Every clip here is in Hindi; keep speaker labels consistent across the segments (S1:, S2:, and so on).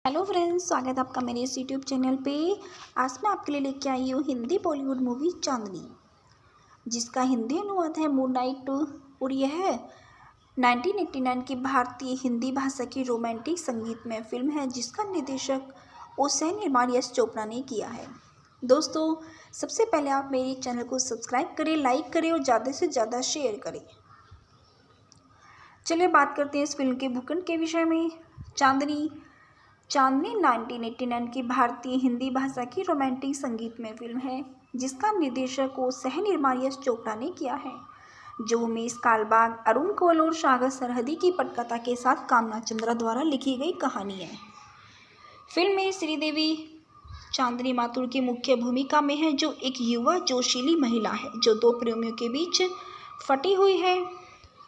S1: हेलो फ्रेंड्स, स्वागत है आपका मेरे इस यूट्यूब चैनल पे। आज मैं आपके लिए लेके आई हूँ हिंदी बॉलीवुड मूवी चांदनी, जिसका हिंदी अनुवाद है मूनलाइट और यह 1989 की भारतीय हिंदी भाषा की रोमांटिक संगीतमय फिल्म है, जिसका निर्देशक और सह निर्माण यश चोपड़ा ने किया है। दोस्तों, सबसे पहले आप मेरे चैनल को सब्सक्राइब करें, लाइक करें और ज़्यादा से ज़्यादा शेयर करें। चलिए बात करते हैं इस फिल्म के भूखंड के विषय में। चांदनी 1989 की भारतीय हिंदी भाषा की रोमांटिक संगीतमय फिल्म है, जिसका निर्देशक और सह निर्माण यश चोपड़ा ने किया है, जो उमेश कालबाग, अरुण कोल और सागर सरहदी की पटकथा के साथ कामना चंद्रा द्वारा लिखी गई कहानी है। फिल्म में श्रीदेवी चांदनी माथुर की मुख्य भूमिका में है, जो एक युवा जोशीली महिला है जो दो प्रेमियों के बीच फटी हुई है।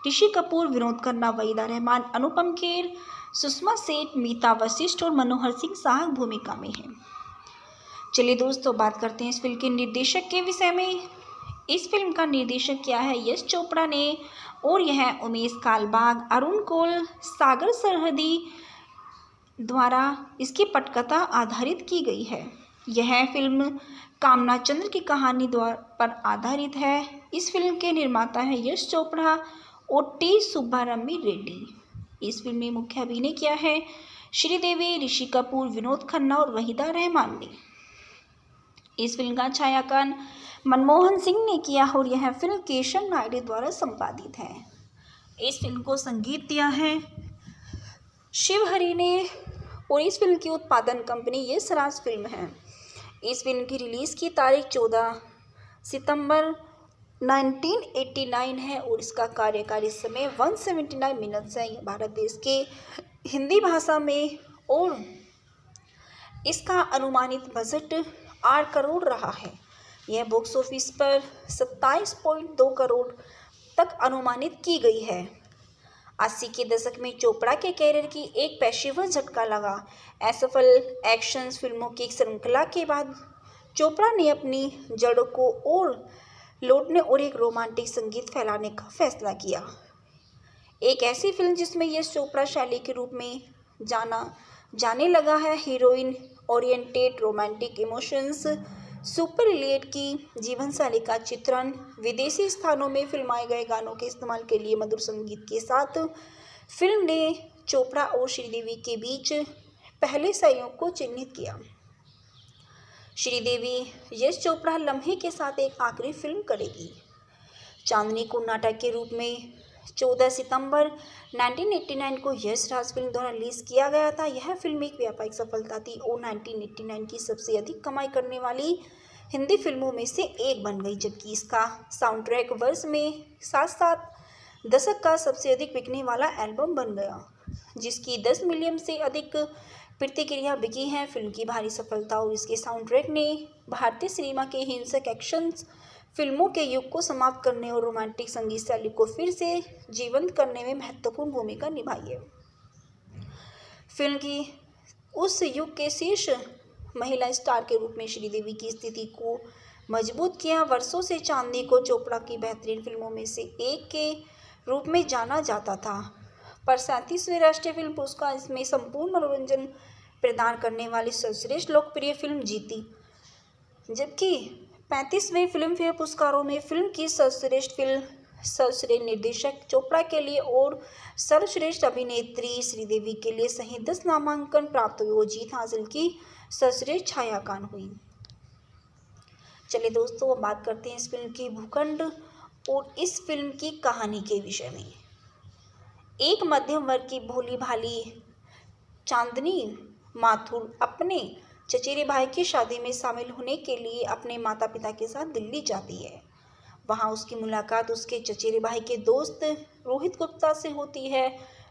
S1: ऋषि कपूर, विनोद खन्ना, वहीदा रहमान, अनुपम खेर, सुषमा सेठ, मीता वशिष्ठ और मनोहर सिंह सहायक भूमिका में हैं। चलिए दोस्तों, बात करते हैं इस फिल्म के निर्देशक के विषय में। इस फिल्म का निर्देशक किया है यश चोपड़ा ने और यह उमेश कालबाग, अरुण कोल, सागर सरहदी द्वारा इसकी पटकथा आधारित की गई है। यह फिल्म कामना चंद्र की कहानी पर आधारित है। इस फिल्म के निर्माता है यश चोपड़ा और टी सुब्बारमणी रेड्डी। इस फिल्म में मुख्य अभिनय किया है श्रीदेवी, ऋषि कपूर, विनोद खन्ना और वहीदा रहमान ने। इस फिल्म का छायांकन मनमोहन सिंह ने किया और यह फिल्म केशव नायडू द्वारा संपादित है। इस फिल्म को संगीत दिया है शिव हरि ने और इस फिल्म की उत्पादन कंपनी यश राज फिल्म है। इस फिल्म की रिलीज़ की तारीख 14 सितंबर 1989 है और इसका कार्यकारी समय 179 मिनट्स है। यह भारत देश के हिंदी भाषा में और इसका अनुमानित बजट 8 करोड़ रहा है। यह बॉक्स ऑफिस पर 27.2 करोड़ तक अनुमानित की गई है। 80 के दशक में चोपड़ा के कैरियर की एक पेशेवर झटका लगा। असफल एक्शन फिल्मों की श्रृंखला के बाद चोपड़ा ने अपनी जड़ों को और लौटने और एक रोमांटिक संगीत फैलाने का फैसला किया। एक ऐसी फिल्म जिसमें यश चोपड़ा शैली के रूप में जाने लगा है। Heroine oriented romantic emotions, super relate की जीवन शैली का चित्रण, विदेशी स्थानों में फिल्माए गए गानों के इस्तेमाल के लिए मधुर संगीत के साथ फिल्म ने चोपड़ा और श्रीदेवी के बीच पहले सहयोग को चिन्हित किया। श्रीदेवी यश चोपड़ा लम्हे के साथ एक आखिरी फिल्म करेगी। चांदनी को नाटक के रूप में 14 सितंबर 1989 को यश राज फिल्म द्वारा रिलीज किया गया था। यह फिल्म एक व्यापारिक सफलता थी और 1989 की सबसे अधिक कमाई करने वाली हिंदी फिल्मों में से एक बन गई, जबकि इसका साउंड ट्रैक वर्ष में साथ दशक का सबसे अधिक बिकने वाला एल्बम बन गया, जिसकी 10 मिलियन से अधिक प्रतिक्रिया बिकी हैं। फिल्म की भारी सफलता और इसके साउंड ट्रैक ने भारतीय सिनेमा के हिंसक एक्शन फिल्मों के युग को समाप्त करने और रोमांटिक संगीत शैली को फिर से जीवंत करने में महत्वपूर्ण भूमिका निभाई है। फिल्म की उस युग के शीर्ष महिला स्टार के रूप में श्रीदेवी की स्थिति को मजबूत किया। वर्षों से चांदनी को चोपड़ा की बेहतरीन फिल्मों में से एक के रूप में जाना जाता था, पर 37वें राष्ट्रीय फिल्म पुरस्कार इसमें संपूर्ण मनोरंजन प्रदान करने वाली सर्वश्रेष्ठ लोकप्रिय फिल्म जीती, जबकि 35वें फिल्म फेयर पुरस्कारों में फिल्म की सर्वश्रेष्ठ फिल्म, सर्वश्रेष्ठ निर्देशक चोपड़ा के लिए और सर्वश्रेष्ठ अभिनेत्री श्रीदेवी के लिए सहित 10 नामांकन प्राप्त हुए और जीत हासिल की सर्वश्रेष्ठ छायांकन हुई। चलिए दोस्तों, बात करते हैं इस फिल्म की भूखंड और इस फिल्म की कहानी के विषय में। एक मध्यम वर्ग की भोली भाली चांदनी माथुर अपने चचेरे भाई की शादी में शामिल होने के लिए अपने माता पिता के साथ दिल्ली जाती है। वहां उसकी मुलाकात उसके चचेरे भाई के दोस्त रोहित गुप्ता से होती है।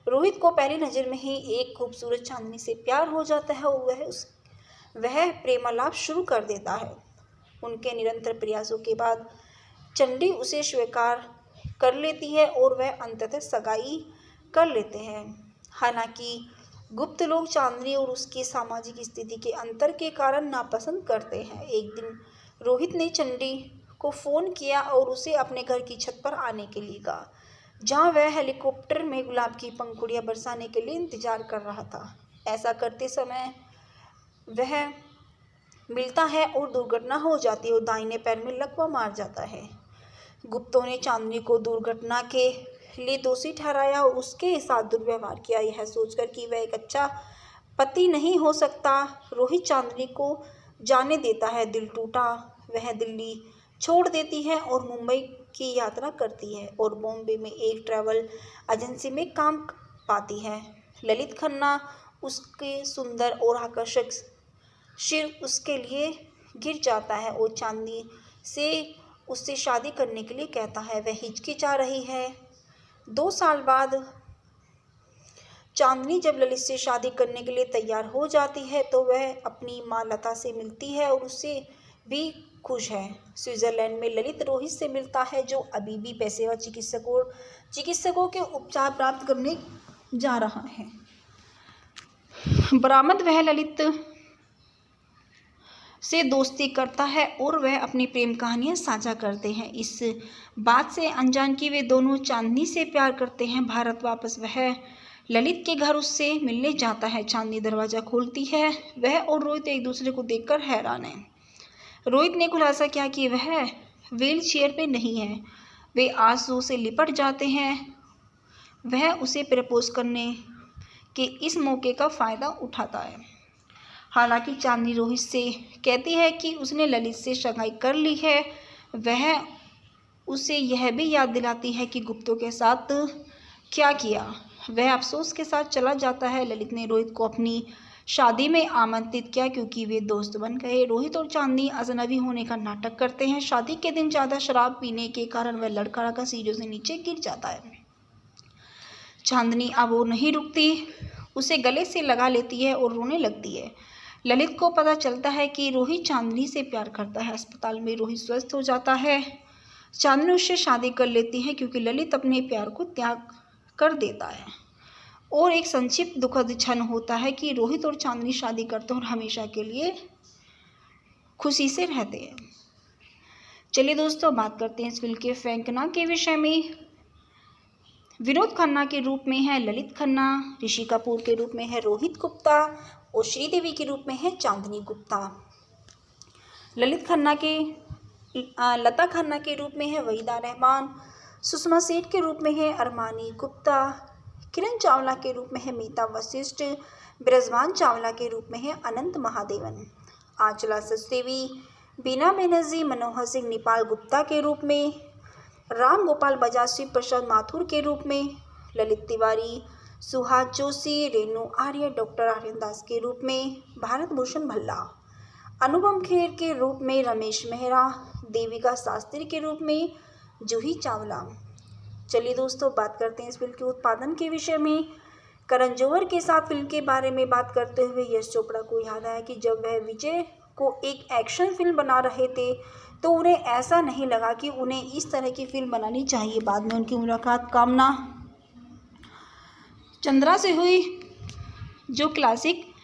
S1: रोहित को पहली नज़र में ही एक खूबसूरत चांदनी से प्यार हो जाता है और वह प्रेमालाप शुरू कर देता है। उनके निरंतर प्रयासों के बाद चंडी उसे स्वीकार कर लेती है और वह अंततः सगाई कर लेते हैं। हालांकि गुप्त लोग चांदनी और उसकी सामाजिक स्थिति के अंतर के कारण नापसंद करते हैं। एक दिन रोहित ने चंडी को फ़ोन किया और उसे अपने घर की छत पर आने के लिए कहा, जहां वह हेलीकॉप्टर में गुलाब की पंखुड़ियां बरसाने के लिए इंतजार कर रहा था। ऐसा करते समय वह मिलता है और दुर्घटना हो जाती है और दाहिने पैर में लकवा मार जाता है। गुप्तों ने चांदनी को दुर्घटना के लिए दोषी ठहराया और उसके साथ दुर्व्यवहार किया। यह सोचकर कि वह एक अच्छा पति नहीं हो सकता, रोहित चांदनी को जाने देता है। दिल टूटा, वह दिल्ली छोड़ देती है और मुंबई की यात्रा करती है और बॉम्बे में एक ट्रैवल एजेंसी में काम पाती है। ललित खन्ना उसके सुंदर और आकर्षक सिर उसके लिए गिर जाता है और चांदनी से उससे शादी करने के लिए कहता है। वह हिचकिचा रही है। 2 साल बाद चांदनी जब ललित से शादी करने के लिए तैयार हो जाती है तो वह अपनी माँ लता से मिलती है और उससे भी खुश है। स्विट्जरलैंड में ललित रोहित से मिलता है जो अभी भी पेशेवर चिकित्सकों के उपचार प्राप्त करने जा रहा है। बरामद वह ललित से दोस्ती करता है और वह अपनी प्रेम कहानियां साझा करते हैं। इस बात से अनजान कि वे दोनों चांदनी से प्यार करते हैं। भारत वापस वह ललित के घर उससे मिलने जाता है। चांदनी दरवाज़ा खोलती है। वह और रोहित एक दूसरे को देखकर हैरान है। रोहित ने खुलासा किया कि वह व्हील चेयर पे नहीं है। वे आंसू से लिपट जाते हैं। वह उसे प्रपोज करने के इस मौके का फ़ायदा उठाता है। हालांकि चांदनी रोहित से कहती है कि उसने ललित से सगाई कर ली है। वह उसे यह भी याद दिलाती है कि गुप्तों के साथ क्या किया। वह अफसोस के साथ चला जाता है। ललित ने रोहित को अपनी शादी में आमंत्रित किया क्योंकि वे दोस्त बन गए। रोहित और चांदनी अजनबी होने का नाटक करते हैं। शादी के दिन ज़्यादा शराब पीने के कारण वह लड़खड़ा सीढ़ियों से नीचे गिर जाता है। चांदनी अब वो नहीं रुकती, उसे गले से लगा लेती है और रोने लगती है। ललित को पता चलता है कि रोहित चांदनी से प्यार करता है। अस्पताल में रोहित स्वस्थ हो जाता है। चांदनी उससे शादी कर लेती है क्योंकि ललित अपने प्यार को त्याग कर देता है। और एक संक्षिप्त दुखद क्षण होता है कि रोहित और चांदनी शादी करते हैं और हमेशा के लिए खुशी से रहते हैं। चलिए दोस्तों, बात करते हैं इस फिल्म के फेंकना के विषय में। विनोद खन्ना के रूप में है ललित खन्ना, ऋषि कपूर के रूप में है रोहित गुप्ता और श्रीदेवी के रूप में है चांदनी गुप्ता। लता खन्ना के रूप में है वहीदा रहमान, सुषमा सेठ के रूप में है अरमानी गुप्ता, किरण चावला के रूप में है मीता वशिष्ठ, ब्रजवान चावला के रूप में है अनंत महादेवन, आंचला सचदेवी, बीना बनर्जी, मनोहर सिंह नेपाल गुप्ता के रूप में, राम गोपाल बजाज, शिव प्रसाद माथुर के रूप में, ललित तिवारी, सुहास जोशी, रेणु आर्य, डॉक्टर आर्यन दास के रूप में, भारत भूषण भल्ला, अनुपम खेर के रूप में रमेश मेहरा, देविका शास्त्री के रूप में जूही चावला। चलिए दोस्तों, बात करते हैं इस फिल्म के उत्पादन के विषय में। करण जौहर के साथ फिल्म के बारे में बात करते हुए यश चोपड़ा को याद आया कि जब वह विजय को एक एक्शन फिल्म बना रहे थे तो उन्हें ऐसा नहीं लगा कि उन्हें इस तरह की फिल्म बनानी चाहिए। बाद में उनकी मुलाकात कामना चंद्रा से हुई, जो क्लासिक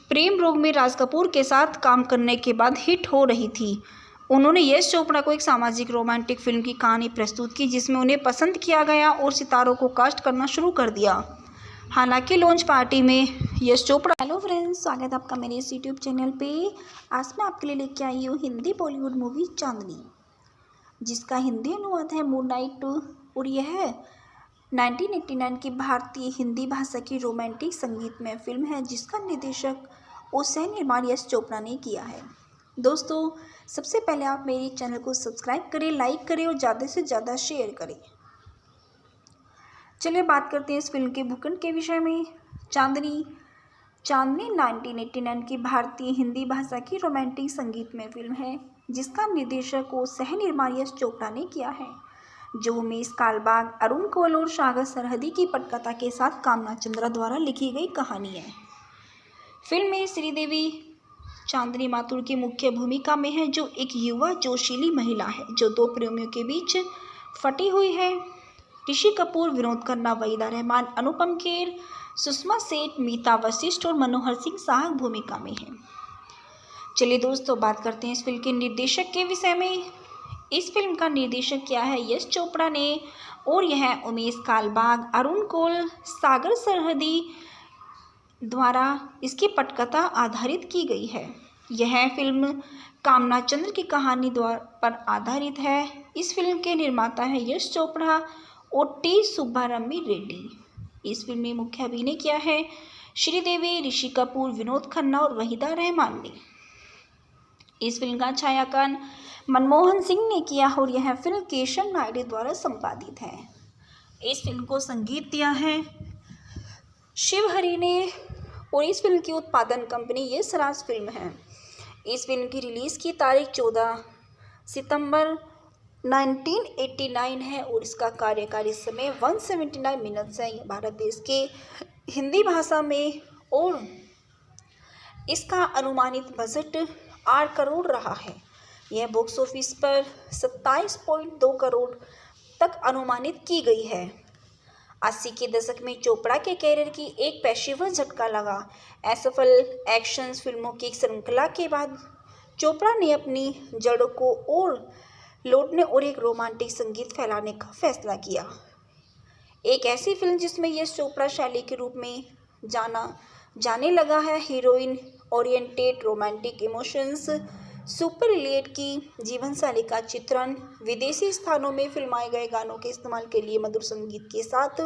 S1: प्रेम रोग में राज कपूर के साथ काम करने के बाद हिट हो रही थी। उन्होंने यश चोपड़ा को एक सामाजिक रोमांटिक फिल्म की कहानी प्रस्तुत की जिसमें उन्हें पसंद किया गया और सितारों को कास्ट करना शुरू कर दिया। हालांकि लॉन्च पार्टी में यश चोपड़ा। हेलो फ्रेंड्स, स्वागत है आपका मेरे इस यूट्यूब चैनल पे। आज मैं आपके लिए लेके आई हूँ हिंदी बॉलीवुड मूवी चांदनी, जिसका हिंदी अनुवाद है मूनलाइट और यह 1989 की भारतीय हिंदी भाषा की रोमांटिक संगीतमय फिल्म है जिसका निर्देशक और सह निर्माण यश चोपड़ा ने किया है। दोस्तों, सबसे पहले आप मेरे चैनल को सब्सक्राइब करें, लाइक करें और ज़्यादा से ज़्यादा शेयर करें। चलिए बात करते हैं इस फिल्म के भूखंड के विषय में। चांदनी 1989 की भारतीय हिंदी भाषा की रोमांटिक संगीतमय फिल्म है जिसका निर्देशक और सह निर्माण यश चोपड़ा ने किया है, जो उमेश कालबाग, अरुण कोल और सागर सरहदी की पटकथा के साथ कामना चंद्रा द्वारा लिखी गई कहानी है। फिल्म में श्रीदेवी चांदनी माथुर की मुख्य भूमिका में है, जो एक युवा जोशीली महिला है जो दो प्रेमियों के बीच फटी हुई है। ऋषि कपूर, विनोद खन्ना, वहीदा रहमान, अनुपम खेर, सुषमा सेठ, मीता वशिष्ठ और मनोहर सिंह सहायक भूमिका में हैं। चलिए दोस्तों, बात करते हैं इस फिल्म के निर्देशक के विषय में। इस फिल्म का निर्देशक किया है यश चोपड़ा ने और यह उमेश कालबाग, अरुण कोल, सागर सरहदी द्वारा इसकी पटकथा आधारित की गई है। यह फिल्म कामना चंद्र की कहानी पर आधारित है। इस फिल्म के निर्माता हैं यश चोपड़ा और टी सुब्बारमणी रेड्डी। इस फिल्म में मुख्य अभिनय किया है श्रीदेवी, ऋषि कपूर, विनोद खन्ना और वहीदा रहमान ने। इस फिल्म का छायांकन मनमोहन सिंह ने किया और यह फिल्म केशव नायडू द्वारा संपादित है। इस फिल्म को संगीत दिया है शिव हरी ने और इस फिल्म की उत्पादन कंपनी यश राज फिल्म है। इस फिल्म की रिलीज़ की तारीख 14 सितंबर 1989 है और इसका कार्यकारी समय 179 मिनट्स है। यह भारत देश के हिंदी भाषा में और इसका अनुमानित बजट 8 करोड़ रहा है। यह बॉक्स ऑफिस पर 27.2 करोड़ तक अनुमानित की गई है। 80 के दशक में चोपड़ा के कैरियर की एक पेशेवर झटका लगा। असफल एक्शन फिल्मों की श्रृंखला के बाद चोपड़ा ने अपनी जड़ों को और लौटने और एक रोमांटिक संगीत फैलाने का फैसला किया। एक ऐसी फिल्म जिसमें यश चोपड़ा शैली के रूप में जाने लगा है। Heroine oriented romantic emotions, super elite की जीवन शैली का चित्रण, विदेशी स्थानों में फिल्माए गए गानों के इस्तेमाल के लिए मधुर संगीत के साथ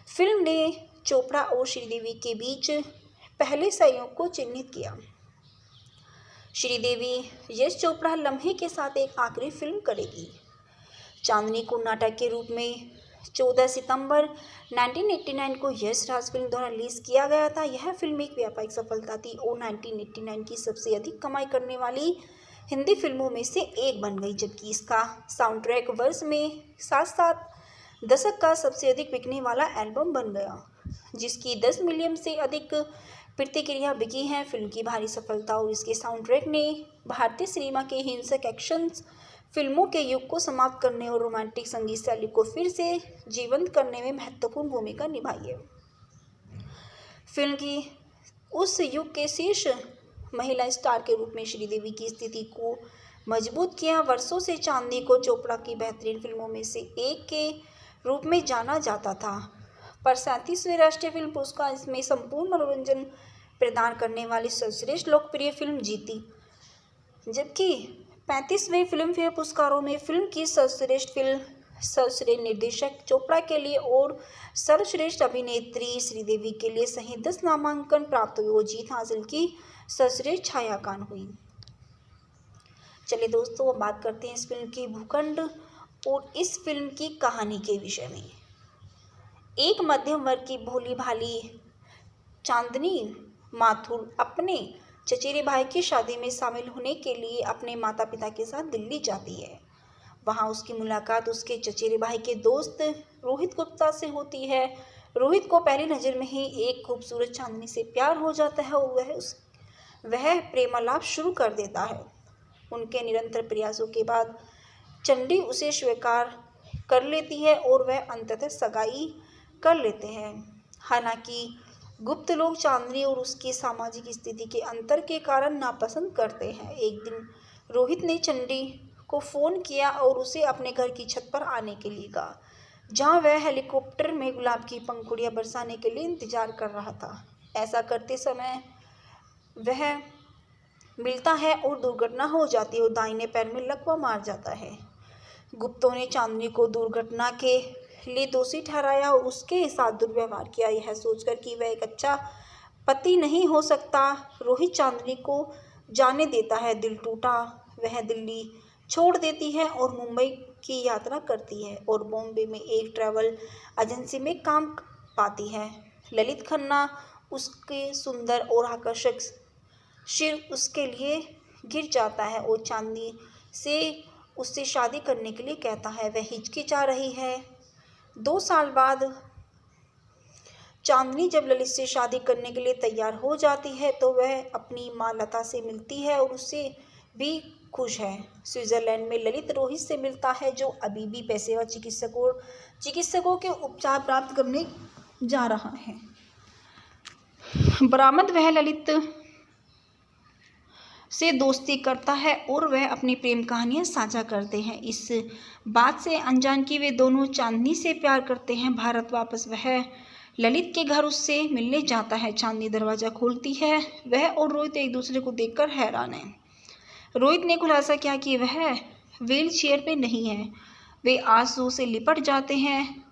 S1: फिल्म ने चोपड़ा और श्रीदेवी के बीच पहले सहयोग को चिन्हित किया। श्रीदेवी यश चोपड़ा लम्हे के साथ एक आखिरी फिल्म करेगी। चांदनी को नाटक के रूप में 14 सितंबर 1989 को यश राज फिल्म द्वारा रिलीज किया गया था। यह फिल्म एक व्यापारिक सफलता थी और 1989 की सबसे अधिक कमाई करने वाली हिंदी फिल्मों में से एक बन गई, जबकि इसका साउंड ट्रैक वर्ष में साथ दशक का सबसे अधिक बिकने वाला एल्बम बन गया, जिसकी 10 मिलियन से अधिक प्रतिक्रिया बिकी हैं। फिल्म की भारी सफलता और इसके साउंड ट्रैक ने भारतीय सिनेमा के हिंसक एक्शन फिल्मों के युग को समाप्त करने और रोमांटिक संगीत शैली को फिर से जीवंत करने में महत्वपूर्ण भूमिका निभाई है। फिल्म की उस युग के शीर्ष महिला स्टार के रूप में श्रीदेवी की स्थिति को मजबूत किया। वर्षों से चांदनी को चोपड़ा की बेहतरीन फिल्मों में से एक के रूप में जाना जाता था, पर 37वें राष्ट्रीय फिल्म पुरस्कार इसमें संपूर्ण मनोरंजन प्रदान करने वाली सर्वश्रेष्ठ लोकप्रिय फिल्म जीती, जबकि 35वें फिल्म फेयर पुरस्कारों में फिल्म की सर्वश्रेष्ठ फिल्म, सर्वश्रेष्ठ निर्देशक चोपड़ा के लिए और सर्वश्रेष्ठ अभिनेत्री श्रीदेवी के लिए सहित 10 नामांकन प्राप्त हुए। वो जीत हासिल की सर्वश्रेष्ठ छायांकन हुई। चलिए दोस्तों, अब बात करते हैं इस फिल्म की भूखंड और इस फिल्म की कहानी के विषय में। एक मध्यम वर्ग की भोली भाली चांदनी माथुर अपने चचेरे भाई की शादी में शामिल होने के लिए अपने माता पिता के साथ दिल्ली जाती है। वहां उसकी मुलाकात उसके चचेरे भाई के दोस्त रोहित गुप्ता से होती है। रोहित को पहली नज़र में ही एक खूबसूरत चांदनी से प्यार हो जाता है और वह प्रेमालाप शुरू कर देता है। उनके निरंतर प्रयासों के बाद चंडी उसे स्वीकार कर लेती है और वह अंततः सगाई कर लेते हैं। हालांकि गुप्त लोग चांदनी और उसकी सामाजिक स्थिति के अंतर के कारण नापसंद करते हैं। एक दिन रोहित ने चंडी को फ़ोन किया और उसे अपने घर की छत पर आने के लिए कहा, जहां वह हेलीकॉप्टर में गुलाब की पंखुड़ियां बरसाने के लिए इंतजार कर रहा था। ऐसा करते समय वह मिलता है और दुर्घटना हो जाती है और दाहिने पैर में लकवा मार जाता है। गुप्तों ने चांदनी को दुर्घटना के लिए दोषी ठहराया और उसके साथ दुर्व्यवहार किया। यह सोचकर कि वह एक अच्छा पति नहीं हो सकता, रोहित चांदनी को जाने देता है। दिल टूटा वह दिल्ली छोड़ देती है और मुंबई की यात्रा करती है और बॉम्बे में एक ट्रैवल एजेंसी में काम पाती है। ललित खन्ना उसके सुंदर और आकर्षक सिर उसके लिए गिर जाता है और चांदनी से उससे शादी करने के लिए कहता है। वह हिचकिचा रही है। 2 साल बाद चांदनी जब ललित से शादी करने के लिए तैयार हो जाती है तो वह अपनी माँ लता से मिलती है और उससे भी खुश है। स्विट्जरलैंड में ललित रोहित से मिलता है, जो अभी भी पेशेवर चिकित्सकों के उपचार प्राप्त करने जा रहा है। बरामद वह ललित से दोस्ती करता है और वह अपनी प्रेम कहानियां साझा करते हैं। इस बात से अनजान कि वे दोनों चांदनी से प्यार करते हैं। भारत वापस वह ललित के घर उससे मिलने जाता है। चांदनी दरवाज़ा खोलती है। वह और रोहित एक दूसरे को देखकर हैरान है। रोहित ने खुलासा किया कि वह व्हील चेयर पर नहीं है। वे आंसू से लिपट जाते हैं।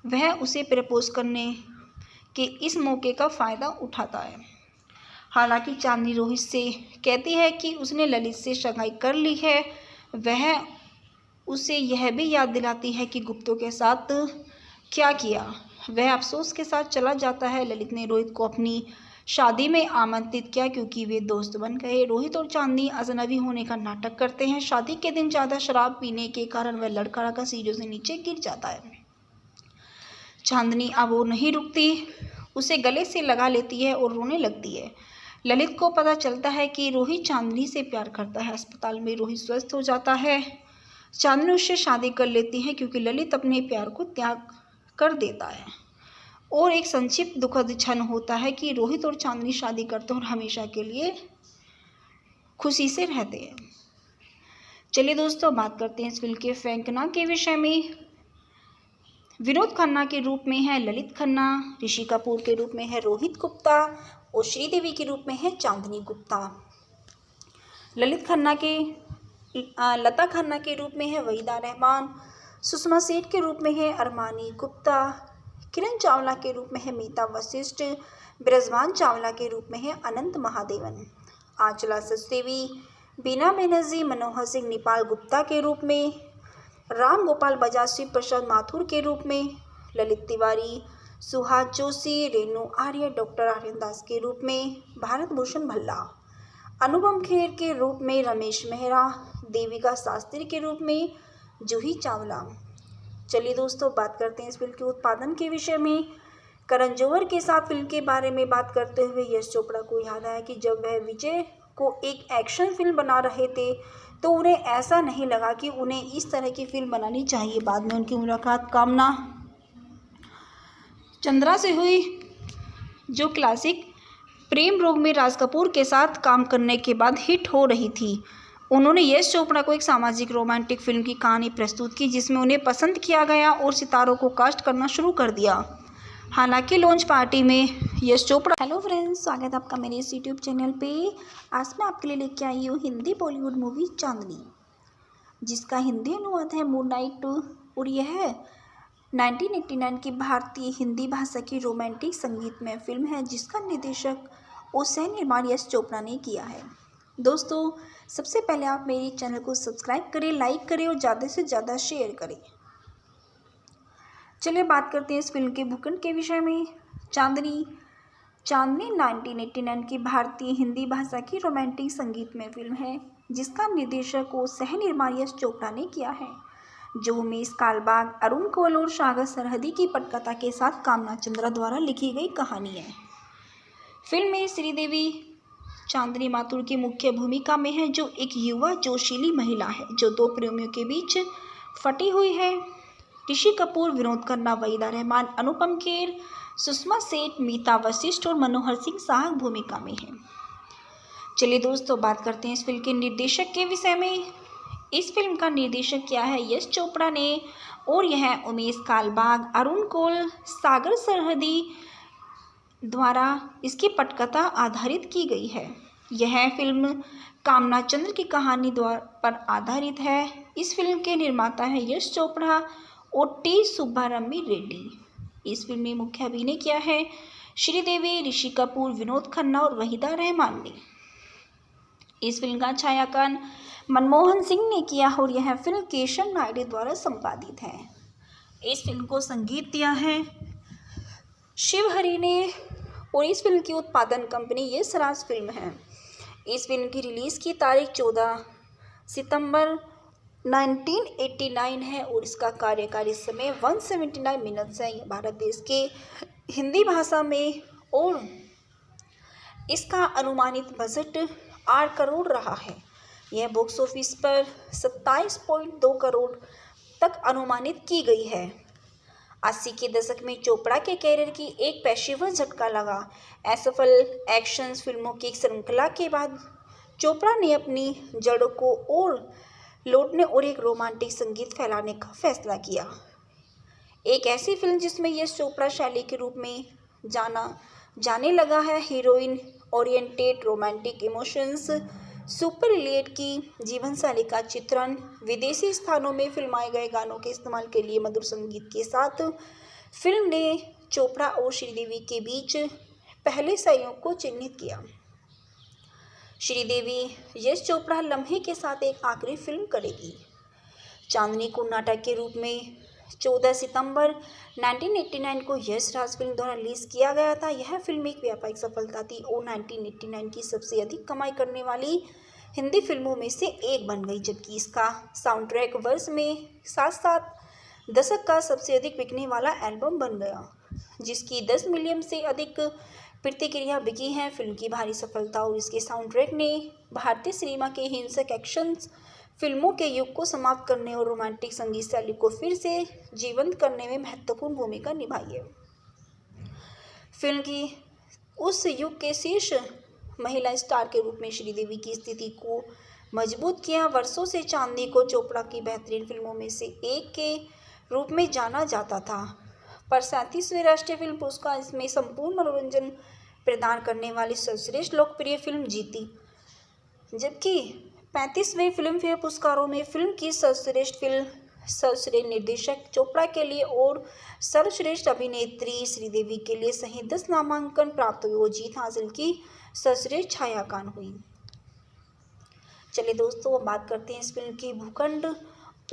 S1: वह उसे प्रपोज करने के इस मौके का फ़ायदा उठाता है। हालांकि चांदनी रोहित से कहती है कि उसने ललित से सगाई कर ली है। वह उसे यह भी याद दिलाती है कि गुप्तों के साथ क्या किया। वह अफसोस के साथ चला जाता है। ललित ने रोहित को अपनी शादी में आमंत्रित किया क्योंकि वे दोस्त बन गए। रोहित और चांदनी अजनबी होने का नाटक करते हैं। शादी के दिन ज़्यादा शराब पीने के कारण वह लड़खड़ा कर सीढ़ियों से नीचे गिर जाता है। चांदनी अब वो नहीं रुकती, उसे गले से लगा लेती है और रोने लगती है। ललित को पता चलता है कि रोहित चांदनी से प्यार करता है। अस्पताल में रोहित स्वस्थ हो जाता है। चांदनी उससे शादी कर लेती है क्योंकि ललित अपने प्यार को त्याग कर देता है। और एक संक्षिप्त दुखद क्षण होता है कि रोहित और चांदनी शादी करते हैं और हमेशा के लिए खुशी से रहते हैं। चलिए दोस्तों, बात करते हैं इस फिल्म के फेंकना के विषय में। विनोद खन्ना के रूप में है ललित खन्ना, ऋषि कपूर के रूप में है रोहित गुप्ता और श्रीदेवी के रूप में है चांदनी गुप्ता। लता खन्ना के रूप में है वहीदा रहमान, सुषमा सेठ के रूप में है अरमानी गुप्ता, किरण चावला के रूप में है मीता वशिष्ठ, ब्रजवान चावला के रूप में है अनंत महादेवन, आंचला सचदेवी, बीना बनर्जी, मनोहर सिंह नेपाल गुप्ता के रूप में, राम गोपाल बजाज, शिव प्रसाद माथुर के रूप में, ललित तिवारी, सुहास जोशी, रेणु आर्य, डॉक्टर आर्यन दास के रूप में, भारत भूषण भल्ला, अनुपम खेर के रूप में रमेश मेहरा, देविका शास्त्री के रूप में जूही चावला। चलिए दोस्तों, बात करते हैं इस फिल्म के उत्पादन के विषय में। करण जौहर के साथ फिल्म के बारे में बात करते हुए यश चोपड़ा को याद आया कि जब वह विजय को एक एक्शन फिल्म बना रहे थे तो उन्हें ऐसा नहीं लगा कि उन्हें इस तरह की फिल्म बनानी चाहिए। बाद में उनकी मुलाकात कामना चंद्रा से हुई, जो क्लासिक प्रेम रोग में राज कपूर के साथ काम करने के बाद हिट हो रही थी। उन्होंने यश चोपड़ा को एक सामाजिक रोमांटिक फिल्म की कहानी प्रस्तुत की जिसमें उन्हें पसंद किया गया और सितारों को कास्ट करना शुरू कर दिया। हालांकि लॉन्च पार्टी में यश चोपड़ा। हेलो फ्रेंड्स, स्वागत है आपका मेरे इस यूट्यूब चैनल पे। आज मैं आपके लिए लेके आई हूँ हिंदी बॉलीवुड मूवी चांदनी, जिसका हिंदी अनुवाद है मूनलाइट और यह 1989 की भारतीय हिंदी भाषा की रोमांटिक संगीतमय फिल्म है जिसका निर्देशक और सह निर्माण यश चोपड़ा ने किया है। दोस्तों, सबसे पहले आप मेरे चैनल को सब्सक्राइब करें, लाइक करें और ज़्यादा से ज़्यादा शेयर करें। चलिए बात करते हैं इस फिल्म के भूखंड के विषय में। चांदनी 1989 की भारतीय हिंदी भाषा की रोमांटिक संगीतमय फिल्म है जिसका निर्देशक और सह निर्माण यश चोपड़ा ने किया है, जो उमेश कालबाग, अरुण कोल और सागर सरहदी की पटकथा के साथ कामना चंद्रा द्वारा लिखी गई कहानी है। फिल्म में श्रीदेवी चांदनी माथुर की मुख्य भूमिका में है, जो एक युवा जोशीली महिला है जो दो प्रेमियों के बीच फटी हुई है। ऋषि कपूर, विनोद खन्ना, वहीदा रहमान, अनुपम खेर, सुषमा सेठ, मीता वशिष्ठ और मनोहर सिंह सहायक भूमिका में हैं। चलिए दोस्तों, बात करते हैं इस फिल्म के निर्देशक के विषय में। इस फिल्म का निर्देशक किया है यश चोपड़ा ने और यह उमेश कालबाग, अरुण कोल, सागर सरहदी द्वारा इसकी पटकथा आधारित की गई है। यह फिल्म कामना चंद्र की कहानी पर आधारित है। इस फिल्म के निर्माता हैं यश चोपड़ा और टी सुब्बारमणी रेड्डी। इस फिल्म में मुख्य अभिनय किया है श्रीदेवी, ऋषि कपूर, विनोद खन्ना और वहीदा रहमान ने। इस फिल्म का छायांकन मनमोहन सिंह ने किया और यह फिल्म केशव नायडू द्वारा संपादित है। इस फिल्म को संगीत दिया है शिव हरि ने और इस फिल्म की उत्पादन कंपनी यश राज फिल्म है। इस फिल्म की रिलीज़ की तारीख 14 सितंबर 1989 है और इसका कार्यकारी समय 179 मिनट्स है। यह भारत देश के हिंदी भाषा में और इसका अनुमानित बजट 8 करोड़ रहा है। यह बॉक्स ऑफिस पर 27.2 करोड़ तक अनुमानित की गई है। 80 के दशक में चोपड़ा के कैरियर की एक पेशेवर झटका लगा। असफल एक्शन फिल्मों की श्रृंखला के बाद चोपड़ा ने अपनी जड़ों को और लौटने और एक रोमांटिक संगीत फैलाने का फैसला किया। एक ऐसी फिल्म जिसमें यश चोपड़ा शैली के रूप में जाने लगा है। Heroine oriented romantic emotions super relate की जीवन शैली का चित्रण, विदेशी स्थानों में फिल्माए गए गानों के इस्तेमाल के लिए मधुर संगीत के साथ फिल्म ने चोपड़ा और श्रीदेवी के बीच पहले सहयोग को चिन्हित किया। श्रीदेवी यश चोपड़ा लम्हे के साथ एक आखिरी फिल्म करेगी। चांदनी को नाटक के रूप में 14 सितंबर 1989 को यश राज फिल्म द्वारा रिलीज किया गया था। यह फिल्म एक व्यापारिक सफलता थी और 1989 की सबसे अधिक कमाई करने वाली हिंदी फिल्मों में से एक बन गई, जबकि इसका साउंड ट्रैक वर्ष में साथ साथ दशक का सबसे अधिक बिकने वाला एल्बम बन गया, जिसकी 10 मिलियन से अधिक प्रतिक्रिया बिकी हैं। फिल्म की भारी सफलता और इसके साउंड ट्रैक ने भारतीय सिनेमा के हिंसक एक्शन फिल्मों के युग को समाप्त करने और रोमांटिक संगीत शैली को फिर से जीवंत करने में महत्वपूर्ण भूमिका निभाई है। फिल्म की उस युग के शीर्ष महिला स्टार के रूप में श्रीदेवी की स्थिति को मजबूत किया। वर्षों से चांदनी को चोपड़ा की बेहतरीन फिल्मों में से एक के रूप में जाना जाता था, पर 37वें राष्ट्रीय फिल्म पुरस्कार इसमें संपूर्ण मनोरंजन प्रदान करने वाली सर्वश्रेष्ठ लोकप्रिय फिल्म जीती, जबकि 35वें फिल्म फेयर पुरस्कारों में फिल्म की सर्वश्रेष्ठ फिल्म, सर्वश्रेष्ठ निर्देशक चोपड़ा के लिए और सर्वश्रेष्ठ अभिनेत्री श्रीदेवी के लिए सहित 10 नामांकन प्राप्त हुए और जीत हासिल की सर्वश्रेष्ठ छायांकन हुई। चलिए दोस्तों, अब बात करते हैं इस फिल्म की भूखंड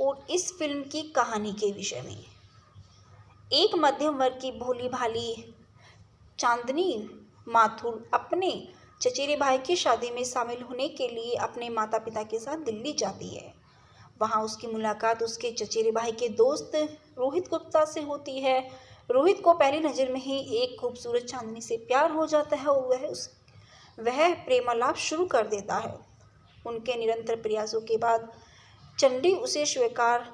S1: और इस फिल्म की कहानी के विषय में। एक मध्यम वर्ग की भोली भाली चांदनी माथुर अपने चचेरे भाई की शादी में शामिल होने के लिए अपने माता पिता के साथ दिल्ली जाती है। वहां उसकी मुलाकात उसके चचेरे भाई के दोस्त रोहित गुप्ता से होती है। रोहित को पहली नज़र में ही एक खूबसूरत चांदनी से प्यार हो जाता है और वह प्रेमालाप शुरू कर देता है। उनके निरंतर प्रयासों के बाद चंडी उसे स्वीकार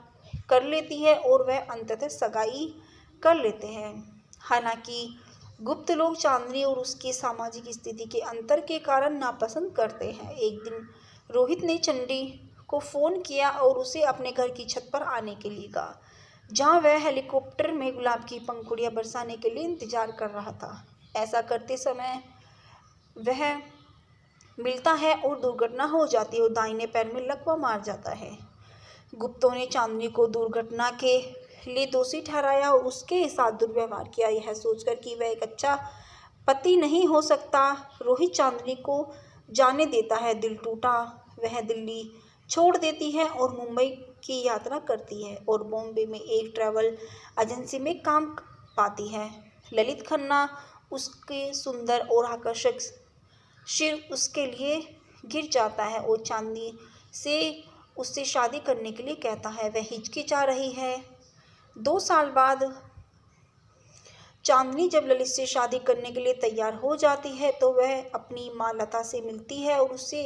S1: कर लेती है और वह अंततः सगाई कर लेते हैं। हालांकि गुप्त लोग चांदनी और उसकी सामाजिक स्थिति के अंतर के कारण नापसंद करते हैं। एक दिन रोहित ने चंडी को फ़ोन किया और उसे अपने घर की छत पर आने के लिए कहा, जहां वह हेलीकॉप्टर में गुलाब की पंखुड़ियां बरसाने के लिए इंतजार कर रहा था। ऐसा करते समय वह मिलता है और दुर्घटना हो जाती है और दाहिने पैर में लकवा मार जाता है। गुप्तों ने चांदनी को दुर्घटना के लिए दोषी ठहराया और उसके साथ दुर्व्यवहार किया, यह सोचकर कि वह एक अच्छा पति नहीं हो सकता। रोहित चांदनी को जाने देता है। दिल टूटा वह दिल्ली छोड़ देती है और मुंबई की यात्रा करती है और बॉम्बे में एक ट्रैवल एजेंसी में काम पाती है। ललित खन्ना उसके सुंदर और आकर्षक सिर उसके लिए गिर जाता है और चांदनी से उससे शादी करने के लिए कहता है। वह हिचकिचा रही है। 2 साल बाद चांदनी जब ललित से शादी करने के लिए तैयार हो जाती है तो वह अपनी माँ लता से मिलती है और उससे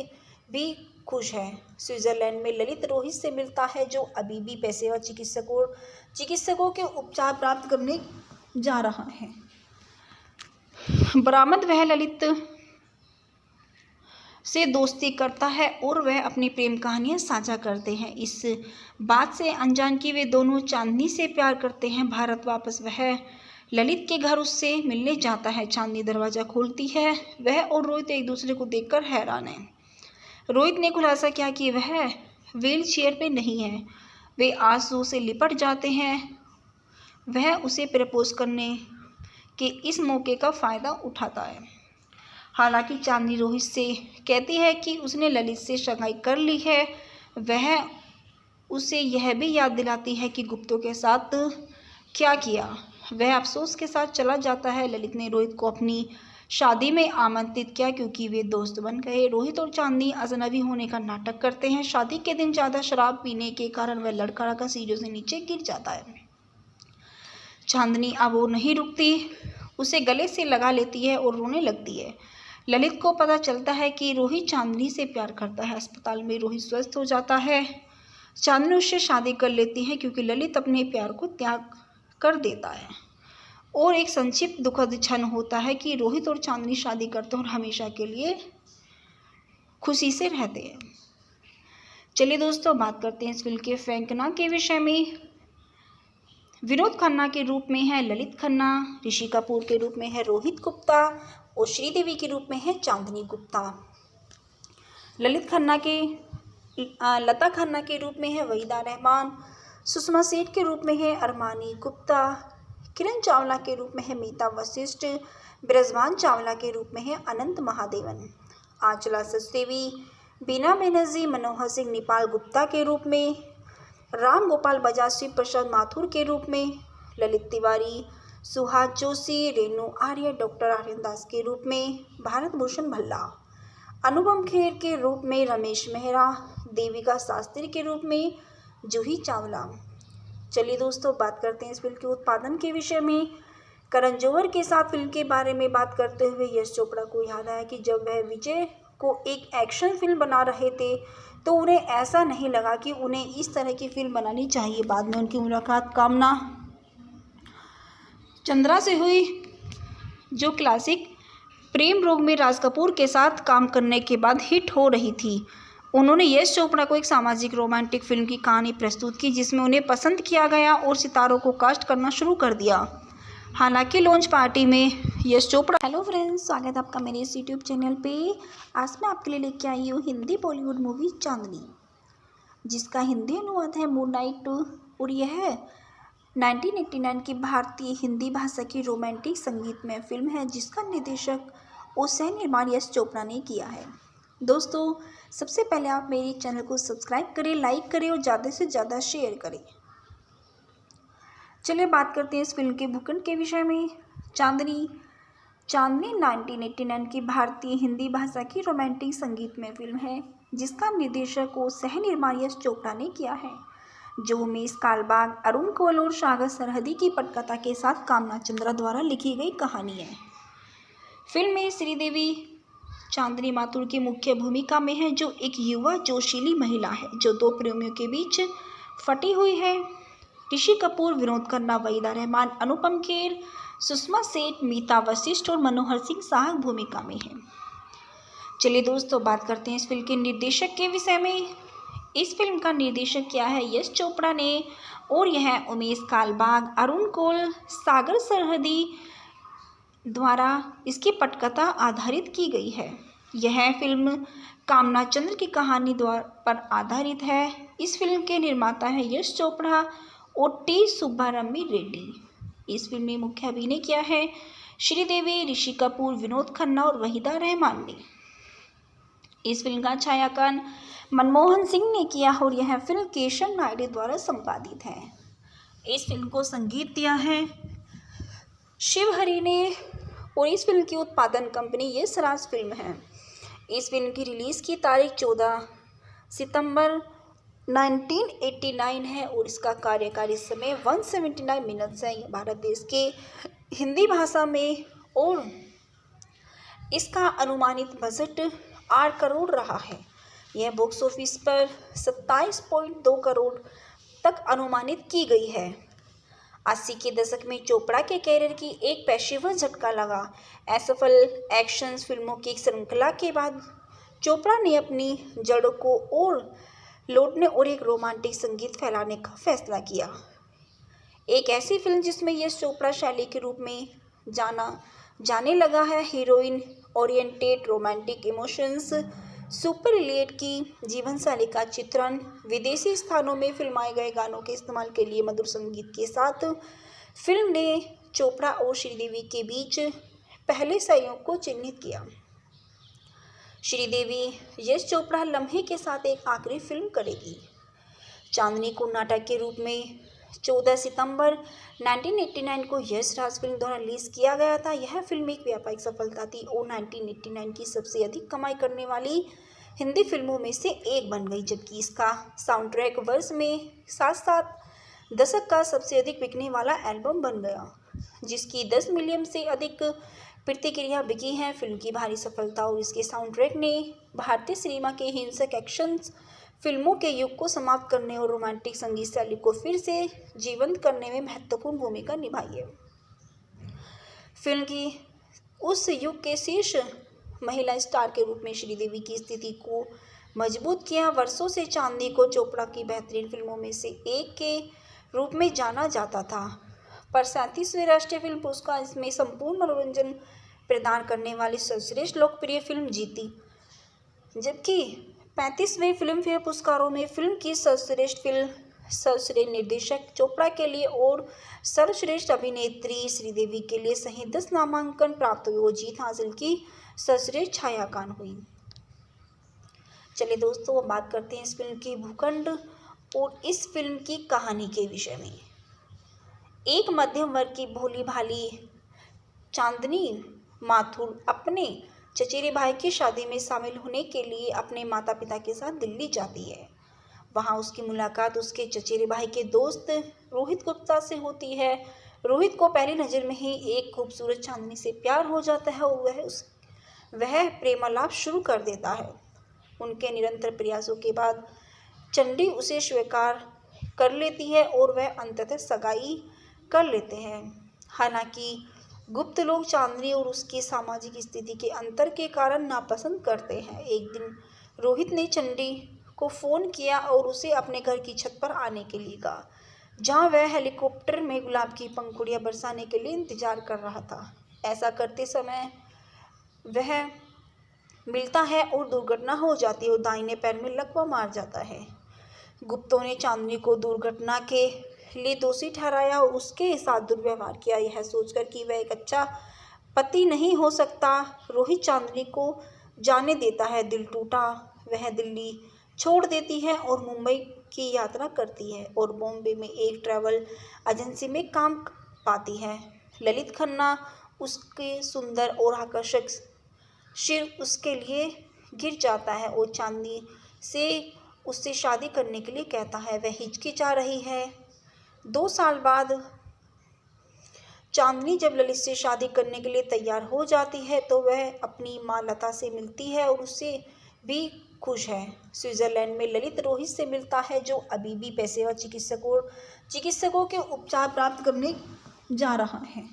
S1: भी खुश है। स्विट्जरलैंड में ललित रोहित से मिलता है, जो अभी भी पेशेवर चिकित्सकों के उपचार प्राप्त करने जा रहा है। बरामद वह ललित से दोस्ती करता है और वह अपनी प्रेम कहानियां साझा करते हैं। इस बात से अनजान कि वे दोनों चांदनी से प्यार करते हैं। भारत वापस वह ललित के घर उससे मिलने जाता है। चांदनी दरवाज़ा खोलती है। वह और रोहित एक दूसरे को देखकर हैरान है। रोहित ने खुलासा किया कि वह व्हील चेयर पे नहीं है। वे आंसू से लिपट जाते हैं। वह उसे प्रपोज करने के इस मौके का फ़ायदा उठाता है। हालांकि चांदनी रोहित से कहती है कि उसने ललित से सगाई कर ली है। वह उसे यह भी याद दिलाती है कि गुप्तों के साथ क्या किया। वह अफसोस के साथ चला जाता है। ललित ने रोहित को अपनी शादी में आमंत्रित किया क्योंकि वे दोस्त बन गए। रोहित और चांदनी अजनबी होने का नाटक करते हैं। शादी के दिन ज़्यादा शराब पीने के कारण वह लड़खड़ा सीढ़ियों से नीचे गिर जाता है। चांदनी अब वो नहीं रुकती, उसे गले से लगा लेती है और रोने लगती है। ललित को पता चलता है कि रोहित चांदनी से प्यार करता है। अस्पताल में रोहित स्वस्थ हो जाता है। चांदनी उससे शादी कर लेती है क्योंकि ललित अपने प्यार को त्याग कर देता है। और एक संक्षिप्त दुखद क्षण होता है कि रोहित और चांदनी शादी करते हैं और हमेशा के लिए खुशी से रहते हैं। चलिए दोस्तों, बात करते हैं इस फिल्म के फैंकना के विषय में। विनोद खन्ना के रूप में है ललित खन्ना, ऋषि कपूर के रूप में है रोहित गुप्ता और श्रीदेवी के रूप में है चांदनी गुप्ता। लता खन्ना के रूप में है वहीदा रहमान, सुषमा सेठ के रूप में है अरमानी गुप्ता, किरण चावला के रूप में है मीता वशिष्ठ, ब्रजवान चावला के रूप में है अनंत महादेवन, आंचला सचदेवी, बीना बनर्जी, मनोहर सिंह नेपाल गुप्ता के रूप में, राम गोपाल बजाज, शिव प्रसाद माथुर के रूप में, ललित तिवारी, सुहास जोशी, रेणु आर्य, डॉक्टर आर्यन दास के रूप में, भारत भूषण भल्ला, अनुपम खेर के रूप में रमेश मेहरा, देविका शास्त्री के रूप में जूही चावला। चलिए दोस्तों, बात करते हैं इस फिल्म के उत्पादन के विषय में। करण जौहर के साथ फिल्म के बारे में बात करते हुए यश चोपड़ा को याद आया कि जब वह विजय को एक एक्शन फिल्म बना रहे थे तो उन्हें ऐसा नहीं लगा कि उन्हें इस तरह की फिल्म बनानी चाहिए। बाद में उनकी मुलाकात कामना चंद्रा से हुई, जो क्लासिक प्रेम रोग में राज कपूर के साथ काम करने के बाद हिट हो रही थी। उन्होंने यश चोपड़ा को एक सामाजिक रोमांटिक फिल्म की कहानी प्रस्तुत की जिसमें उन्हें पसंद किया गया और सितारों को कास्ट करना शुरू कर दिया। हालांकि लॉन्च पार्टी में यश चोपड़ा। हेलो फ्रेंड्स, स्वागत है आपका मेरे इस यूट्यूब चैनल पे। आज मैं आपके लिए लेके आई हूँ हिंदी बॉलीवुड मूवी चांदनी, जिसका हिंदी अनुवाद है मूनलाइट और यह 1989 की भारतीय हिंदी भाषा की रोमांटिक संगीतमय फिल्म है जिसका निर्देशक और सह निर्माण यश चोपड़ा ने किया है। दोस्तों, सबसे पहले आप मेरे चैनल को सब्सक्राइब करें, लाइक करें और ज़्यादा से ज़्यादा शेयर करें। चलिए बात करते हैं इस फिल्म के भूखंड के विषय में। चांदनी 1989 की भारतीय हिंदी भाषा की रोमांटिक संगीतमय फिल्म है जिसका निर्देशक और सह निर्माण यश चोपड़ा ने किया है, जो उमेश कालबाग, अरुण कोल और सागर सरहदी की पटकथा के साथ कामना चंद्रा द्वारा लिखी गई कहानी है। फिल्म में श्रीदेवी चांदनी माथुर की मुख्य भूमिका में है, जो एक युवा जोशीली महिला है जो दो प्रेमियों के बीच फटी हुई है। ऋषि कपूर, विनोद खन्ना, वहीदा रहमान, अनुपम खेर, सुषमा सेठ, मीता वशिष्ठ और मनोहर सिंह सहायक भूमिका में हैं। चलिए दोस्तों, बात करते हैं इस फिल्म के निर्देशक के विषय में। इस फिल्म का निर्देशक किया है यश चोपड़ा ने और यह उमेश कालबाग, अरुण कोल, सागर सरहदी द्वारा इसकी पटकथा आधारित की गई है। यह फिल्म कामना चंद्र की कहानी पर आधारित है। इस फिल्म के निर्माता है यश चोपड़ा और टी सुब्बारमणी रेड्डी। इस फिल्म में मुख्य अभिनय किया है श्रीदेवी, ऋषि कपूर, विनोद खन्ना और वहीदा रहमान ने। इस फिल्म का छायांकन मनमोहन सिंह ने किया और यह फिल्म केशव नायडू द्वारा संपादित है। इस फिल्म को संगीत दिया है शिवहरी ने और इस फिल्म की उत्पादन कंपनी यश राज फिल्म है। इस फिल्म की रिलीज़ की तारीख 14 सितंबर 1989 है और इसका कार्यकारी समय 179 मिनट्स है। यह भारत देश के हिंदी भाषा में और इसका अनुमानित बजट 8 करोड़ रहा है। यह बॉक्स ऑफिस पर 27.2 करोड़ तक अनुमानित की गई है। 80 के दशक में चोपड़ा के कैरियर की एक पेशेवर झटका लगा। असफल एक्शन फिल्मों की श्रृंखला के बाद चोपड़ा ने अपनी जड़ों को और लौटने और एक रोमांटिक संगीत फैलाने का फैसला किया। एक ऐसी फिल्म जिसमें यश चोपड़ा शैली के रूप में जाने लगा है। Heroine oriented romantic emotions, super relate की जीवन शैली का चित्रण, विदेशी स्थानों में फिल्माए गए गानों के इस्तेमाल के लिए मधुर संगीत के साथ फिल्म ने चोपड़ा और श्रीदेवी के बीच पहले सहयोग को चिन्हित किया। श्रीदेवी यश चोपड़ा लम्हे के साथ एक आखिरी फिल्म करेगी। चांदनी को नाटक के रूप में 14 सितंबर 1989 को यश राज फिल्म द्वारा रिलीज किया गया था। यह फिल्म एक व्यापारिक सफलता थी और 1989 की सबसे अधिक कमाई करने वाली हिंदी फिल्मों में से एक बन गई, जबकि इसका साउंड ट्रैक वर्ष में साथ दशक का सबसे अधिक बिकने वाला एल्बम बन गया, जिसकी 10 मिलियन से अधिक प्रतिक्रिया बिकी हैं। फिल्म की भारी सफलता और इसके साउंड ट्रैक ने भारतीय सिनेमा के हिंसक एक्शन फिल्मों के युग को समाप्त करने और रोमांटिक संगीत शैली को फिर से जीवंत करने में महत्वपूर्ण भूमिका निभाई है। फिल्म की उस युग के शीर्ष महिला स्टार के रूप में श्रीदेवी की स्थिति को मजबूत किया। वर्षों से चांदनी को चोपड़ा की बेहतरीन फिल्मों में से एक के रूप में जाना जाता था। पर 37वें राष्ट्रीय फिल्म पुरस्कार इसमें संपूर्ण मनोरंजन प्रदान करने वाली सर्वश्रेष्ठ लोकप्रिय फिल्म जीती, जबकि 35वें फिल्म फेयर पुरस्कारों में फिल्म की सर्वश्रेष्ठ फिल्म, सर्वश्रेष्ठ निर्देशक चोपड़ा के लिए और सर्वश्रेष्ठ अभिनेत्री श्रीदेवी के लिए सहित 10 नामांकन प्राप्त हुए। वो जीत हासिल की सर्वश्रेष्ठ छायांकन हुई। चलिए दोस्तों, अब बात करते हैं इस फिल्म की भूखंड और इस फिल्म की कहानी के विषय में। एक मध्यम वर्ग की भोली भाली चांदनी माथुर अपने चचेरे भाई की शादी में शामिल होने के लिए अपने माता पिता के साथ दिल्ली जाती है। वहां उसकी मुलाकात उसके चचेरे भाई के दोस्त रोहित गुप्ता से होती है। रोहित को पहली नज़र में ही एक खूबसूरत चांदनी से प्यार हो जाता है और वह प्रेमालाप शुरू कर देता है। उनके निरंतर प्रयासों के बाद चंडी उसे स्वीकार कर लेती है और वह अंततः सगाई कर लेते हैं। हालांकि गुप्त लोग चांदनी और उसकी सामाजिक स्थिति के अंतर के कारण नापसंद करते हैं। एक दिन रोहित ने चंडी को फ़ोन किया और उसे अपने घर की छत पर आने के लिए कहा, जहां वह हेलीकॉप्टर में गुलाब की पंखुड़ियां बरसाने के लिए इंतजार कर रहा था। ऐसा करते समय वह मिलता है और दुर्घटना हो जाती है और दाहिने पैर में लकवा मार जाता है। गुप्तों ने चांदनी को दुर्घटना के लिए दोषी ठहराया और उसके साथ दुर्व्यवहार किया। यह सोचकर कि वह एक अच्छा पति नहीं हो सकता, रोहित चांदनी को जाने देता है। दिल टूटा वह दिल्ली छोड़ देती है और मुंबई की यात्रा करती है और बॉम्बे में एक ट्रैवल एजेंसी में काम पाती है। ललित खन्ना उसके सुंदर और आकर्षक सिर उसके लिए गिर जाता है और चांदनी से उससे शादी करने के लिए कहता है। वह हिचकिचा रही है। 2 साल बाद चांदनी जब ललित से शादी करने के लिए तैयार हो जाती है तो वह अपनी माँ लता से मिलती है और उससे भी खुश है। स्विट्जरलैंड में ललित रोहित से मिलता है, जो अभी भी पेशेवर चिकित्सकों के उपचार प्राप्त करने जा रहा है।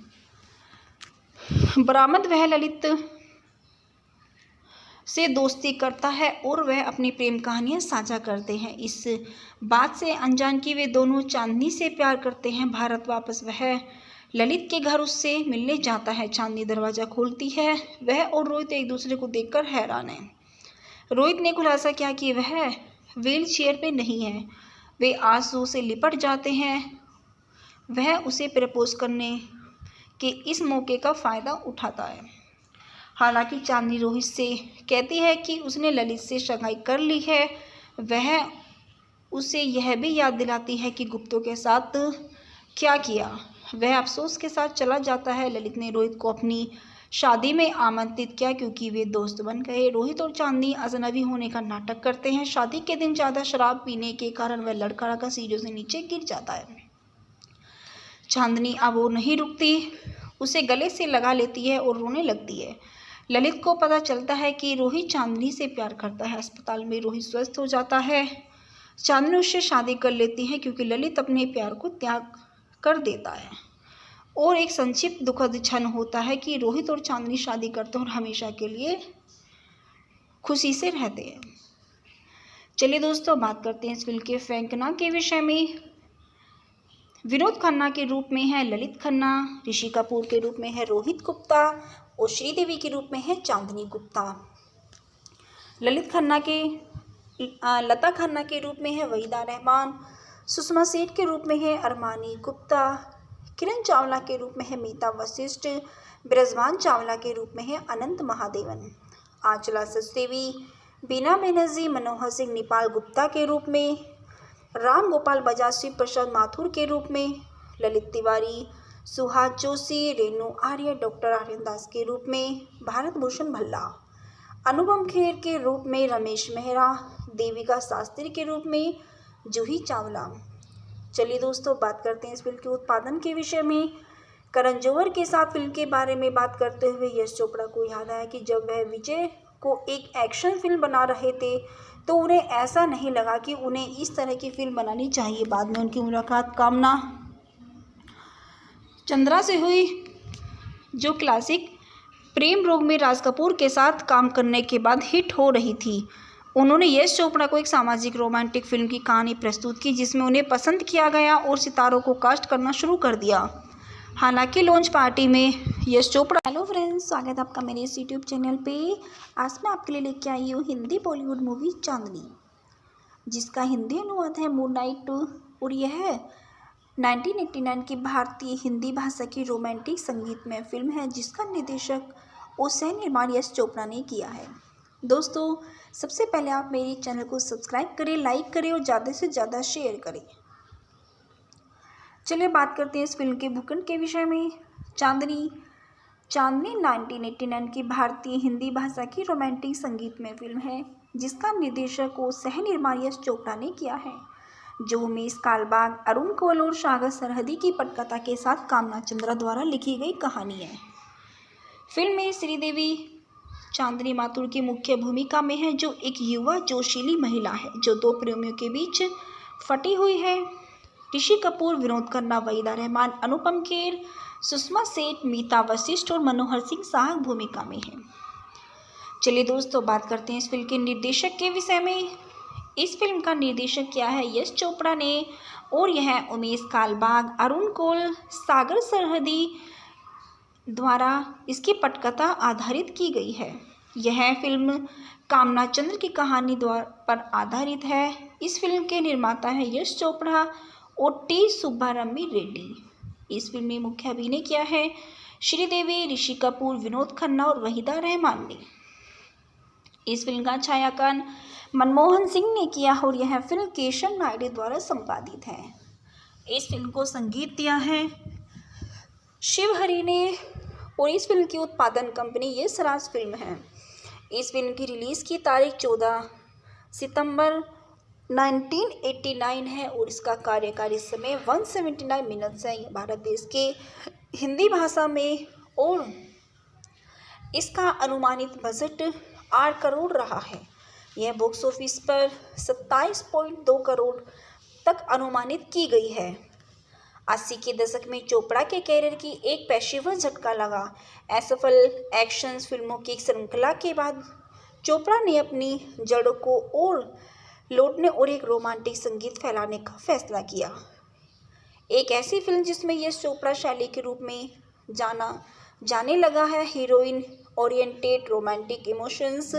S1: बरामद वह ललित से दोस्ती करता है और वह अपनी प्रेम कहानियां साझा करते हैं। इस बात से अनजान कि वे दोनों चांदनी से प्यार करते हैं। भारत वापस वह ललित के घर उससे मिलने जाता है। चांदनी दरवाज़ा खोलती है। वह और रोहित एक दूसरे को देखकर हैरान है। रोहित ने खुलासा किया कि वह व्हील चेयर पर नहीं है। वे आंसू से लिपट जाते हैं। वह उसे प्रपोज करने के इस मौके का फ़ायदा उठाता है। हालांकि चांदनी रोहित से कहती है कि उसने ललित से सगाई कर ली है। वह उसे यह भी याद दिलाती है कि गुप्तों के साथ क्या किया। वह अफसोस के साथ चला जाता है। ललित ने रोहित को अपनी शादी में आमंत्रित किया क्योंकि वे दोस्त बन गए। रोहित और चांदनी अजनबी होने का नाटक करते हैं। शादी के दिन ज़्यादा शराब पीने के कारण वह लड़खड़ा सीढ़ियों से नीचे गिर जाता है। चांदनी अब वो नहीं रुकती, उसे गले से लगा लेती है और रोने लगती है। ललित को पता चलता है कि रोहित चांदनी से प्यार करता है। अस्पताल में रोहित स्वस्थ हो जाता है। चांदनी उससे शादी कर लेती है क्योंकि ललित अपने प्यार को त्याग कर देता है। और एक संक्षिप्त दुखद क्षण होता है कि रोहित और चांदनी शादी करते हैं और हमेशा के लिए खुशी से रहते हैं। चलिए दोस्तों, बात करते हैं इस फिल्म के फेंकना के विषय में। विनोद खन्ना के रूप में है ललित खन्ना, ऋषि कपूर के रूप में है रोहित गुप्ता और श्रीदेवी के रूप में है चांदनी गुप्ता। लता खन्ना के रूप में है वहीदा रहमान, सुषमा सेठ के रूप में है अरमानी गुप्ता, किरण चावला के रूप में है मीता वशिष्ठ, ब्रजभान चावला के रूप में है अनंत महादेवन, आंचला सचदेवी, बीना बनर्जी, मनोहर सिंह नेपाल गुप्ता के रूप में, राम गोपाल बजाज, शिव प्रसाद माथुर के रूप में, ललित तिवारी, सुहास जोशी, रेणु आर्य, डॉक्टर आर्यन दास के रूप में, भारत भूषण भल्ला, अनुपम खेर के रूप में रमेश मेहरा, देविका शास्त्री के रूप में जूही चावला। चलिए दोस्तों, बात करते हैं इस फिल्म के उत्पादन के विषय में। करण जौहर के साथ फिल्म के बारे में बात करते हुए यश चोपड़ा को याद आया कि जब वह विजय को एक एक्शन फिल्म बना रहे थे तो उन्हें ऐसा नहीं लगा कि उन्हें इस तरह की फिल्म बनानी चाहिए। बाद में उनकी मुलाकात कामना चंद्रा से हुई, जो क्लासिक प्रेम रोग में राज कपूर के साथ काम करने के बाद हिट हो रही थी। उन्होंने यश चोपड़ा को एक सामाजिक रोमांटिक फिल्म की कहानी प्रस्तुत की जिसमें उन्हें पसंद किया गया और सितारों को कास्ट करना शुरू कर दिया। हालांकि लॉन्च पार्टी में यश चोपड़ा। हेलो फ्रेंड्स, स्वागत है आपका मेरे इस यूट्यूब चैनल पे। आज मैं आपके लिए लेके आई हूँ हिंदी बॉलीवुड मूवी चांदनी, जिसका हिंदी अनुवाद है मूनलाइट और यह 1989 की भारतीय हिंदी भाषा की रोमांटिक संगीतमय फिल्म है जिसका निर्देशक और सह निर्माण यश चोपड़ा ने किया है। दोस्तों, सबसे पहले आप मेरे चैनल को सब्सक्राइब करें, लाइक करें और ज़्यादा से ज़्यादा शेयर करें। चलिए बात करते हैं इस फिल्म के भूखंड के विषय में। चांदनी 1989 की भारतीय हिंदी भाषा की रोमांटिक संगीतमय फिल्म है जिसका निर्देशक और सह निर्माण यश चोपड़ा ने किया है, जो उमेश कालबाग, अरुण कोल और सागर सरहदी की पटकथा के साथ कामना चंद्रा द्वारा लिखी गई कहानी है। फिल्म में श्रीदेवी चांदनी माथुर की मुख्य भूमिका में है, जो एक युवा जोशीली महिला है जो दो प्रेमियों के बीच फटी हुई है। ऋषि कपूर, विनोद खन्ना, वहीदा रहमान, अनुपम खेर, सुषमा सेठ, मीता वशिष्ठ और मनोहर सिंह सहायक भूमिका में हैं। चलिए दोस्तों, बात करते हैं इस फिल्म के निर्देशक के विषय में। इस फिल्म का निर्देशक किया है यश चोपड़ा ने और यह उमेश कालबाग, अरुण कोल, सागर सरहदी द्वारा इसकी पटकथा आधारित की गई है। यह फिल्म कामना चंद्र की कहानी पर आधारित है। इस फिल्म के निर्माता है यश चोपड़ा और टी सुब्बारमणी रेड्डी। इस फिल्म में मुख्य अभिनय किया है श्रीदेवी, ऋषि कपूर, विनोद खन्ना और वहीदा रहमान ने। इस फिल्म का छायांकन मनमोहन सिंह ने किया और यह फिल्म केशव नायडू द्वारा संपादित है। इस फिल्म को संगीत दिया है शिव हरि ने और इस फिल्म की उत्पादन कंपनी यश राज फिल्म है। इस फिल्म की रिलीज़ की तारीख 14 सितंबर 1989 है और इसका कार्यकारी समय 179 मिनट्स है। यह भारत देश के हिंदी भाषा में और इसका अनुमानित बजट 8 करोड़ रहा है। यह बॉक्स ऑफिस पर 27.2 करोड़ तक अनुमानित की गई है। 80 के दशक में चोपड़ा के कैरियर की एक पेशेवर झटका लगा। असफल एक्शन फिल्मों की श्रृंखला के बाद चोपड़ा ने अपनी जड़ों को और लौटने और एक रोमांटिक संगीत फैलाने का फैसला किया। एक ऐसी फिल्म जिसमें यश चोपड़ा शैली के रूप में जाने लगा है। Heroine oriented romantic emotions,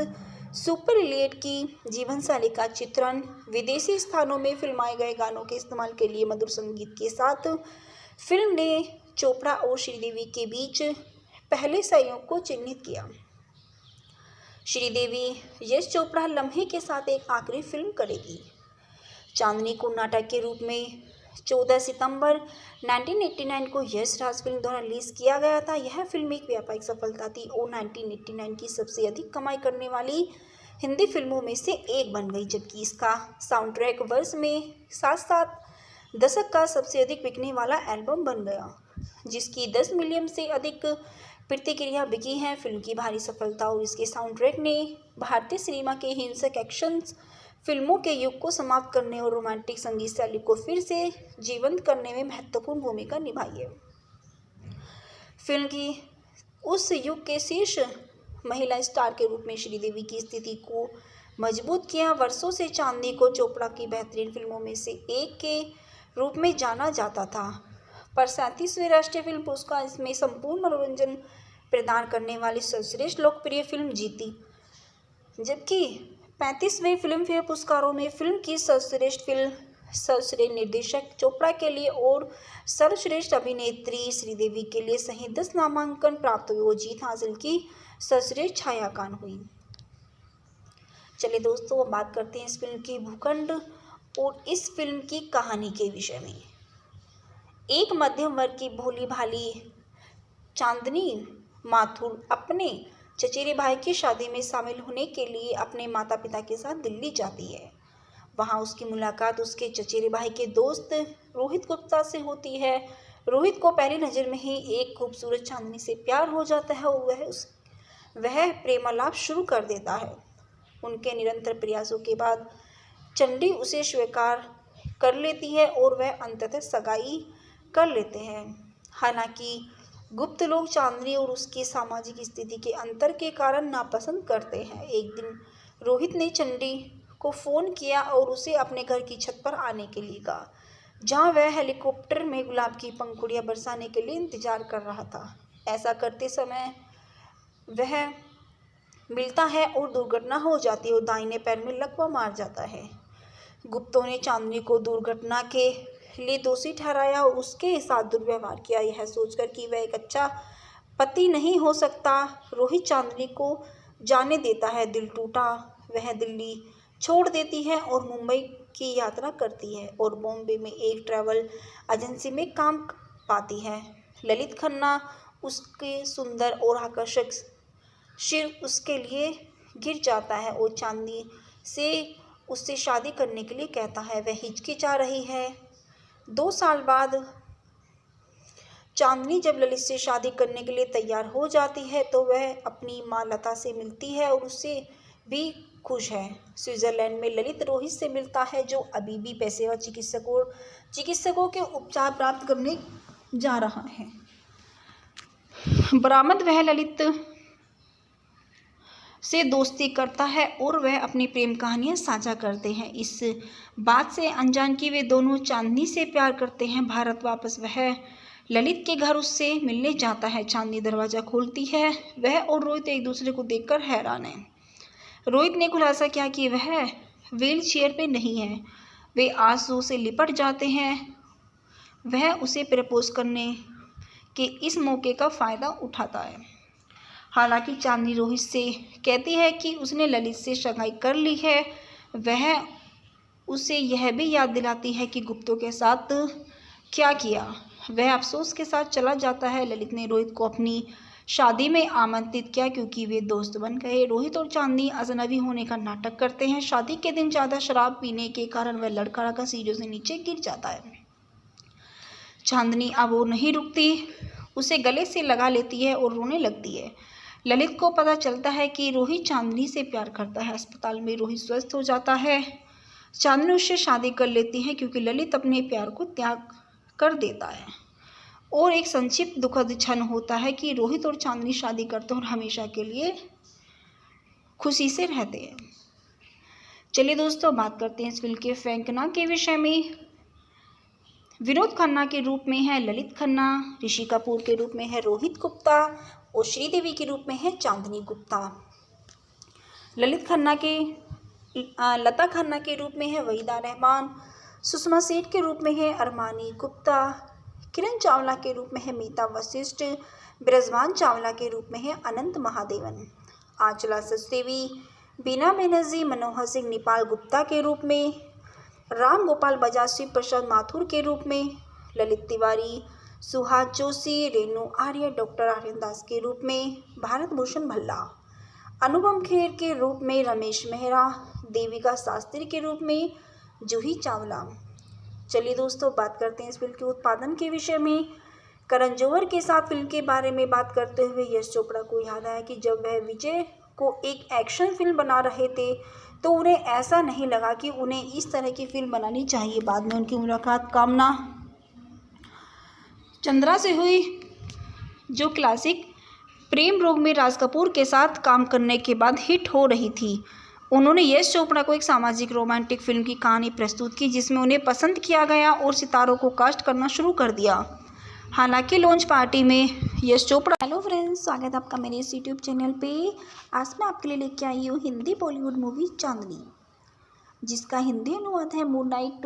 S1: super relate की जीवन शैली का चित्रण, विदेशी स्थानों में फिल्माए गए गानों के इस्तेमाल के लिए मधुर संगीत के साथ फिल्म ने चोपड़ा और श्रीदेवी के बीच पहले सहयोग को चिन्हित किया। श्रीदेवी यश चोपड़ा लम्हे के साथ एक आखिरी फिल्म करेगी। चांदनी को नाटक के रूप में 14 सितंबर 1989 को यश राज फिल्म द्वारा रिलीज किया गया था। यह फिल्म एक व्यापारिक सफलता थी और 1989 की सबसे अधिक कमाई करने वाली हिंदी फिल्मों में से एक बन गई, जबकि इसका साउंड ट्रैक वर्ष में साथ दशक का सबसे अधिक बिकने वाला एल्बम बन गया, जिसकी 10 मिलियन से अधिक प्रतिक्रिया बिकी हैं। फिल्म की भारी सफलता और इसके साउंड ट्रैक ने भारतीय सिनेमा के हिंसक एक्शन फिल्मों के युग को समाप्त करने और रोमांटिक संगीत शैली को फिर से जीवंत करने में महत्वपूर्ण भूमिका निभाई है। फिल्म की उस युग के शीर्ष महिला स्टार के रूप में श्रीदेवी की स्थिति को मजबूत किया। वर्षों से चांदनी को चोपड़ा की बेहतरीन फिल्मों में से एक के रूप में जाना जाता था, पर 37वें राष्ट्रीय फिल्म पुरस्कार इसमें संपूर्ण मनोरंजन प्रदान करने वाली सर्वश्रेष्ठ लोकप्रिय फिल्म जीती, जबकि 35वें फिल्म फेयर पुरस्कारों में फिल्म की सर्वश्रेष्ठ फिल्म, सर्वश्रेष्ठ निर्देशक चोपड़ा के लिए और सर्वश्रेष्ठ अभिनेत्री श्रीदेवी के लिए सहित 10 नामांकन प्राप्त हुए और जीत हासिल की सर्वश्रेष्ठ छायांकन हुई। चलिए दोस्तों, बात करते हैं इस फिल्म के भूखंड और इस फिल्म की कहानी के विषय में। एक मध्यम वर्ग की भोली भाली चांदनी माथुर अपने चचेरे भाई की शादी में शामिल होने के लिए अपने माता पिता के साथ दिल्ली जाती है। वहां उसकी मुलाकात उसके चचेरे भाई के दोस्त रोहित गुप्ता से होती है। रोहित को पहली नज़र में ही एक खूबसूरत चांदनी से प्यार हो जाता है और वह प्रेमालाप शुरू कर देता है। उनके निरंतर प्रयासों के बाद चंडी उसे स्वीकार कर लेती है और वह अंततः सगाई कर लेते हैं। हालांकि गुप्त लोग चांदनी और उसकी सामाजिक स्थिति के अंतर के कारण नापसंद करते हैं। एक दिन रोहित ने चंडी को फ़ोन किया और उसे अपने घर की छत पर आने के लिए कहा, जहां वह हेलीकॉप्टर में गुलाब की पंखुड़ियां बरसाने के लिए इंतजार कर रहा था। ऐसा करते समय वह मिलता है और दुर्घटना हो जाती है और दाहिने पैर में लकवा मार जाता है। गुप्तों ने चांदनी को दुर्घटना के लिए दोषी ठहराया और उसके साथ दुर्व्यवहार किया, यह सोचकर कि वह एक अच्छा पति नहीं हो सकता। रोहित चांदनी को जाने देता है। दिल टूटा वह दिल्ली छोड़ देती है और मुंबई की यात्रा करती है और बॉम्बे में एक ट्रैवल एजेंसी में काम पाती है। ललित खन्ना उसके सुंदर और आकर्षक सिर उसके लिए गिर जाता है और चांदनी से उससे शादी करने के लिए कहता है। वह हिचकिचा रही है। 2 साल बाद चांदनी जब ललित से शादी करने के लिए तैयार हो जाती है तो वह अपनी माँ लता से मिलती है और उससे भी खुश है। स्विट्जरलैंड में ललित रोहित से मिलता है, जो अभी भी पेशेवर चिकित्सकों के उपचार प्राप्त करने जा रहा है। बरामद वह ललित से दोस्ती करता है और वह अपनी प्रेम कहानियां साझा करते हैं। इस बात से अनजान कि वे दोनों चांदनी से प्यार करते हैं। भारत वापस वह ललित के घर उससे मिलने जाता है। चांदनी दरवाज़ा खोलती है। वह और रोहित एक दूसरे को देखकर हैरान है। रोहित ने खुलासा किया कि वह व्हील चेयर पे नहीं है। वे आंसू से लिपट जाते हैं। वह उसे प्रपोज करने के इस मौके का फ़ायदा उठाता है। हालांकि चांदनी रोहित से कहती है कि उसने ललित से सगाई कर ली है। वह उसे यह भी याद दिलाती है कि गुप्तों के साथ क्या किया। वह अफसोस के साथ चला जाता है। ललित ने रोहित को अपनी शादी में आमंत्रित किया क्योंकि वे दोस्त बन गए। रोहित और चांदनी अजनबी होने का नाटक करते हैं। शादी के दिन ज़्यादा शराब पीने के कारण वह लड़खड़ा सीढ़ियों से नीचे गिर जाता है। चांदनी अब वो नहीं रुकती, उसे गले से लगा लेती है और रोने लगती है। ललित को पता चलता है कि रोहित चांदनी से प्यार करता है। अस्पताल में रोहित स्वस्थ हो जाता है। चांदनी उससे शादी कर लेती है क्योंकि ललित अपने प्यार को त्याग कर देता है। और एक संक्षिप्त दुखद क्षण होता है कि रोहित और चांदनी शादी करते हैं और हमेशा के लिए खुशी से रहते हैं। चलिए दोस्तों, बात करते हैं इस फिल्म के फेंकना के विषय में। विनोद खन्ना के रूप में है ललित खन्ना, ऋषि कपूर के रूप में है रोहित गुप्ता और श्रीदेवी के रूप में है चांदनी गुप्ता। लता खन्ना के रूप में है वहीदा रहमान, सुषमा सेठ के रूप में है अरमानी गुप्ता, किरण चावला के रूप में है मीता वशिष्ठ, ब्रजवान चावला के रूप में है अनंत महादेवन, आंचला सचदेवी, बीना बनर्जी, मनोहर सिंह नेपाल गुप्ता के रूप में, राम गोपाल बजाज, शिव प्रसाद माथुर के रूप में, ललित तिवारी, सुहास जोशी, रेणु आर्य, डॉक्टर आर्यन दास के रूप में, भारत भूषण भल्ला, अनुपम खेर के रूप में रमेश मेहरा, देविका शास्त्री के रूप में जूही चावला। चलिए दोस्तों, बात करते हैं इस फिल्म के उत्पादन के विषय में। करण जौहर के साथ फिल्म के बारे में बात करते हुए यश चोपड़ा को याद आया कि जब वह विजय को एक एक्शन फिल्म बना रहे थे तो उन्हें ऐसा नहीं लगा कि उन्हें इस तरह की फिल्म बनानी चाहिए। बाद में उनकी मुलाकात कामना चंद्रा से हुई, जो क्लासिक प्रेम रोग में राज कपूर के साथ काम करने के बाद हिट हो रही थी। उन्होंने यश चोपड़ा को एक सामाजिक रोमांटिक फिल्म की कहानी प्रस्तुत की जिसमें उन्हें पसंद किया गया और सितारों को कास्ट करना शुरू कर दिया। हालांकि लॉन्च पार्टी में यश चोपड़ा। हेलो फ्रेंड्स, स्वागत है आपका मेरे इस यूट्यूब चैनल पे। आज मैं आपके लिए लेके आई हूँ हिंदी बॉलीवुड मूवी चांदनी, जिसका हिंदी अनुवाद है मूनलाइट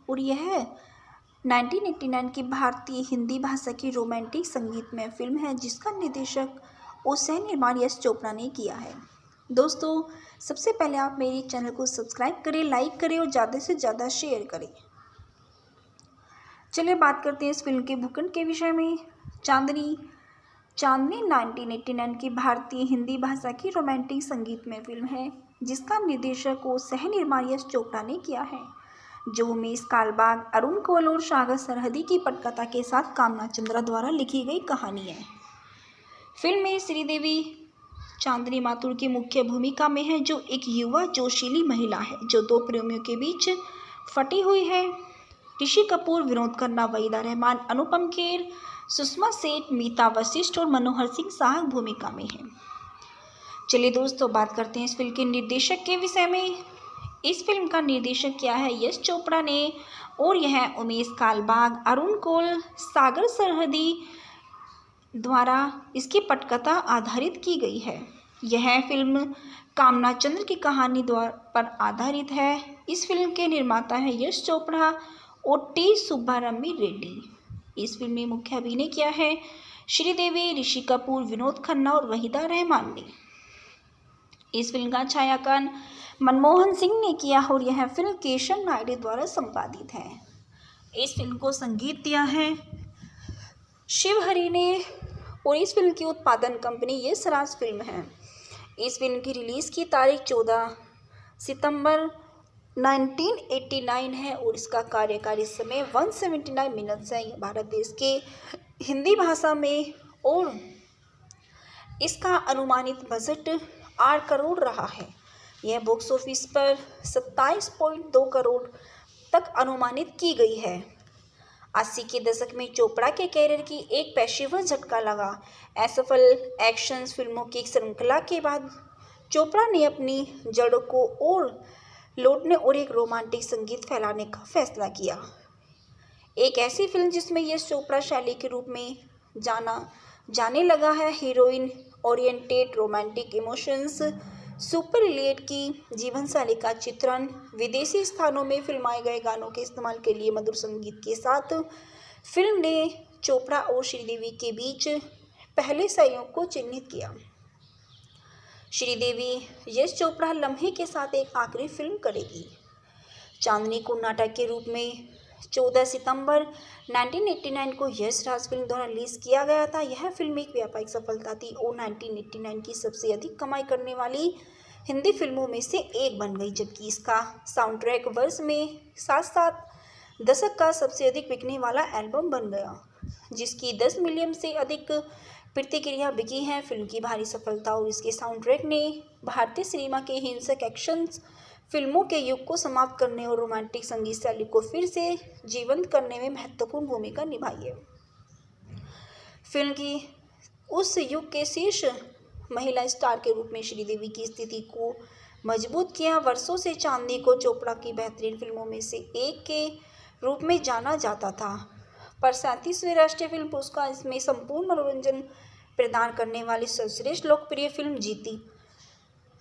S1: और यह 1989 की भारतीय हिंदी भाषा की रोमांटिक संगीतमय फिल्म है जिसका निर्देशक और सह निर्माण यश चोपड़ा ने किया है। दोस्तों, सबसे पहले आप मेरे चैनल को सब्सक्राइब करें, लाइक करें और ज़्यादा से ज़्यादा शेयर करें। चलिए बात करते हैं इस फिल्म के भूखंड के विषय में। चांदनी 1989 की भारतीय हिंदी भाषा की रोमांटिक संगीतमय फिल्म है जिसका निर्देशक और सह निर्माण यश चोपड़ा ने किया है, जो उमेश कालबाग, अरुण कोल और सागर सरहदी की पटकथा के साथ कामना चंद्रा द्वारा लिखी गई कहानी है। फिल्म में श्रीदेवी चांदनी माथुर की मुख्य भूमिका में है, जो एक युवा जोशीली महिला है जो दो प्रेमियों के बीच फटी हुई है। ऋषि कपूर, विनोद खन्ना, वहीदा रहमान, अनुपम खेर, सुषमा सेठ, मीता वशिष्ठ और मनोहर सिंह सहायक भूमिका में हैं। चलिए दोस्तों, बात करते हैं इस फिल्म के निर्देशक के विषय में। इस फिल्म का निर्देशक किया है यश चोपड़ा ने और यह उमेश कालबाग, अरुण कोल, सागर सरहदी द्वारा इसकी पटकथा आधारित की गई है। यह फिल्म कामना चंद्र की कहानी पर आधारित है। इस फिल्म के निर्माता है यश चोपड़ा और टी सुब्बारम्मी रेड्डी। इस फिल्म में मुख्य अभिनय किया है श्रीदेवी, ऋषि कपूर, विनोद खन्ना और वहीदा रहमान ने। इस फिल्म का छायांकन मनमोहन सिंह ने किया और यह फिल्म केशव नायडू द्वारा संपादित है। इस फिल्म को संगीत दिया है शिवहरी ने और इस फिल्म की उत्पादन कंपनी यश राज फिल्म है। इस फिल्म की रिलीज़ की तारीख 14 सितंबर 1989 है और इसका कार्यकारी समय 179 मिनट्स है। यह भारत देश के हिंदी भाषा में और इसका अनुमानित बजट 8 करोड़ रहा है। यह बॉक्स ऑफिस पर 27.2 करोड़ तक अनुमानित की गई है। 80 के दशक में चोपड़ा के कैरियर की एक पेशेवर झटका लगा। असफल एक्शन फिल्मों की श्रृंखला के बाद चोपड़ा ने अपनी जड़ों को और लौटने और एक रोमांटिक संगीत फैलाने का फैसला किया। एक ऐसी फिल्म जिसमें यश चोपड़ा शैली के रूप में जाने लगा है। Heroine oriented romantic emotions, super relate की जीवन शैली का चित्रण, विदेशी स्थानों में फिल्माए गए गानों के इस्तेमाल के लिए मधुर संगीत के साथ फिल्म ने चोपड़ा और श्रीदेवी के बीच पहले सहयोग को चिन्हित किया। श्रीदेवी यश चोपड़ा लम्हे के साथ एक आखिरी फिल्म करेगी। चांदनी को नाटक के रूप में 14 सितंबर 1989 को यश राज फिल्म द्वारा रिलीज किया गया था। यह फिल्म एक व्यापारिक सफलता थी और 1989 की सबसे अधिक कमाई करने वाली हिंदी फिल्मों में से एक बन गई, जबकि इसका साउंड ट्रैक वर्ष में साथ दशक का सबसे अधिक बिकने वाला एल्बम बन गया, जिसकी 10 मिलियन से अधिक प्रतिक्रिया बिकी हैं। फिल्म की भारी सफलता और इसके साउंड ट्रैक ने भारतीय सिनेमा के हिंसक एक्शन फिल्मों के युग को समाप्त करने और रोमांटिक संगीत शैली को फिर से जीवंत करने में महत्वपूर्ण भूमिका निभाई है। फिल्म की उस युग के शीर्ष महिला स्टार के रूप में श्रीदेवी की स्थिति को मजबूत किया। वर्षों से चांदनी को चोपड़ा की बेहतरीन फिल्मों में से एक के रूप में जाना जाता था, पर 37वें राष्ट्रीय फिल्म पुरस्कार इसमें संपूर्ण मनोरंजन प्रदान करने वाली सर्वश्रेष्ठ लोकप्रिय फिल्म जीती,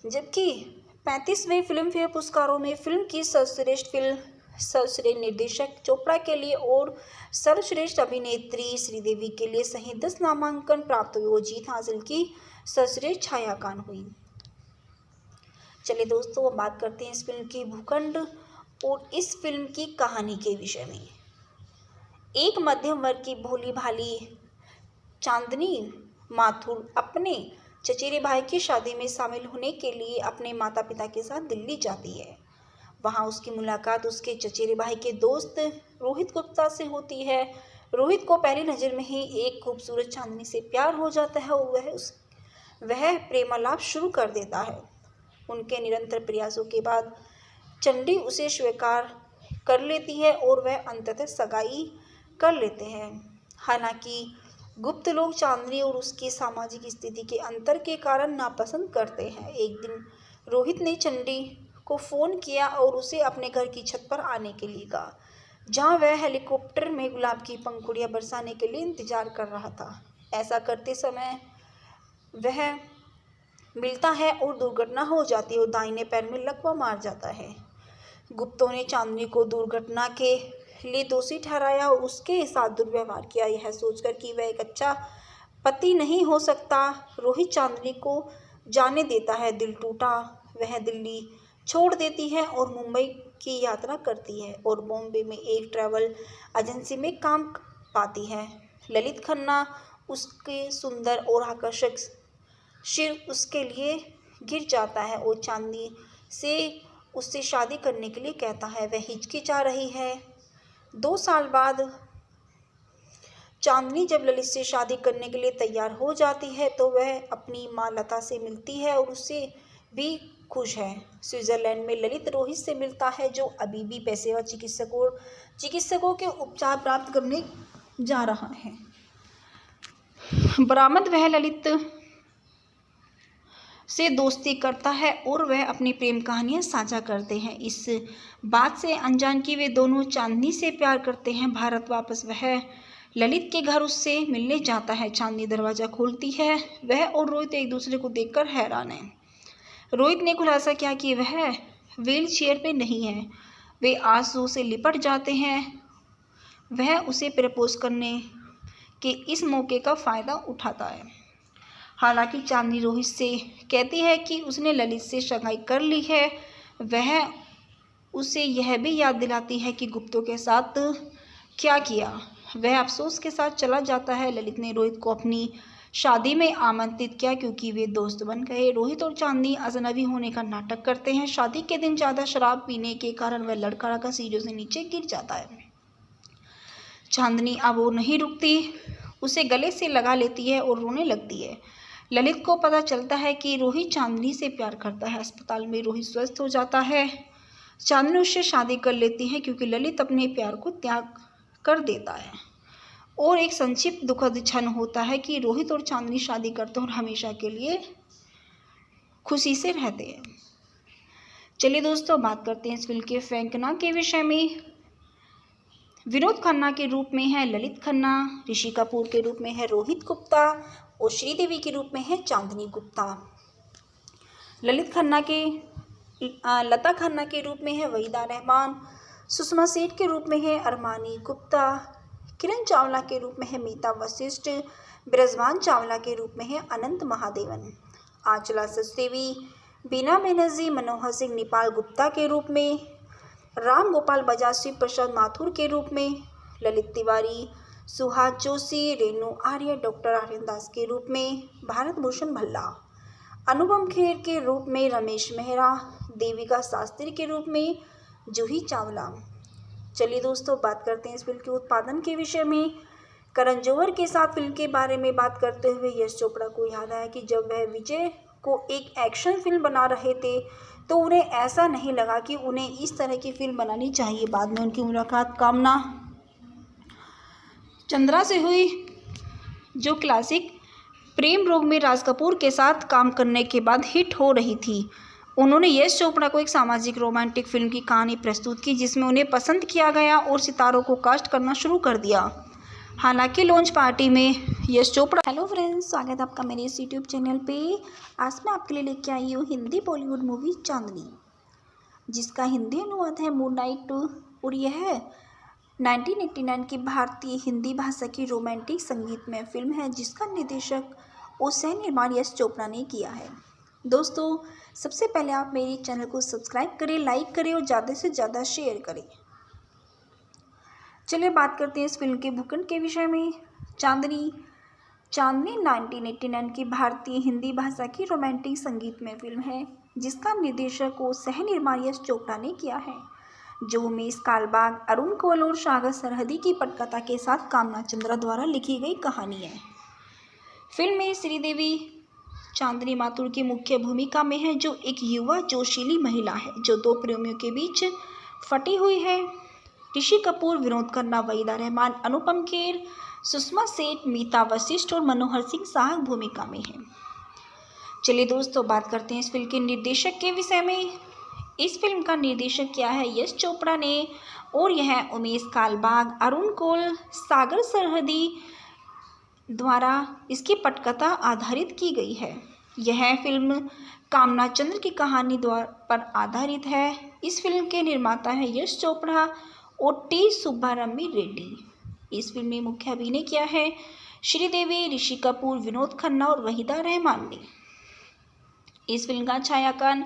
S1: जबकि 35वें फिल्म फेयर पुरस्कारों में फिल्म की सर्वश्रेष्ठ फिल्म, सर्वश्रेष्ठ निर्देशक चोपड़ा के लिए और सर्वश्रेष्ठ अभिनेत्री श्रीदेवी के लिए सहित 10 नामांकन प्राप्त हुए और जीत हासिल की सर्वश्रेष्ठ छायांकन हुई। चलिए दोस्तों, अब बात करते हैं इस फिल्म की भूखंड और इस फिल्म की कहानी के विषय में। एक मध्यम वर्ग की भोली भाली चांदनी माथुर अपने चचेरे भाई की शादी में शामिल होने के लिए अपने माता पिता के साथ दिल्ली जाती है। वहां उसकी मुलाकात उसके चचेरे भाई के दोस्त रोहित गुप्ता से होती है। रोहित को पहली नज़र में ही एक खूबसूरत चांदनी से प्यार हो जाता है और वह प्रेमालाप शुरू कर देता है। उनके निरंतर प्रयासों के बाद चंडी उसे स्वीकार कर लेती है और वह अंततः सगाई कर लेते हैं। हालांकि गुप्त लोग चांदनी और उसकी सामाजिक स्थिति के अंतर के कारण नापसंद करते हैं। एक दिन रोहित ने चंडी को फ़ोन किया और उसे अपने घर की छत पर आने के लिए कहा, जहां वह हेलीकॉप्टर में गुलाब की पंखुड़ियां बरसाने के लिए इंतजार कर रहा था। ऐसा करते समय वह मिलता है और दुर्घटना हो जाती है और दाहिने पैर में लकवा मार जाता है। गुप्तों ने चांदनी को दुर्घटना के लिए दोषी ठहराया और उसके साथ दुर्व्यवहार किया। यह सोचकर कि वह एक अच्छा पति नहीं हो सकता, रोहित चांदनी को जाने देता है। दिल टूटा वह दिल्ली छोड़ देती है और मुंबई की यात्रा करती है और बॉम्बे में एक ट्रैवल एजेंसी में काम पाती है। ललित खन्ना उसके सुंदर और आकर्षक सिर उसके लिए गिर जाता है और चांदनी से उससे शादी करने के लिए कहता है। वह हिचकिचा रही है। 2 साल बाद चांदनी जब ललित से शादी करने के लिए तैयार हो जाती है तो वह अपनी माँ लता से मिलती है और उससे भी खुश है। स्विट्जरलैंड में ललित रोहित से मिलता है, जो अभी भी पेशेवर चिकित्सकों के उपचार प्राप्त करने जा रहा है। बरामद वह ललित से दोस्ती करता है और वह अपनी प्रेम कहानियाँ साझा करते हैं। इस बात से अनजान कि वे दोनों चांदनी से प्यार करते हैं। भारत वापस वह ललित के घर उससे मिलने जाता है। चांदनी दरवाज़ा खोलती है। वह और रोहित एक दूसरे को देखकर हैरान है। रोहित ने खुलासा किया कि वह व्हील चेयर पर नहीं है। वे आंसू से लिपट जाते हैं। वह उसे प्रपोज करने के इस मौके का फ़ायदा उठाता है। हालांकि चांदनी रोहित से कहती है कि उसने ललित से सगाई कर ली है। वह उसे यह भी याद दिलाती है कि गुप्तों के साथ क्या किया। वह अफसोस के साथ चला जाता है। ललित ने रोहित को अपनी शादी में आमंत्रित किया क्योंकि वे दोस्त बन गए। रोहित और चांदनी अजनबी होने का नाटक करते हैं। शादी के दिन ज़्यादा शराब पीने के कारण वह लड़खड़ा सीढ़ियों से नीचे गिर जाता है। चांदनी अब वो नहीं रुकती, उसे गले से लगा लेती है और रोने लगती है। ललित को पता चलता है कि रोहित चांदनी से प्यार करता है। अस्पताल में रोहित स्वस्थ हो जाता है। चांदनी उससे शादी कर लेती है क्योंकि ललित अपने प्यार को त्याग कर देता है। और एक संक्षिप्त दुखद क्षण होता है कि रोहित और चांदनी शादी करते हैं और हमेशा के लिए खुशी से रहते हैं। चलिए दोस्तों, बात करते हैं इस फिल्म के फेंकना के विषय में। विनोद खन्ना के रूप में है ललित खन्ना, ऋषि कपूर के रूप में है रोहित गुप्ता और श्रीदेवी के रूप में है चांदनी गुप्ता। लता खन्ना के रूप में है वहीदा रहमान, सुषमा सेठ के रूप में है अरमानी गुप्ता, किरण चावला के रूप में है मीता वशिष्ठ, ब्रजभान चावला के रूप में है अनंत महादेवन, आंचला सचदेवी, बीना बनर्जी, मनोहर सिंह नेपाल गुप्ता के रूप में, राम गोपाल बजाज, शिव प्रसाद माथुर के रूप में, ललित तिवारी, सुहास जोशी, रेणु आर्य, डॉक्टर आर्यन दास के रूप में, भारत भूषण भल्ला, अनुपम खेर के रूप में रमेश मेहरा, देविका शास्त्री के रूप में जूही चावला। चलिए दोस्तों, बात करते हैं इस फिल्म के उत्पादन के विषय में। करण जौहर के साथ फिल्म के बारे में बात करते हुए यश चोपड़ा को याद आया कि जब वह विजय को एक एक्शन फिल्म बना रहे थे तो उन्हें ऐसा नहीं लगा कि उन्हें इस तरह की फिल्म बनानी चाहिए। बाद में उनकी मुलाकात कामना चंद्रा से हुई, जो क्लासिक प्रेम रोग में राज कपूर के साथ काम करने के बाद हिट हो रही थी। उन्होंने यश चोपड़ा को एक सामाजिक रोमांटिक फिल्म की कहानी प्रस्तुत की जिसमें उन्हें पसंद किया गया और सितारों को कास्ट करना शुरू कर दिया। हालांकि लॉन्च पार्टी में यश चोपड़ा। हेलो फ्रेंड्स, स्वागत है आपका मेरे इस यूट्यूब चैनल पे। आज मैं आपके लिए लेके आई हूँ हिंदी बॉलीवुड मूवी चांदनी, जिसका हिंदी अनुवाद है मूनलाइट और यह 1989 की भारतीय हिंदी भाषा की रोमांटिक संगीतमय फिल्म है जिसका निर्देशक और सह निर्माण यश चोपड़ा ने किया है। दोस्तों, सबसे पहले आप मेरे चैनल को सब्सक्राइब करें, लाइक करें और ज़्यादा से ज़्यादा शेयर करें। चलिए बात करते हैं इस फिल्म के भूखंड के विषय में। चांदनी 1989 की भारतीय हिंदी भाषा की रोमांटिक संगीतमय फिल्म है जिसका निर्देशक और सह निर्माण यश चोपड़ा ने किया है, जो उमेश कालबाग, अरुण कोल और सागर सरहदी की पटकथा के साथ कामना चंद्रा द्वारा लिखी गई कहानी है। फिल्म में श्रीदेवी चांदनी माथुर की मुख्य भूमिका में है, जो एक युवा जोशीली महिला है जो दो प्रेमियों के बीच फटी हुई है। ऋषि कपूर, विनोद खन्ना, वहीदा रहमान, अनुपम खेर, सुषमा सेठ, मीता वशिष्ठ और मनोहर सिंह सहायक भूमिका में हैं। चलिए दोस्तों, बात करते हैं इस फिल्म के निर्देशक के विषय में। इस फिल्म का निर्देशक किया है यश चोपड़ा ने और यह उमेश कालबाग, अरुण कोल, सागर सरहदी द्वारा इसकी पटकथा आधारित की गई है। यह फिल्म कामना चंद्र की कहानी पर आधारित है। इस फिल्म के निर्माता हैं यश चोपड़ा और टी सुब्बारमणी रेड्डी। इस फिल्म में मुख्य अभिनय किया है श्रीदेवी, ऋषि कपूर, विनोद खन्ना और वहीदा रहमान ने। इस फिल्म का छायांकन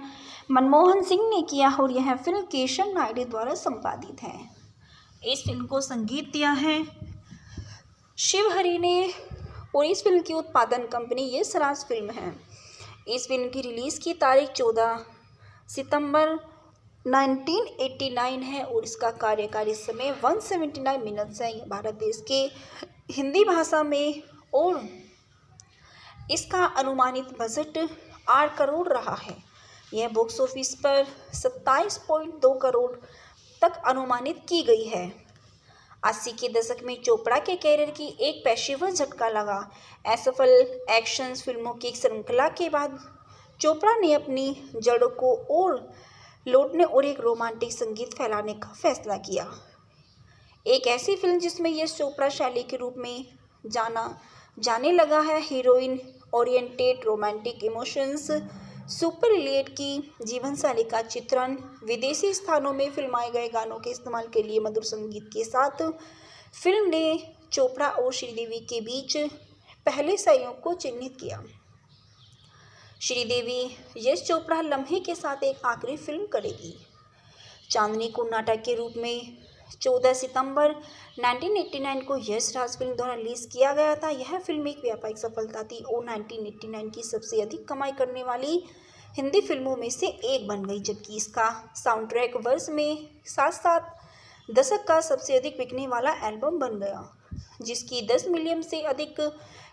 S1: मनमोहन सिंह ने किया और यह फिल्म केशव नायडू द्वारा संपादित है। इस फिल्म को संगीत दिया है शिव हरि ने और इस फिल्म की उत्पादन कंपनी यश राज फिल्म है। इस फिल्म की रिलीज़ की तारीख 14 सितंबर 1989 है और इसका कार्यकारी समय 179 मिनट्स है। यह भारत देश के हिंदी भाषा में और इसका अनुमानित बजट 8 करोड़ रहा है। यह बॉक्स ऑफिस पर 27.2 करोड़ तक अनुमानित की गई है। 80 के दशक में चोपड़ा के कैरियर की एक पेशेवर झटका लगा। असफल एक्शन फिल्मों की श्रृंखला के बाद चोपड़ा ने अपनी जड़ों को और लौटने और एक रोमांटिक संगीत फैलाने का फैसला किया। एक ऐसी फिल्म जिसमें यश चोपड़ा शैली के रूप में जाने लगा है। Heroine oriented romantic emotions super relate की जीवन शैली का चित्रण, विदेशी स्थानों में फिल्माए गए गानों के इस्तेमाल के लिए मधुर संगीत के साथ फिल्म ने चोपड़ा और श्रीदेवी के बीच पहले सहयोग को चिन्हित किया। श्रीदेवी यश चोपड़ा लम्हे के साथ एक आखिरी फिल्म करेगी। चांदनी को नाटक के रूप में 14 सितंबर 1989 को यश राज फिल्म द्वारा रिलीज किया गया था। यह फिल्म एक व्यापारिक सफलता थी और 1989 की सबसे अधिक कमाई करने वाली हिंदी फिल्मों में से एक बन गई, जबकि इसका साउंड ट्रैक वर्ष में साथ दशक का सबसे अधिक बिकने वाला एल्बम बन गया, जिसकी 10 मिलियन से अधिक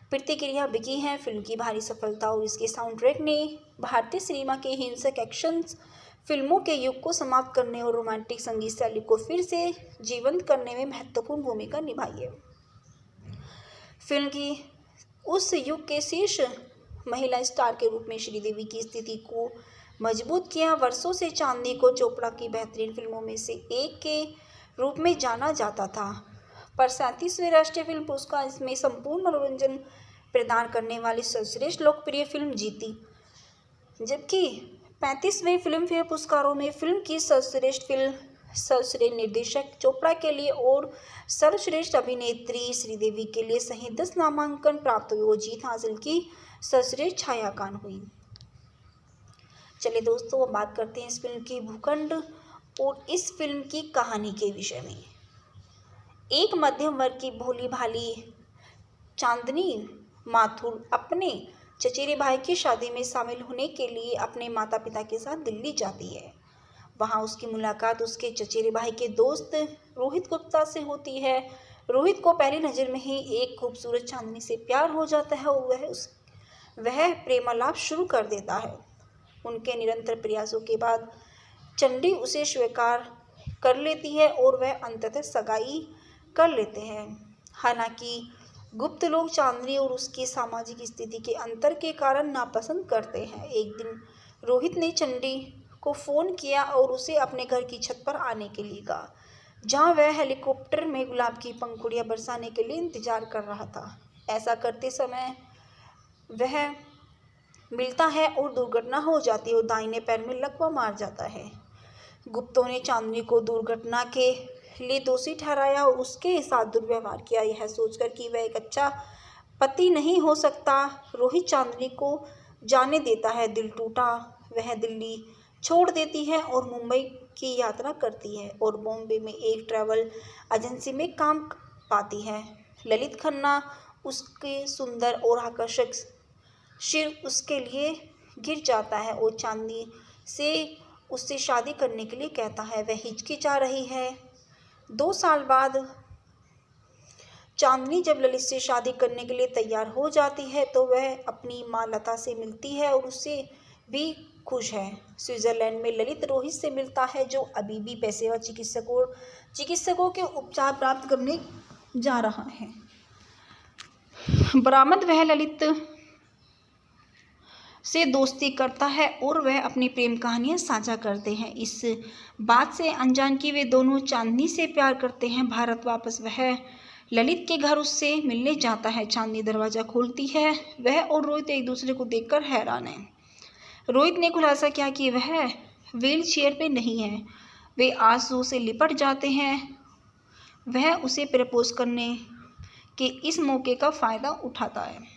S1: प्रतिक्रिया बिकी हैं। फिल्म की भारी सफलता और इसके साउंड ट्रैक ने भारतीय सिनेमा के हिंसक एक्शन फिल्मों के युग को समाप्त करने और रोमांटिक संगीत शैली को फिर से जीवंत करने में महत्वपूर्ण भूमिका निभाई है। फिल्म की उस युग के शीर्ष महिला स्टार के रूप में श्रीदेवी की स्थिति को मजबूत किया। वर्षों से चांदनी को चोपड़ा की बेहतरीन फिल्मों में से एक के रूप में जाना जाता था, पर 37वें राष्ट्रीय फिल्म पुरस्कार इसमें संपूर्ण मनोरंजन प्रदान करने वाली सर्वश्रेष्ठ लोकप्रिय फिल्म जीती, जबकि 35वें फिल्म फेयर पुरस्कारों में फिल्म की सर्वश्रेष्ठ फिल्म, सर्वश्रेष्ठ निर्देशक चोपड़ा के लिए और सर्वश्रेष्ठ अभिनेत्री श्रीदेवी के लिए सहित 10 नामांकन प्राप्त हुए और जीत हासिल की सर्वश्रेष्ठ छायांकन हुई। चलिए दोस्तों, अब बात करते हैं इस फिल्म की भूखंड और इस फिल्म की कहानी के विषय में। एक मध्यम वर्ग की भोली भाली चांदनी माथुर अपने चचेरे भाई की शादी में शामिल होने के लिए अपने माता पिता के साथ दिल्ली जाती है। वहां उसकी मुलाकात उसके चचेरे भाई के दोस्त रोहित गुप्ता से होती है। रोहित को पहली नज़र में ही एक खूबसूरत चांदनी से प्यार हो जाता है और वह प्रेमालाप शुरू कर देता है। उनके निरंतर प्रयासों के बाद चंडी उसे स्वीकार कर लेती है और वह अंततः सगाई कर लेते हैं। हालांकि गुप्त लोग चांदनी और उसकी सामाजिक स्थिति के अंतर के कारण नापसंद करते हैं। एक दिन रोहित ने चंडी को फ़ोन किया और उसे अपने घर की छत पर आने के लिए कहा, जहां वह हेलीकॉप्टर में गुलाब की पंखुड़ियां बरसाने के लिए इंतजार कर रहा था। ऐसा करते समय वह मिलता है और दुर्घटना हो जाती है और दाहिने पैर में लकवा मार जाता है। गुप्तों ने चांदनी को दुर्घटना के लिए दोषी ठहराया और उसके साथ दुर्व्यवहार किया, यह सोचकर कि वह एक अच्छा पति नहीं हो सकता। रोहित चांदनी को जाने देता है। दिल टूटा वह दिल्ली छोड़ देती है और मुंबई की यात्रा करती है और बॉम्बे में एक ट्रैवल एजेंसी में काम पाती है। ललित खन्ना उसके सुंदर और आकर्षक सिर उसके लिए गिर जाता है और चांदनी से उससे शादी करने के लिए कहता है। वह हिचकिचा रही है। 2 साल बाद चांदनी जब ललित से शादी करने के लिए तैयार हो जाती है तो वह अपनी माँ लता से मिलती है और उससे भी खुश है। स्विट्जरलैंड में ललित रोहित से मिलता है, जो अभी भी पेशेवर चिकित्सकों के उपचार प्राप्त करने जा रहा है। बरामद वह ललित से दोस्ती करता है और वह अपनी प्रेम कहानियां साझा करते हैं। इस बात से अनजान कि वे दोनों चांदनी से प्यार करते हैं। भारत वापस वह ललित के घर उससे मिलने जाता है। चांदनी दरवाज़ा खोलती है। वह और रोहित एक दूसरे को देखकर हैरान है। रोहित ने खुलासा किया कि वह व्हील चेयर पे नहीं है। वे आंसू से लिपट जाते हैं। वह उसे प्रपोज करने के इस मौके का फ़ायदा उठाता है।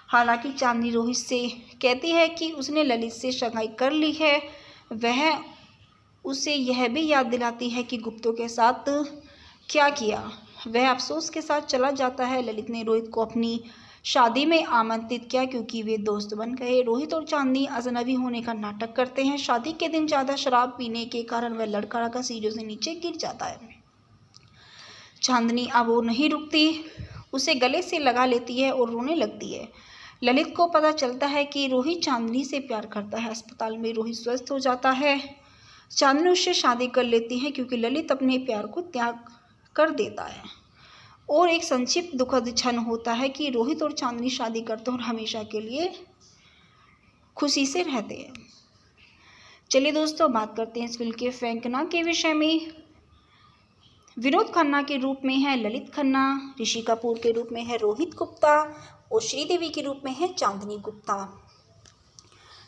S1: हालांकि चांदनी रोहित से कहती है कि उसने ललित से सगाई कर ली है। वह उसे यह भी याद दिलाती है कि गुप्तों के साथ क्या किया। वह अफसोस के साथ चला जाता है। ललित ने रोहित को अपनी शादी में आमंत्रित किया क्योंकि वे दोस्त बन गए। रोहित और चांदनी अजनबी होने का नाटक करते हैं। शादी के दिन ज़्यादा शराब पीने के कारण वह लड़का सीढ़ियों से नीचे गिर जाता है। चांदनी अब वो नहीं रुकती, उसे गले से लगा लेती है और रोने लगती है। ललित को पता चलता है कि रोहित चांदनी से प्यार करता है। अस्पताल में रोहित स्वस्थ हो जाता है। चांदनी उससे शादी कर लेती है क्योंकि ललित अपने प्यार को त्याग कर देता है। और एक संक्षिप्त दुखद क्षण होता है कि रोहित और चांदनी शादी करते हैं और हमेशा के लिए खुशी से रहते हैं। चलिए दोस्तों, बात करते हैं इस फिल्म के फेंकना के विषय में। विनोद खन्ना के रूप में है ललित खन्ना, ऋषि कपूर के रूप में है रोहित गुप्ता और श्रीदेवी के रूप में है चांदनी गुप्ता।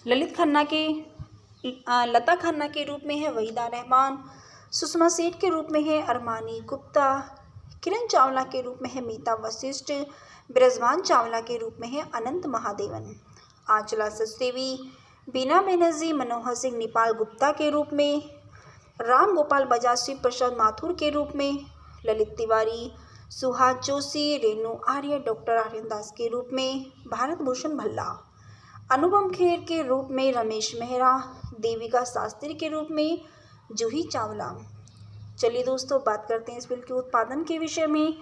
S1: लता खन्ना के रूप में है वहीदा रहमान, सुषमा सेठ के रूप में है अरमानी गुप्ता, किरण चावला के रूप में है मीता वशिष्ठ, ब्रजवान चावला के रूप में है अनंत महादेवन, आंचला सचदेवी, बीना बनर्जी, मनोहर सिंह नेपाल गुप्ता के रूप में, राम गोपाल बजाज, शिव प्रसाद माथुर के रूप में, ललित तिवारी, सुहास जोशी, रेणु आर्य, डॉक्टर आर्यन दास के रूप में, भारत भूषण भल्ला, अनुपम खेर के रूप में रमेश मेहरा, देविका शास्त्री के रूप में जूही चावला। चलिए दोस्तों, बात करते हैं इस फिल्म के उत्पादन के विषय में।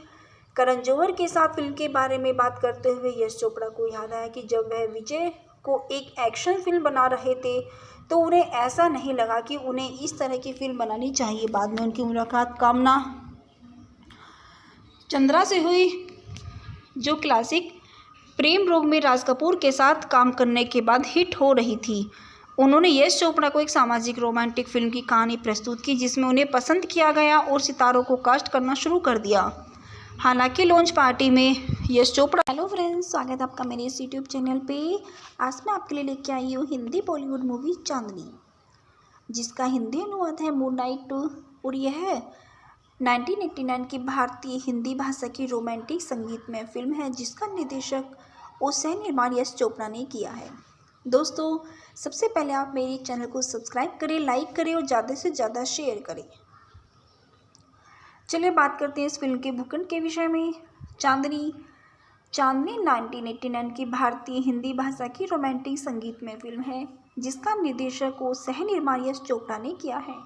S1: करण जौहर के साथ फिल्म के बारे में बात करते हुए यश चोपड़ा को याद आया कि जब वह विजय को एक एक्शन फिल्म बना रहे थे तो उन्हें ऐसा नहीं लगा कि उन्हें इस तरह की फिल्म बनानी चाहिए। बाद में उनकी मुलाकात कामना चंद्रा से हुई, जो क्लासिक प्रेम रोग में राज कपूर के साथ काम करने के बाद हिट हो रही थी। उन्होंने यश चोपड़ा को एक सामाजिक रोमांटिक फिल्म की कहानी प्रस्तुत की जिसमें उन्हें पसंद किया गया और सितारों को कास्ट करना शुरू कर दिया। हालांकि लॉन्च पार्टी में यश चोपड़ा। हेलो फ्रेंड्स, स्वागत है आपका मेरे इस यूट्यूब चैनल पे। आज मैं आपके लिए लेके आई हूँ हिंदी बॉलीवुड मूवी चांदनी, जिसका हिंदी अनुवाद है मूनलाइट और यह 1989 की भारतीय हिंदी भाषा की रोमांटिक संगीतमय फिल्म है जिसका निर्देशक और सह निर्माण यश चोपड़ा ने किया है। दोस्तों, सबसे पहले आप मेरे चैनल को सब्सक्राइब करें, लाइक करें और ज़्यादा से ज़्यादा शेयर करें। चलिए बात करते हैं इस फिल्म के भूखंड के विषय में। चांदनी 1989 की भारतीय हिंदी भाषा की रोमांटिक संगीतमय फिल्म है जिसका निर्देशक और सह निर्माण यश चोपड़ा ने किया है,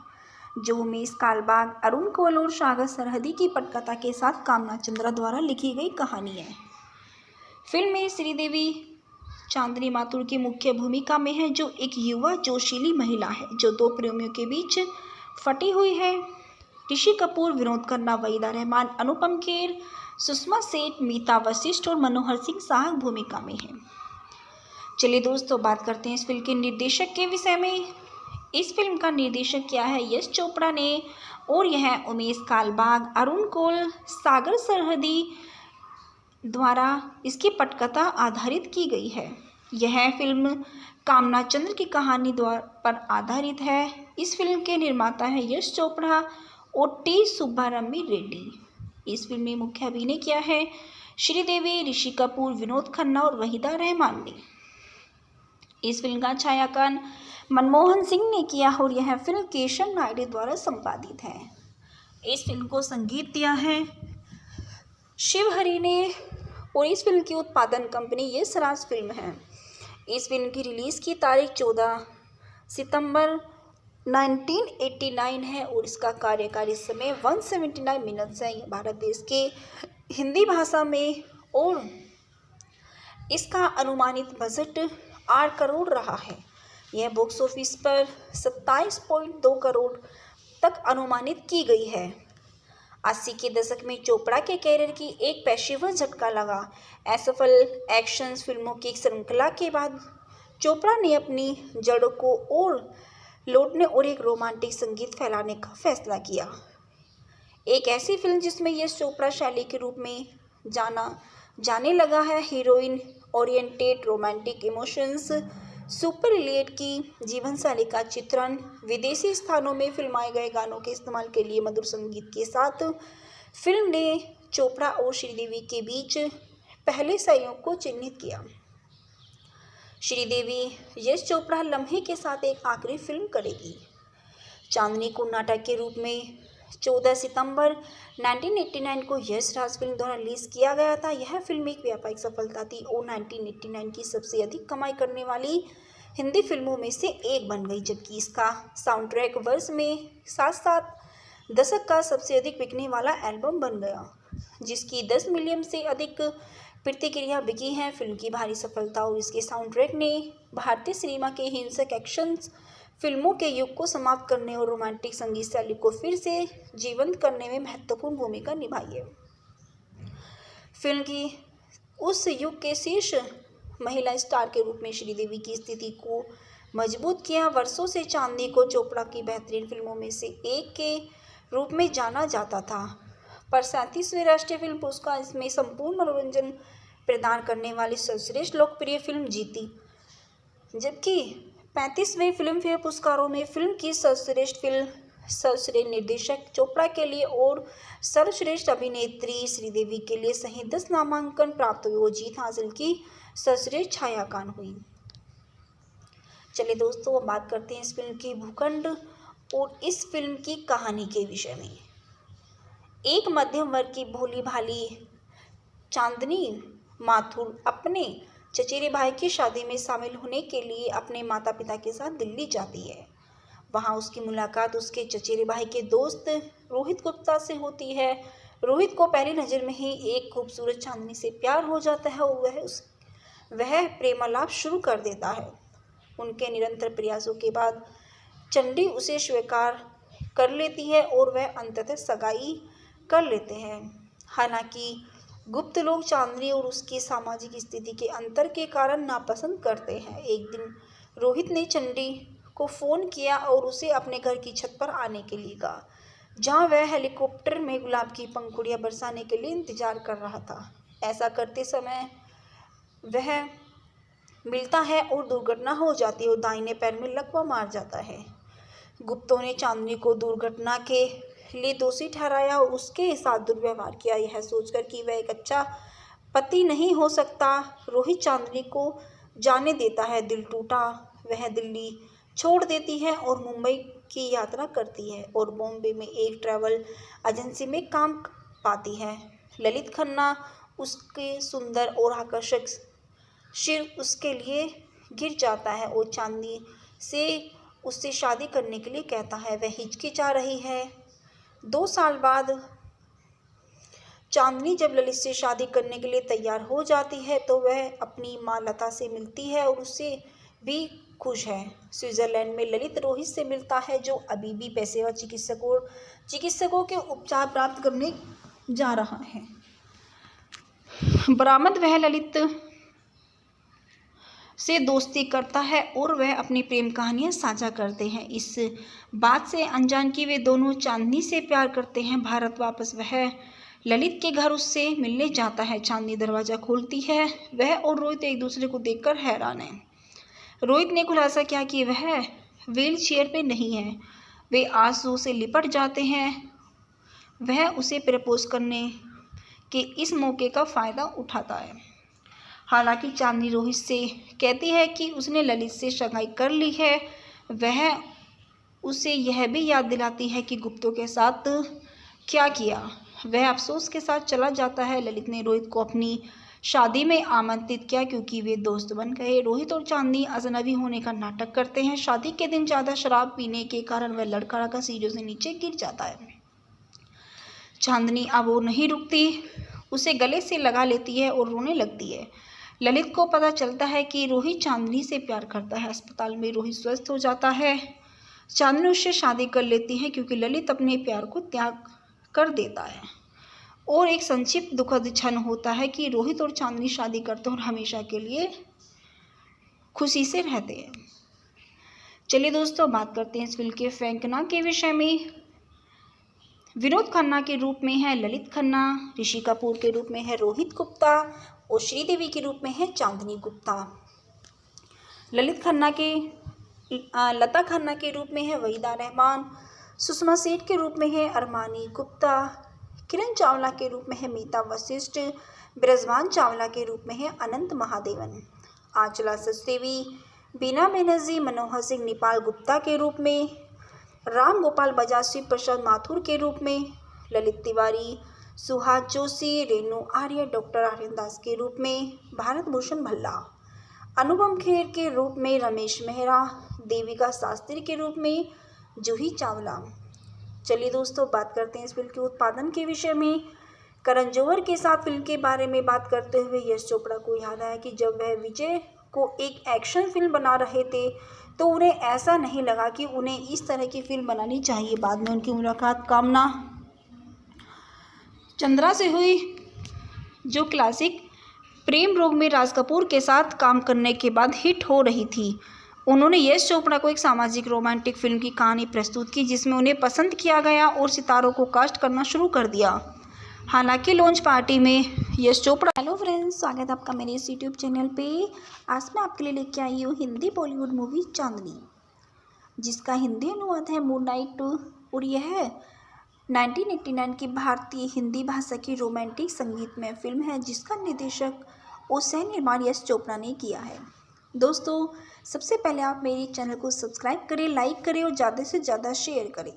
S1: जो उमेश कालबाग, अरुण कोल और सागर सरहदी की पटकथा के साथ कामना चंद्रा द्वारा लिखी गई कहानी है। फिल्म में श्रीदेवी चांदनी माथुर की मुख्य भूमिका में है, जो एक युवा जोशीली महिला है जो दो प्रेमियों के बीच फटी हुई है। ऋषि कपूर, विनोद खन्ना, वहीदा रहमान, अनुपम खेर, सुषमा सेठ, मीता वशिष्ठ और मनोहर सिंह सहायक भूमिका में हैं। चलिए दोस्तों, बात करते हैं इस फिल्म के निर्देशक के विषय में। इस फिल्म का निर्देशक किया है यश चोपड़ा ने और यह उमेश कालबाग, अरुण कोल, सागर सरहदी द्वारा इसकी पटकथा आधारित की गई है। यह फिल्म कामना चंद्र की कहानी पर आधारित है। इस फिल्म के निर्माता है यश चोपड़ा और टी सुब्बारमणी रेड्डी। इस फिल्म में मुख्य अभिनय किया है श्रीदेवी, ऋषि कपूर, विनोद खन्ना और वहीदा रहमान ने। इस फिल्म का छायांकन मनमोहन सिंह ने किया और यह फिल्म केशव नायडू द्वारा संपादित है। इस फिल्म को संगीत दिया है शिवहरी ने और इस फिल्म की उत्पादन कंपनी यश राज फिल्म है। इस फिल्म की रिलीज़ की तारीख 14 सितंबर 1989 है और इसका कार्यकारी समय 179 मिनट्स है। यह भारत देश के हिंदी भाषा में और इसका अनुमानित बजट 8 करोड़ रहा है। यह बॉक्स ऑफिस पर 27.2 करोड़ तक अनुमानित की गई है। 80 के दशक में चोपड़ा के कैरियर की एक पेशेवर झटका लगा। असफल एक्शन फिल्मों की श्रृंखला के बाद चोपड़ा ने अपनी जड़ों को और लौटने और एक रोमांटिक संगीत फैलाने का फैसला किया। एक ऐसी फिल्म जिसमें यश चोपड़ा शैली के रूप में जाने लगा है। Heroine oriented romantic emotions, super elite की जीवन शैली का चित्रण, विदेशी स्थानों में फिल्माए गए गानों के इस्तेमाल के लिए मधुर संगीत के साथ फिल्म ने चोपड़ा और श्रीदेवी के बीच पहले सहयोग को चिन्हित किया। श्रीदेवी यश चोपड़ा लम्हे के साथ एक आखिरी फिल्म करेगी। चांदनी को नाटक के रूप में 14 सितंबर 1989 को यश राज फिल्म द्वारा रिलीज किया गया था। यह फिल्म एक व्यापारिक सफलता थी और 1989 की सबसे अधिक कमाई करने वाली हिंदी फिल्मों में से एक बन गई, जबकि इसका साउंड ट्रैक वर्ष में साथ दशक का सबसे अधिक बिकने वाला एल्बम बन गया, जिसकी 10 मिलियन से अधिक प्रतिक्रिया बिकी हैं। फिल्म की भारी सफलता और इसके साउंड ट्रैक ने भारतीय सिनेमा के हिंसक एक्शन फिल्मों के युग को समाप्त करने और रोमांटिक संगीत शैली को फिर से जीवंत करने में महत्वपूर्ण भूमिका निभाई है। फिल्म की उस युग के शीर्ष महिला स्टार के रूप में श्रीदेवी की स्थिति को मजबूत किया। वर्षों से चांदनी को चोपड़ा की बेहतरीन फिल्मों में से एक के रूप में जाना जाता था, पर 37वें राष्ट्रीय फिल्म पुरस्कार इसमें संपूर्ण मनोरंजन प्रदान करने वाली सर्वश्रेष्ठ लोकप्रिय फिल्म जीती, जबकि 35वें फिल्म फेयर पुरस्कारों में फिल्म की सर्वश्रेष्ठ फिल्म, सर्वश्रेष्ठ निर्देशक चोपड़ा के लिए और सर्वश्रेष्ठ अभिनेत्री श्रीदेवी के लिए सहित 10 नामांकन प्राप्त हुए। वो जीत हासिल की सर्वश्रेष्ठ छायांकन हुई। चलिए दोस्तों, अब बात करते हैं इस फिल्म की भूखंड और इस फिल्म की कहानी के विषय में। एक मध्यम वर्ग की भोली भाली चांदनी माथुर अपने चचेरे भाई की शादी में शामिल होने के लिए अपने माता पिता के साथ दिल्ली जाती है। वहां उसकी मुलाकात उसके चचेरे भाई के दोस्त रोहित गुप्ता से होती है। रोहित को पहली नज़र में ही एक खूबसूरत चांदनी से प्यार हो जाता है और वह प्रेमालाप शुरू कर देता है। उनके निरंतर प्रयासों के बाद चंडी उसे स्वीकार कर लेती है और वह अंततः सगाई कर लेते हैं। हालांकि गुप्त लोग चांदनी और उसकी सामाजिक स्थिति के अंतर के कारण नापसंद करते हैं। एक दिन रोहित ने चंडी को फ़ोन किया और उसे अपने घर की छत पर आने के लिए कहा, जहां वह हेलीकॉप्टर में गुलाब की पंखुड़ियां बरसाने के लिए इंतजार कर रहा था। ऐसा करते समय वह मिलता है और दुर्घटना हो जाती है और दाहिने पैर में लकवा मार जाता है। गुप्तों ने चांदनी को दुर्घटना के लिए दोषी ठहराया और उसके साथ दुर्व्यवहार किया। यह सोचकर कि वह एक अच्छा पति नहीं हो सकता, रोहित चांदनी को जाने देता है। दिल टूटा वह दिल्ली छोड़ देती है और मुंबई की यात्रा करती है और बॉम्बे में एक ट्रैवल एजेंसी में काम पाती है। ललित खन्ना उसके सुंदर और आकर्षक सिर उसके लिए गिर जाता है और चांदनी से उससे शादी करने के लिए कहता है। वह हिचकिचा रही है। 2 साल बाद चांदनी जब ललित से शादी करने के लिए तैयार हो जाती है तो वह अपनी माँ लता से मिलती है और उससे भी खुश है। स्विट्जरलैंड में ललित रोहित से मिलता है, जो अभी भी पेशेवर चिकित्सकों के उपचार प्राप्त करने जा रहा है। बरामद वह ललित से दोस्ती करता है और वह अपनी प्रेम कहानियां साझा करते हैं। इस बात से अनजान कि वे दोनों चांदनी से प्यार करते हैं। भारत वापस वह ललित के घर उससे मिलने जाता है। चांदनी दरवाज़ा खोलती है। वह और रोहित एक दूसरे को देखकर हैरान है। रोहित ने खुलासा किया कि वह व्हील चेयर पर नहीं है। वे आंसू से लिपट जाते हैं। वह उसे प्रपोज करने के इस मौके का फ़ायदा उठाता है। हालांकि चांदनी रोहित से कहती है कि उसने ललित से सगाई कर ली है। वह उसे यह भी याद दिलाती है कि गुप्तों के साथ क्या किया। वह अफसोस के साथ चला जाता है। ललित ने रोहित को अपनी शादी में आमंत्रित किया क्योंकि वे दोस्त बन गए। रोहित और चांदनी अजनबी होने का नाटक करते हैं। शादी के दिन ज़्यादा शराब पीने के कारण वह लड़खड़ा सीढ़ियों से नीचे गिर जाता है। चांदनी अब वो नहीं रुकती, उसे गले से लगा लेती है और रोने लगती है। ललित को पता चलता है कि रोहित चांदनी से प्यार करता है। अस्पताल में रोहित स्वस्थ हो जाता है। चांदनी उससे शादी कर लेती है क्योंकि ललित अपने प्यार को त्याग कर देता है। और एक संक्षिप्त दुखद क्षण होता है कि रोहित और चांदनी शादी करते हैं और हमेशा के लिए खुशी से रहते हैं। चलिए दोस्तों, बात करते हैं इस फिल्म के फेंकना के विषय में। विनोद खन्ना के रूप में है ललित खन्ना, ऋषि कपूर के रूप में है रोहित गुप्ता और श्रीदेवी के रूप में है चांदनी गुप्ता। लता खन्ना के रूप में है वहीदा रहमान, सुषमा सेठ के रूप में है अरमानी गुप्ता, किरण चावला के रूप में है मीता वशिष्ठ, ब्रजवान चावला के रूप में है अनंत महादेवन, आंचला सचदेवी, बीना बनर्जी, मनोहर सिंह नेपाल गुप्ता के रूप में, राम गोपाल बजाज, शिव प्रसाद माथुर के रूप में, ललित तिवारी, सुहास जोशी, रेणु आर्य, डॉक्टर आर्यन दास के रूप में, भारत भूषण भल्ला, अनुपम खेर के रूप में रमेश मेहरा, देविका शास्त्री के रूप में जूही चावला। चलिए दोस्तों, बात करते हैं इस फिल्म के उत्पादन के विषय में। करण जौहर के साथ फिल्म के बारे में बात करते हुए यश चोपड़ा को याद आया कि जब वह विजय को एक एक्शन फिल्म बना रहे थे तो उन्हें ऐसा नहीं लगा कि उन्हें इस तरह की फिल्म बनानी चाहिए। बाद में उनकी मुलाकात कामना चंद्रा से हुई, जो क्लासिक प्रेम रोग में राज कपूर के साथ काम करने के बाद हिट हो रही थी। उन्होंने यश चोपड़ा को एक सामाजिक रोमांटिक फिल्म की कहानी प्रस्तुत की जिसमें उन्हें पसंद किया गया और सितारों को कास्ट करना शुरू कर दिया। हालांकि लॉन्च पार्टी में यश चोपड़ा। हेलो फ्रेंड्स, स्वागत है आपका मेरे इस यूट्यूब चैनल पे। आज मैं आपके लिए लेके आई हूँ हिंदी बॉलीवुड मूवी चांदनी, जिसका हिंदी अनुवाद है मूनलाइट और यह 1989 की भारतीय हिंदी भाषा की रोमांटिक संगीतमय फिल्म है जिसका निर्देशक और सह निर्माण यश चोपड़ा ने किया है। दोस्तों, सबसे पहले आप मेरे चैनल को सब्सक्राइब करें, लाइक करें और ज़्यादा से ज़्यादा शेयर करें।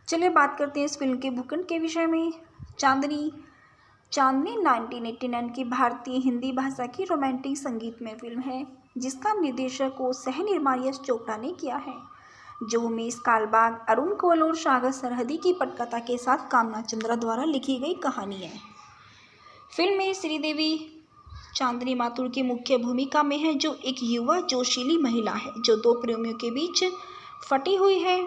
S1: चलिए बात करते हैं इस फिल्म के भूखंड के विषय में। चांदनी 1989 की भारतीय हिंदी भाषा की रोमांटिक संगीतमय फिल्म है जिसका निर्देशक और सह निर्माण यश चोपड़ा ने किया है, जो उमेश कालबाग, अरुण कोल और सागर सरहदी की पटकथा के साथ कामना चंद्रा द्वारा लिखी गई कहानी है। फिल्म में श्रीदेवी चांदनी माथुर की मुख्य भूमिका में है, जो एक युवा जोशीली महिला है जो दो प्रेमियों के बीच फटी हुई है।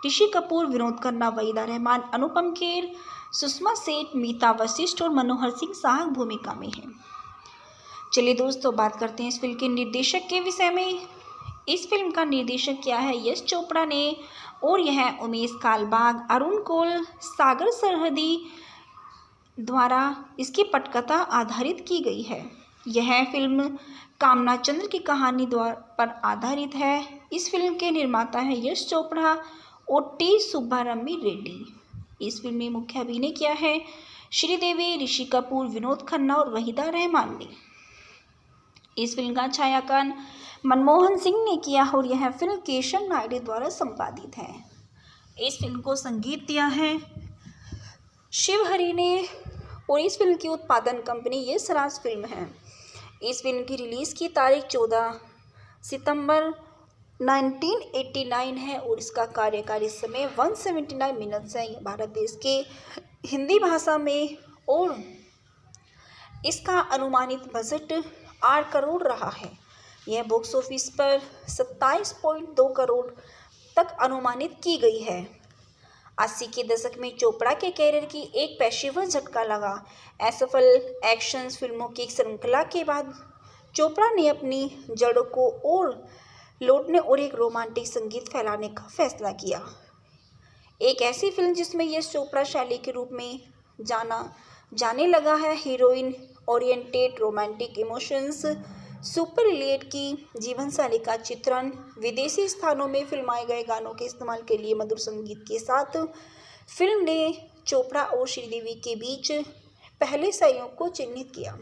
S1: ऋषि कपूर, विनोद खन्ना, वहीदा रहमान, अनुपम खेर, सुषमा सेठ, मीता वशिष्ठ और मनोहर सिंह सहायक भूमिका में हैं। चलिए दोस्तों, बात करते हैं इस फिल्म के निर्देशक के विषय में। इस फिल्म का निर्देशक किया है यश चोपड़ा ने और यह उमेश कालबाग, अरुण कोल, सागर सरहदी द्वारा इसकी पटकथा आधारित की गई है। यह फिल्म कामना चंद्र की कहानी पर आधारित है। इस फिल्म के निर्माता है यश चोपड़ा और टी सुब्बारमणी रेड्डी। इस फिल्म में मुख्य अभिनय किया है श्रीदेवी, ऋषि कपूर, विनोद खन्ना और वहीदा रहमान ने। इस फिल्म का छायांकन मनमोहन सिंह ने किया और यह फिल्म केशव नायडू द्वारा संपादित है। इस फिल्म को संगीत दिया है शिव हरि ने और इस फिल्म की उत्पादन कंपनी यश राज फिल्म है। इस फिल्म की रिलीज़ की तारीख 14 सितंबर 1989 है और इसका कार्यकारी समय 179 मिनट्स है। यह भारत देश के हिंदी भाषा में और इसका अनुमानित बजट 8 करोड़ रहा है। यह बॉक्स ऑफिस पर 27.2 करोड़ तक अनुमानित की गई है। 80 के दशक में चोपड़ा के कैरियर की एक पेशेवर झटका लगा। असफल एक्शन फिल्मों की श्रृंखला के बाद चोपड़ा ने अपनी जड़ों को और लौटने और एक रोमांटिक संगीत फैलाने का फैसला किया। एक ऐसी फिल्म जिसमें यश चोपड़ा शैली के रूप में जाने लगा है। Heroine oriented romantic emotions, super relate की जीवन शैली का चित्रण, विदेशी स्थानों में फिल्माए गए गानों के इस्तेमाल के लिए मधुर संगीत के साथ फिल्म ने चोपड़ा और श्रीदेवी के बीच पहले सहयोग को चिन्हित किया।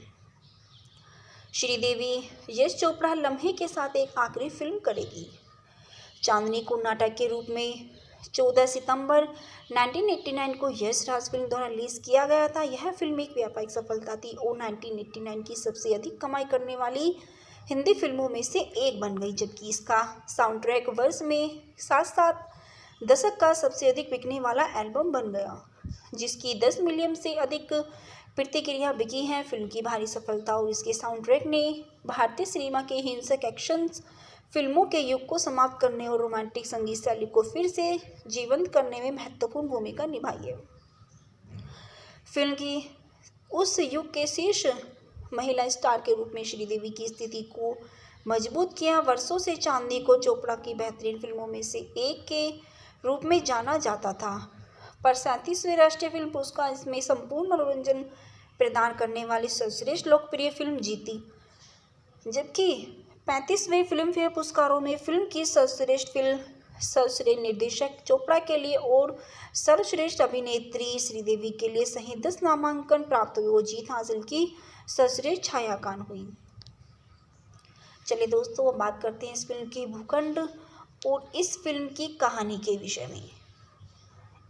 S1: श्रीदेवी यश चोपड़ा लम्हे के साथ एक आखिरी फिल्म करेगी। चांदनी को नाटक के रूप में 14 सितंबर 1989 को यश राज फिल्म द्वारा रिलीज किया गया था। यह फिल्म एक व्यापारिक सफलता थी और 1989 की सबसे अधिक कमाई करने वाली हिंदी फिल्मों में से एक बन गई, जबकि इसका साउंड ट्रैक वर्ष में साथ साथ दशक का सबसे अधिक बिकने वाला एल्बम बन गया, जिसकी 10 मिलियन से अधिक प्रतिक्रिया बिकी हैं। फिल्म की भारी सफलता और इसके साउंड ट्रैक ने भारतीय सिनेमा के हिंसक एक्शन फिल्मों के युग को समाप्त करने और रोमांटिक संगीत शैली को फिर से जीवंत करने में महत्वपूर्ण भूमिका निभाई है। फिल्म की उस युग के शीर्ष महिला स्टार के रूप में श्रीदेवी की स्थिति को मजबूत किया। वर्षों से चांदनी को चोपड़ा की बेहतरीन फिल्मों में से एक के रूप में जाना जाता था, पर 37वें राष्ट्रीय फिल्म पुरस्कार इसमें संपूर्ण मनोरंजन प्रदान करने वाली सर्वश्रेष्ठ लोकप्रिय फिल्म जीती, जबकि 35वें फिल्म फेयर पुरस्कारों में फिल्म की सर्वश्रेष्ठ फिल्म, सर्वश्रेष्ठ निर्देशक चोपड़ा के लिए और सर्वश्रेष्ठ अभिनेत्री श्रीदेवी के लिए सहित 10 नामांकन प्राप्त हुए और जीत हासिल की सर्वश्रेष्ठ छायांकन हुई। चलिए दोस्तों, बात करते हैं इस फिल्म के भूखंड और इस फिल्म की कहानी के विषय में।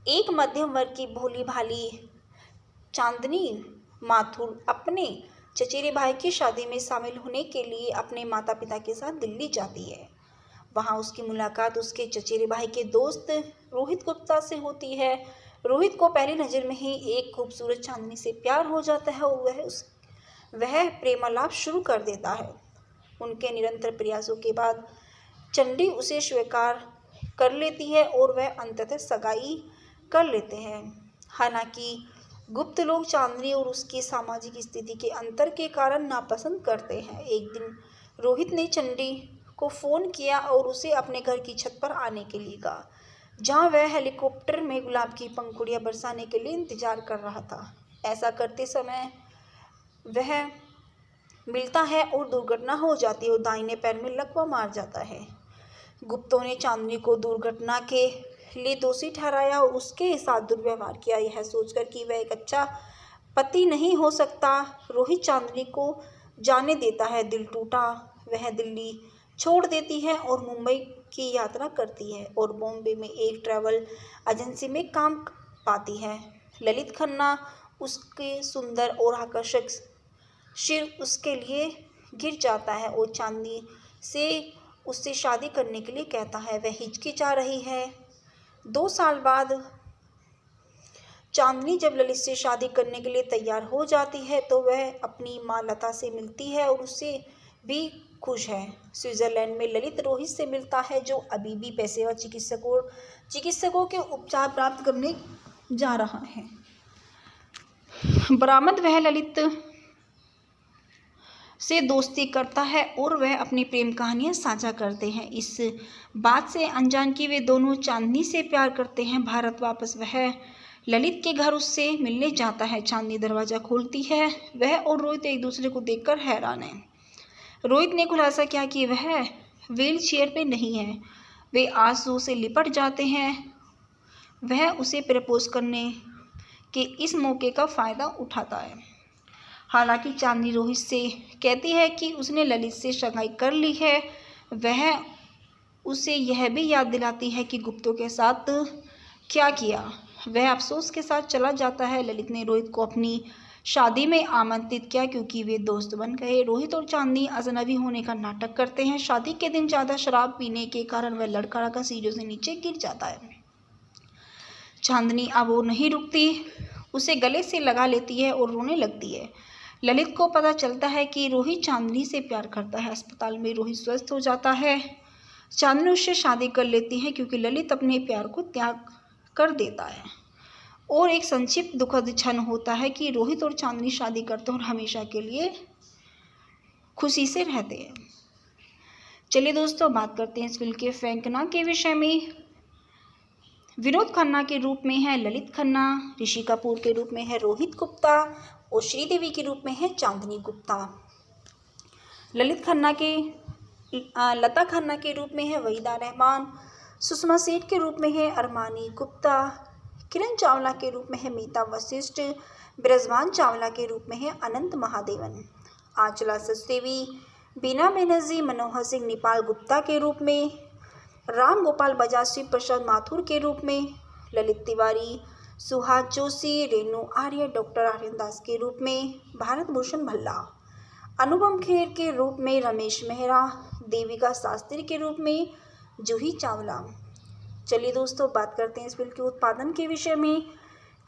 S1: एक मध्यम वर्ग की भोली भाली चांदनी माथुर अपने चचेरे भाई की शादी में शामिल होने के लिए अपने माता पिता के साथ दिल्ली जाती है। वहां उसकी मुलाकात उसके चचेरे भाई के दोस्त रोहित गुप्ता से होती है। रोहित को पहली नज़र में ही एक खूबसूरत चांदनी से प्यार हो जाता है और वह प्रेमालाप शुरू कर देता है। उनके निरंतर प्रयासों के बाद चंडी उसे स्वीकार कर लेती है और वह अंततः सगाई कर लेते हैं। हालांकि गुप्त लोग चांदनी और उसकी सामाजिक स्थिति के अंतर के कारण नापसंद करते हैं। एक दिन रोहित ने चंडी को फ़ोन किया और उसे अपने घर की छत पर आने के लिए कहा, जहां वह हेलीकॉप्टर में गुलाब की पंखुड़ियां बरसाने के लिए इंतजार कर रहा था। ऐसा करते समय वह मिलता है और दुर्घटना हो जाती है और दाहिने पैर में लकवा मार जाता है। गुप्तों ने चांदनी को दुर्घटना के लिए दोषी ठहराया और उसके साथ दुर्व्यवहार किया, यह सोचकर कि वह एक अच्छा पति नहीं हो सकता। रोहित चांदनी को जाने देता है। दिल टूटा वह दिल्ली छोड़ देती है और मुंबई की यात्रा करती है और बॉम्बे में एक ट्रैवल एजेंसी में काम पाती है। ललित खन्ना उसके सुंदर और आकर्षक सिर उसके लिए गिर जाता है और चांदनी से उससे शादी करने के लिए कहता है। वह हिचकिचा रही है। 2 साल बाद चांदनी जब ललित से शादी करने के लिए तैयार हो जाती है तो वह अपनी माँ लता से मिलती है और उससे भी खुश है। स्विट्जरलैंड में ललित रोहित से मिलता है, जो अभी भी पेशेवर चिकित्सकों के उपचार प्राप्त करने जा रहा है। बरामद वह ललित से दोस्ती करता है और वह अपनी प्रेम कहानियां साझा करते हैं। इस बात से अनजान कि वे दोनों चांदनी से प्यार करते हैं। भारत वापस वह ललित के घर उससे मिलने जाता है। चांदनी दरवाज़ा खोलती है। वह और रोहित एक दूसरे को देखकर हैरान है। रोहित ने खुलासा किया कि वह व्हील चेयर पे नहीं है। वे आंसू से लिपट जाते हैं। वह उसे प्रपोज करने के इस मौके का फ़ायदा उठाता है। हालांकि चांदनी रोहित से कहती है कि उसने ललित से सगाई कर ली है। वह उसे यह भी याद दिलाती है कि गुप्तों के साथ क्या किया। वह अफसोस के साथ चला जाता है। ललित ने रोहित को अपनी शादी में आमंत्रित किया क्योंकि वे दोस्त बन गए। रोहित और चांदनी अजनबी होने का नाटक करते हैं। शादी के दिन ज़्यादा शराब पीने के कारण वह लड़का सीढ़ियों से नीचे गिर जाता है। चांदनी अब वो नहीं रुकती, उसे गले से लगा लेती है और रोने लगती है। ललित को पता चलता है कि रोहित चांदनी से प्यार करता है। अस्पताल में रोहित स्वस्थ हो जाता है। चांदनी उससे शादी कर लेती है क्योंकि ललित अपने प्यार को त्याग कर देता है। और एक संक्षिप्त दुखद क्षण होता है कि रोहित और चांदनी शादी करते हैं और हमेशा के लिए खुशी से रहते हैं। चलिए दोस्तों, बात करते हैं इस फिल्म के फेंकना के विषय में। विनोद खन्ना के रूप में है ललित खन्ना, ऋषि कपूर के रूप में है रोहित गुप्ता और श्रीदेवी के रूप में है चांदनी गुप्ता। लता खन्ना के रूप में है वहीदा रहमान, सुषमा सेठ के रूप में है अरमानी गुप्ता, किरण चावला के रूप में है मीता वशिष्ठ, ब्रजवान चावला के रूप में है अनंत महादेवन, आंचला सचदेवी, बीना बनर्जी, मनोहर सिंह नेपाल गुप्ता के रूप में, राम गोपाल बजाज, शिव प्रसाद माथुर के रूप में, ललित तिवारी, सुहास जोशी, रेणु आर्य, डॉक्टर आर्यन दास के रूप में, भारत भूषण भल्ला, अनुपम खेर के रूप में रमेश मेहरा, देविका शास्त्री के रूप में जूही चावला। चलिए दोस्तों, बात करते हैं इस फिल्म के उत्पादन के विषय में।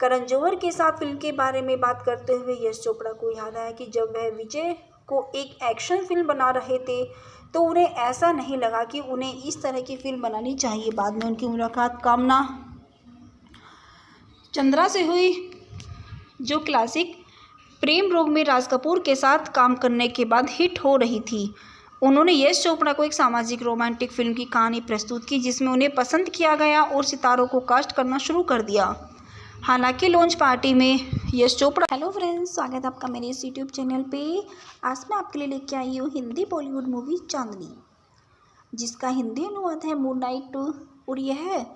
S1: करण जौहर के साथ फिल्म के बारे में बात करते हुए यश चोपड़ा को याद आया कि जब वह विजय को एक एक्शन फिल्म बना रहे थे तो उन्हें ऐसा नहीं लगा कि उन्हें इस तरह की फिल्म बनानी चाहिए। बाद में उनकी मुलाकात कामना चंद्रा से हुई, जो क्लासिक प्रेम रोग में राज कपूर के साथ काम करने के बाद हिट हो रही थी। उन्होंने यश चोपड़ा को एक सामाजिक रोमांटिक फिल्म की कहानी प्रस्तुत की जिसमें उन्हें पसंद किया गया और सितारों को कास्ट करना शुरू कर दिया। हालांकि लॉन्च पार्टी में यश चोपड़ा। हेलो फ्रेंड्स, स्वागत है आपका मेरे इस यूट्यूब चैनल पे। आज मैं आपके लिए लेके आई हूँ हिंदी बॉलीवुड मूवी चांदनी, जिसका हिंदी अनुवाद है मूनलाइट और यह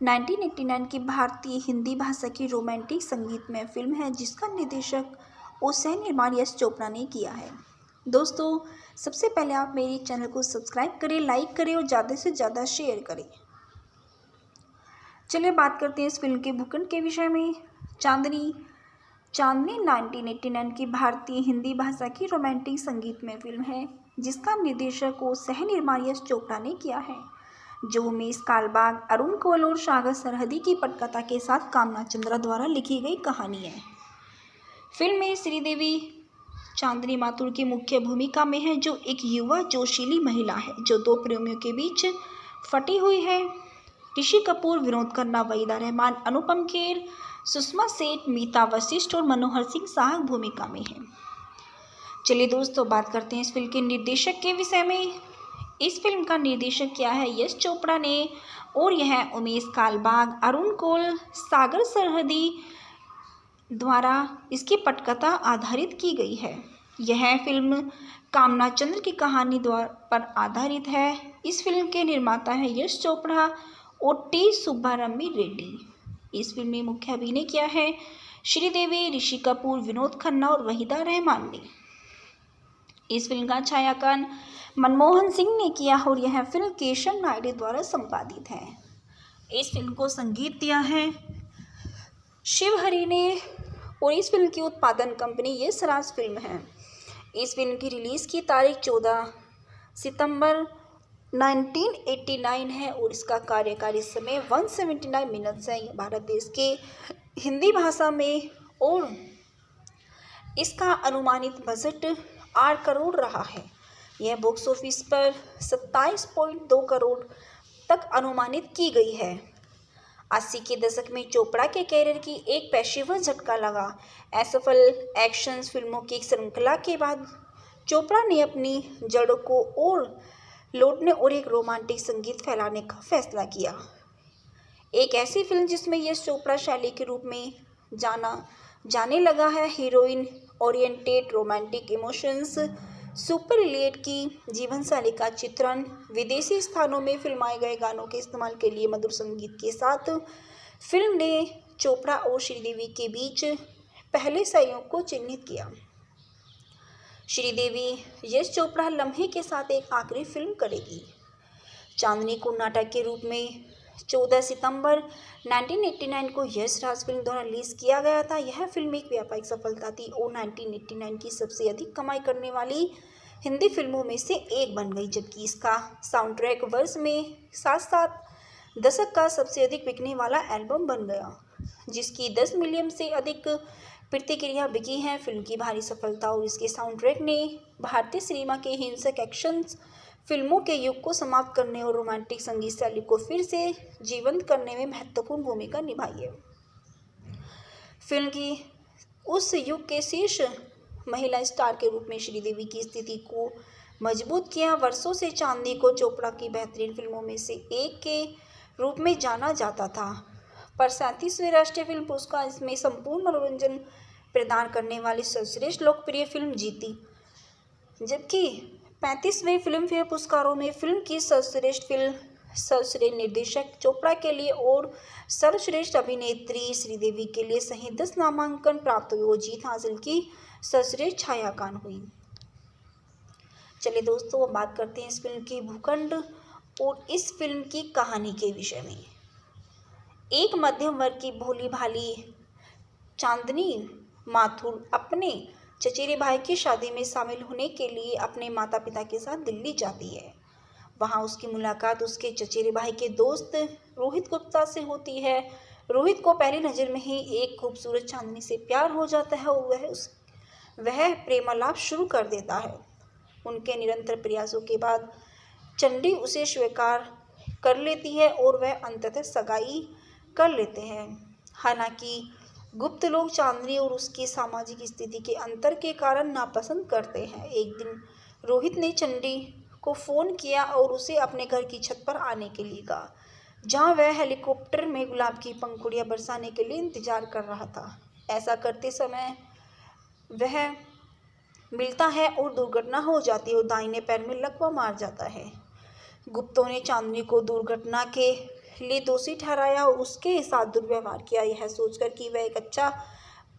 S1: 1989 की भारतीय हिंदी भाषा की रोमांटिक संगीतमय फिल्म है जिसका निर्देशक और सह निर्माण यश चोपड़ा ने किया है। दोस्तों, सबसे पहले आप मेरे चैनल को सब्सक्राइब करें, लाइक करें और ज़्यादा से ज़्यादा शेयर करें। चलिए बात करते हैं इस फिल्म के भूखंड के विषय में। चांदनी 1989 की भारतीय हिंदी भाषा की रोमांटिक संगीतमय फिल्म है जिसका निर्देशक और सह निर्माण यश चोपड़ा ने किया है, जो उमेश कालबाग, अरुण कोल और सागर सरहदी की पटकथा के साथ कामना चंद्रा द्वारा लिखी गई कहानी है। फिल्म में श्रीदेवी चांदनी माथुर की मुख्य भूमिका में है, जो एक युवा जोशीली महिला है जो दो प्रेमियों के बीच फटी हुई है। ऋषि कपूर, विनोद खन्ना, वहीदा रहमान, अनुपम खेर, सुषमा सेठ, मीता वशिष्ठ और मनोहर सिंह सहायक भूमिका में हैं। चलिए दोस्तों, बात करते हैं इस फिल्म के निर्देशक के विषय में। इस फिल्म का निर्देशक किया है यश चोपड़ा ने और यह उमेश कालबाग, अरुण कोल, सागर सरहदी द्वारा इसकी पटकथा आधारित की गई है। यह फिल्म कामना चंद्र की कहानी पर आधारित है। इस फिल्म के निर्माता हैं यश चोपड़ा और टी सुब्बारम्मी रेड्डी। इस फिल्म में मुख्य अभिनय किया है श्रीदेवी, ऋषि कपूर, विनोद खन्ना और वहीदा रहमान ने। इस फिल्म का छायांकन मनमोहन सिंह ने किया और यह फिल्म केशव नायडू द्वारा संपादित है। इस फिल्म को संगीत दिया है शिवहरी ने और इस फिल्म की उत्पादन कंपनी यश राज फिल्म है। इस फिल्म की रिलीज़ की तारीख 14 सितंबर 1989 है और इसका कार्यकारी समय 179 मिनट्स है। यह भारत देश के हिंदी भाषा में और इसका अनुमानित बजट 8 करोड़ रहा है। यह बॉक्स ऑफिस पर 27.2 करोड़ तक अनुमानित की गई है। 80 के दशक में चोपड़ा के कैरियर की एक पेशेवर झटका लगा। असफल एक्शन फिल्मों की श्रृंखला के बाद चोपड़ा ने अपनी जड़ों को और लौटने और एक रोमांटिक संगीत फैलाने का फैसला किया। एक ऐसी फिल्म जिसमें यश चोपड़ा शैली के रूप में जाने लगा है। Heroine oriented romantic emotions, super relate की जीवन शैली का चित्रण, विदेशी स्थानों में फिल्माए गए गानों के इस्तेमाल के लिए मधुर संगीत के साथ फिल्म ने चोपड़ा और श्रीदेवी के बीच पहले सहयोग को चिन्हित किया। श्रीदेवी यश चोपड़ा लम्हे के साथ एक आखिरी फिल्म करेगी। चांदनी को नाटक के रूप में 14 सितंबर 1989 को यश राज फिल्म द्वारा रिलीज किया गया था। यह फिल्म एक व्यापारिक सफलता थी और 1989 की सबसे अधिक कमाई करने वाली हिंदी फिल्मों में से एक बन गई, जबकि इसका साउंड ट्रैक वर्ष में साथ दशक का सबसे अधिक बिकने वाला एल्बम बन गया, जिसकी 10 मिलियन से अधिक प्रतिक्रिया बिकी हैं। फिल्म की भारी सफलता और इसके साउंड ट्रैक ने भारतीय सिनेमा के हिंसक एक्शन फिल्मों के युग को समाप्त करने और रोमांटिक संगीत शैली को फिर से जीवंत करने में महत्वपूर्ण भूमिका निभाई है। फिल्म की उस युग के शीर्ष महिला स्टार के रूप में श्रीदेवी की स्थिति को मजबूत किया। वर्षों से चांदनी को चोपड़ा की बेहतरीन फिल्मों में से एक के रूप में जाना जाता था, पर 37वें राष्ट्रीय फिल्म पुरस्कार इसमें संपूर्ण मनोरंजन प्रदान करने वाली सर्वश्रेष्ठ लोकप्रिय फिल्म जीती, जबकि 35वें फिल्म फेयर पुरस्कारों में फिल्म की सर्वश्रेष्ठ फिल्म, सर्वश्रेष्ठ निर्देशक चोपड़ा के लिए और सर्वश्रेष्ठ अभिनेत्री श्रीदेवी के लिए सहित 10 नामांकन प्राप्त हुए और जीत हासिल की सर्वश्रेष्ठ छायांकन हुई। चलिए दोस्तों, अब बात करते हैं इस फिल्म की भूखंड और इस फिल्म की कहानी के विषय में। एक मध्यम वर्ग की भोली भाली चांदनी माथुर अपने चचेरे भाई की शादी में शामिल होने के लिए अपने माता पिता के साथ दिल्ली जाती है। वहां उसकी मुलाकात उसके चचेरे भाई के दोस्त रोहित गुप्ता से होती है। रोहित को पहली नज़र में ही एक खूबसूरत चांदनी से प्यार हो जाता है और वह प्रेमालाप शुरू कर देता है। उनके निरंतर प्रयासों के बाद चंडी उसे स्वीकार कर लेती है और वह अंततः सगाई कर लेते हैं। हालांकि गुप्त लोग चांदनी और उसकी सामाजिक स्थिति के अंतर के कारण नापसंद करते हैं। एक दिन रोहित ने चंडी को फ़ोन किया और उसे अपने घर की छत पर आने के लिए कहा, जहां वह हेलीकॉप्टर में गुलाब की पंखुड़ियां बरसाने के लिए इंतजार कर रहा था। ऐसा करते समय वह मिलता है और दुर्घटना हो जाती है और दाहिने पैर में लकवा मार जाता है। गुप्तों ने चांदनी को दुर्घटना के लिए दोषी ठहराया और उसके साथ दुर्व्यवहार किया। यह सोचकर कि वह एक अच्छा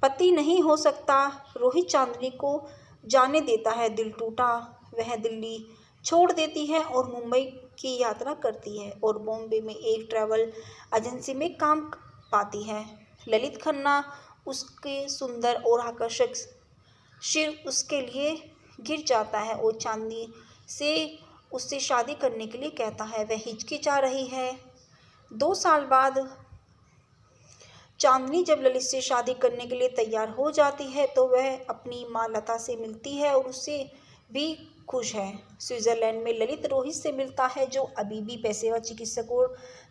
S1: पति नहीं हो सकता, रोहित चांदनी को जाने देता है। दिल टूटा वह दिल्ली छोड़ देती है और मुंबई की यात्रा करती है और बॉम्बे में एक ट्रैवल एजेंसी में काम पाती है। ललित खन्ना उसके सुंदर और आकर्षक सिर उसके लिए गिर जाता है और चांदनी से उससे शादी करने के लिए कहता है। वह हिचकिचा रही है। 2 साल बाद चांदनी जब ललित से शादी करने के लिए तैयार हो जाती है तो वह अपनी माँ लता से मिलती है और उससे भी खुश है। स्विट्जरलैंड में ललित रोहित से मिलता है, जो अभी भी पेशेवर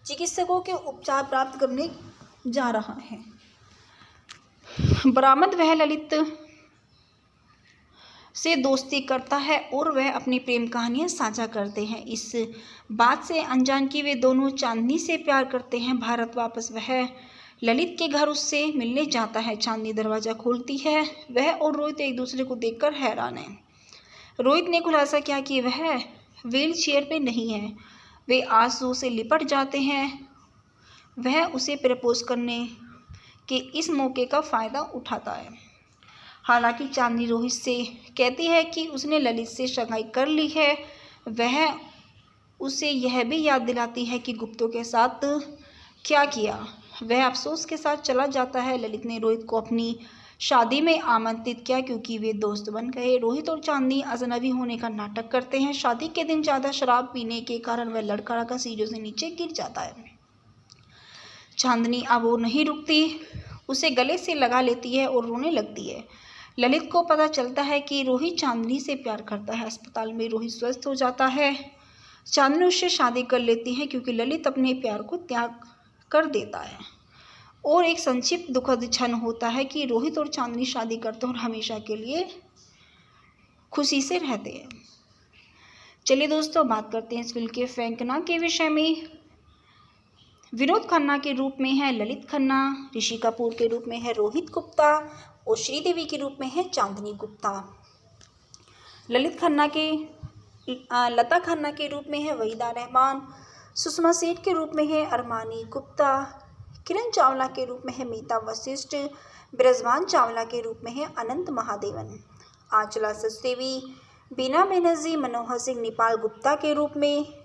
S1: चिकित्सकों के उपचार प्राप्त करने जा रहा है। बरामद वह ललित से दोस्ती करता है और वह अपनी प्रेम कहानियां साझा करते हैं, इस बात से अनजान कि वे दोनों चांदनी से प्यार करते हैं। भारत वापस वह ललित के घर उससे मिलने जाता है। चांदनी दरवाज़ा खोलती है। वह और रोहित एक दूसरे को देखकर हैरान है। रोहित ने खुलासा किया कि वह व्हील चेयर पर नहीं है। वे आंसू से लिपट जाते हैं। वह उसे प्रपोज करने के इस मौके का फ़ायदा उठाता है। हालांकि चांदनी रोहित से कहती है कि उसने ललित से सगाई कर ली है। वह उसे यह भी याद दिलाती है कि गुप्तों के साथ क्या किया। वह अफसोस के साथ चला जाता है। ललित ने रोहित को अपनी शादी में आमंत्रित किया क्योंकि वे दोस्त बन गए। रोहित और चांदनी अजनबी होने का नाटक करते हैं। शादी के दिन ज़्यादा शराब पीने के कारण वह लड़खड़ा सीढ़ियों से नीचे गिर जाता है। चांदनी अब वो नहीं रुकती, उसे गले से लगा लेती है और रोने लगती है। ललित को पता चलता है कि रोहित चांदनी से प्यार करता है। अस्पताल में रोहित स्वस्थ हो जाता है। चांदनी उससे शादी कर लेती है क्योंकि ललित अपने प्यार को त्याग कर देता है। और एक संक्षिप्त दुखद क्षण होता है कि रोहित और चांदनी शादी करते हैं और हमेशा के लिए खुशी से रहते हैं। चलिए दोस्तों, बात करते हैं इस फिल्म के फेंकना के विषय में। विनोद खन्ना के रूप में है ललित खन्ना, ऋषि कपूर के रूप में है रोहित गुप्ता और श्रीदेवी के रूप में है चांदनी गुप्ता। लता खन्ना के रूप में है वहीदा रहमान, सुषमा सेठ के रूप में है अरमानी गुप्ता, किरण चावला के रूप में है मीता वशिष्ठ, ब्रजवान चावला के रूप में है अनंत महादेवन, आंचला सचदेवी, बीना बनर्जी, मनोहर सिंह नेपाल गुप्ता के रूप में,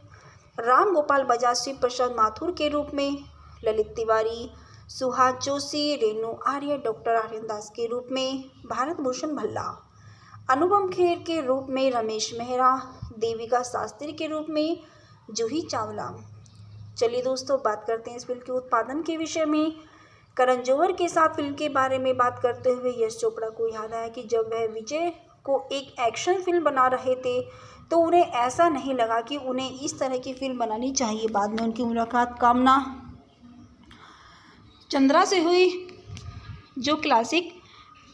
S1: राम गोपाल बजाज, शिव प्रसाद माथुर के रूप में, ललित तिवारी, सुहास जोशी, रेणु आर्य, डॉक्टर आर्यन दास के रूप में, भारत भूषण भल्ला, अनुपम खेर के रूप में रमेश मेहरा, देविका शास्त्री के रूप में जूही चावला। चलिए दोस्तों, बात करते हैं इस फिल्म के उत्पादन के विषय में। करण जौहर के साथ फिल्म के बारे में बात करते हुए यश चोपड़ा को याद आया कि जब वह विजय को एक एक्शन फिल्म बना रहे थे तो उन्हें ऐसा नहीं लगा कि उन्हें इस तरह की फिल्म बनानी चाहिए। बाद में उनकी मुलाकात कामना चंद्रा से हुई, जो क्लासिक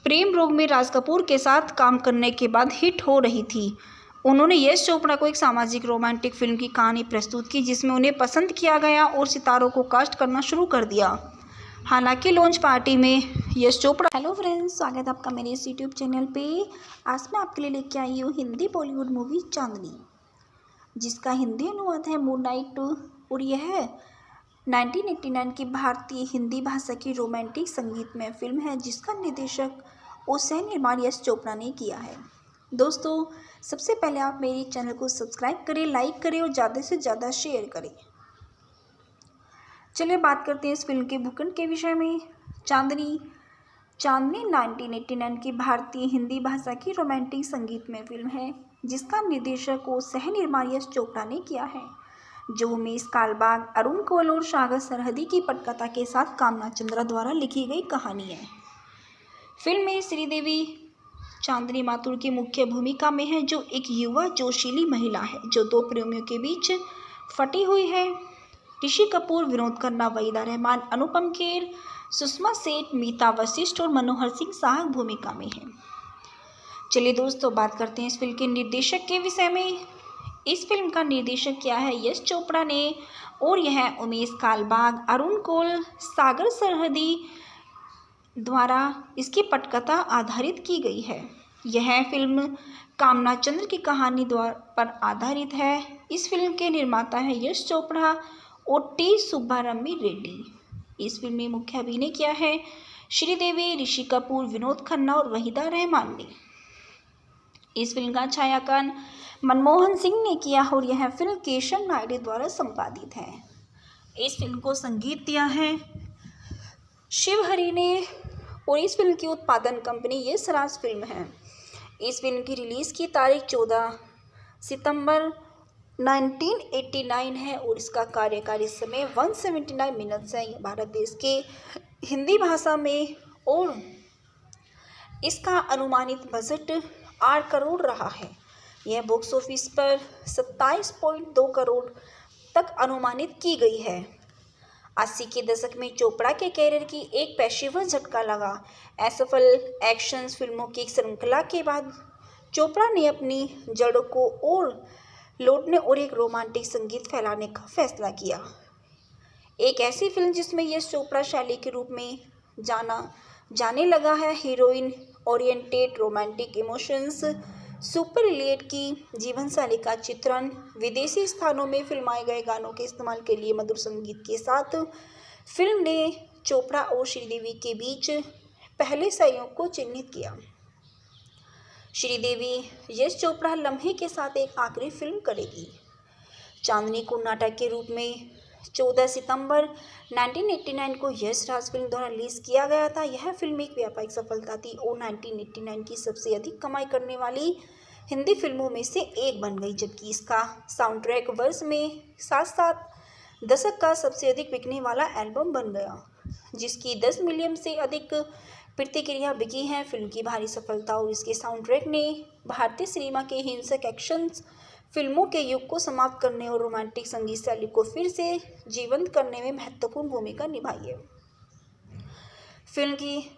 S1: प्रेम रोग में राज कपूर के साथ काम करने के बाद हिट हो रही थी। उन्होंने यश चोपड़ा को एक सामाजिक रोमांटिक फिल्म की कहानी प्रस्तुत की जिसमें उन्हें पसंद किया गया और सितारों को कास्ट करना शुरू कर दिया। हालांकि लॉन्च पार्टी में यश चोपड़ा। हेलो फ्रेंड्स, स्वागत है आपका मेरे इस यूट्यूब चैनल पे। आज मैं आपके लिए लेके आई हूँ हिंदी बॉलीवुड मूवी चांदनी, जिसका हिंदी अनुवाद है मूनलाइट और यह 1989 की भारतीय हिंदी भाषा की रोमांटिक संगीतमय फिल्म है जिसका निर्देशक और सह निर्माण यश चोपड़ा ने किया है। दोस्तों, सबसे पहले आप मेरे चैनल को सब्सक्राइब करें, लाइक करें और ज़्यादा से ज़्यादा शेयर करें। चलिए बात करते हैं इस फिल्म के भूखंड के विषय में। चांदनी 1989 की भारतीय हिंदी भाषा की रोमांटिक संगीतमय फिल्म है जिसका निर्देशक और सह निर्माण यश चोपड़ा ने किया है, जो उमेश कालबाग, अरुण कोल और सागर सरहदी की पटकथा के साथ कामना चंद्रा द्वारा लिखी गई कहानी है। फिल्म में श्रीदेवी चांदनी माथुर की मुख्य भूमिका में है, जो एक युवा जोशीली महिला है जो दो प्रेमियों के बीच फटी हुई है। ऋषि कपूर, विनोद खन्ना, वहीदा रहमान, अनुपम खेर, सुषमा सेठ, मीता वशिष्ठ और मनोहर सिंह सहायक भूमिका में हैं। चलिए दोस्तों, बात करते हैं इस फिल्म के निर्देशक के विषय में। इस फिल्म का निर्देशक किया है यश चोपड़ा ने और यह उमेश कालबाग, अरुण कोल, सागर सरहदी द्वारा इसकी पटकथा आधारित की गई है। यह फिल्म कामना चंद्र की कहानी पर आधारित है। इस फिल्म के निर्माता है यश चोपड़ा और टी सुब्बारमणी रेड्डी। इस फिल्म में मुख्य अभिनय किया है श्रीदेवी, ऋषि कपूर, विनोद खन्ना और वहीदा रहमान ने। इस फिल्म का छायांकन मनमोहन सिंह ने किया और यह फिल्म केशव नायडू द्वारा संपादित है। इस फिल्म को संगीत दिया है शिव हरि ने और इस फिल्म की उत्पादन कंपनी यश राज फिल्म है। इस फिल्म की रिलीज़ की तारीख 14 सितंबर 1989 है और इसका कार्यकारी समय 179 मिनट्स है। यह भारत देश के हिंदी भाषा में और इसका अनुमानित बजट 8 करोड़ रहा है। यह बॉक्स ऑफिस पर 27.2 करोड़ तक अनुमानित की गई है। 80 के दशक में चोपड़ा के कैरियर की एक पेशेवर झटका लगा। असफल एक्शन फिल्मों की एक श्रृंखला के बाद चोपड़ा ने अपनी जड़ों को और लौटने और एक रोमांटिक संगीत फैलाने का फैसला किया। एक ऐसी फिल्म जिसमें यश चोपड़ा शैली के रूप में जाने लगा है। Heroine oriented romantic emotions super relate की जीवन शैली का चित्रण, विदेशी स्थानों में फिल्माए गए गानों के इस्तेमाल के लिए मधुर संगीत के साथ फिल्म ने चोपड़ा और श्रीदेवी के बीच पहले सहयोग को चिन्हित किया। श्रीदेवी यश चोपड़ा लम्हे के साथ एक आखिरी फिल्म करेगी। चांदनी को नाटक के रूप में 14 सितंबर 1989 को यश राज फिल्म द्वारा रिलीज किया गया था। यह फिल्म एक व्यापारिक सफलता थी और 1989 की सबसे अधिक कमाई करने वाली हिंदी फिल्मों में से एक बन गई, जबकि इसका साउंड ट्रैक वर्ष में साथ दशक का सबसे अधिक बिकने वाला एल्बम बन गया, जिसकी 10 मिलियन से अधिक प्रतिक्रिया बिकी हैं। फिल्म की भारी सफलता और इसके साउंड ट्रैक ने भारतीय सिनेमा के हिंसक एक्शन फिल्मों के युग को समाप्त करने और रोमांटिक संगीत शैली को फिर से जीवंत करने में महत्वपूर्ण भूमिका निभाई है। फिल्म की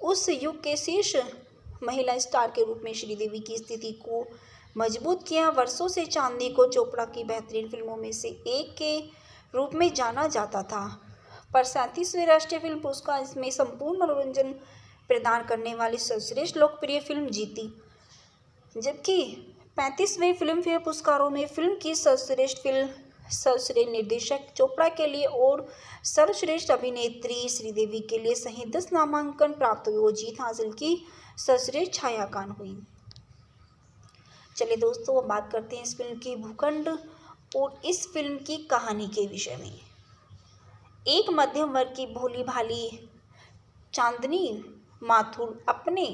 S1: उस युग के शीर्ष महिला स्टार के रूप में श्रीदेवी की स्थिति को मजबूत किया। वर्षों से चांदनी को चोपड़ा की बेहतरीन फिल्मों में से एक के रूप में जाना जाता था, पर 37वें राष्ट्रीय फिल्म पुरस्कार इसमें संपूर्ण मनोरंजन प्रदान करने वाली सर्वश्रेष्ठ लोकप्रिय फिल्म जीती, जबकि 35वें फिल्म फेयर पुरस्कारों में फिल्म की सर्वश्रेष्ठ फिल्म, सर्वश्रेष्ठ निर्देशक चोपड़ा के लिए और सर्वश्रेष्ठ अभिनेत्री श्रीदेवी के लिए सहित 10 नामांकन प्राप्त हुए और जीत हासिल की सर्वश्रेष्ठ छायांकन हुई। चलिए दोस्तों, अब बात करते हैं इस फिल्म के भूखंड और इस फिल्म की कहानी के विषय में। एक मध्यम वर्ग की भोली भाली चांदनी माथुर अपने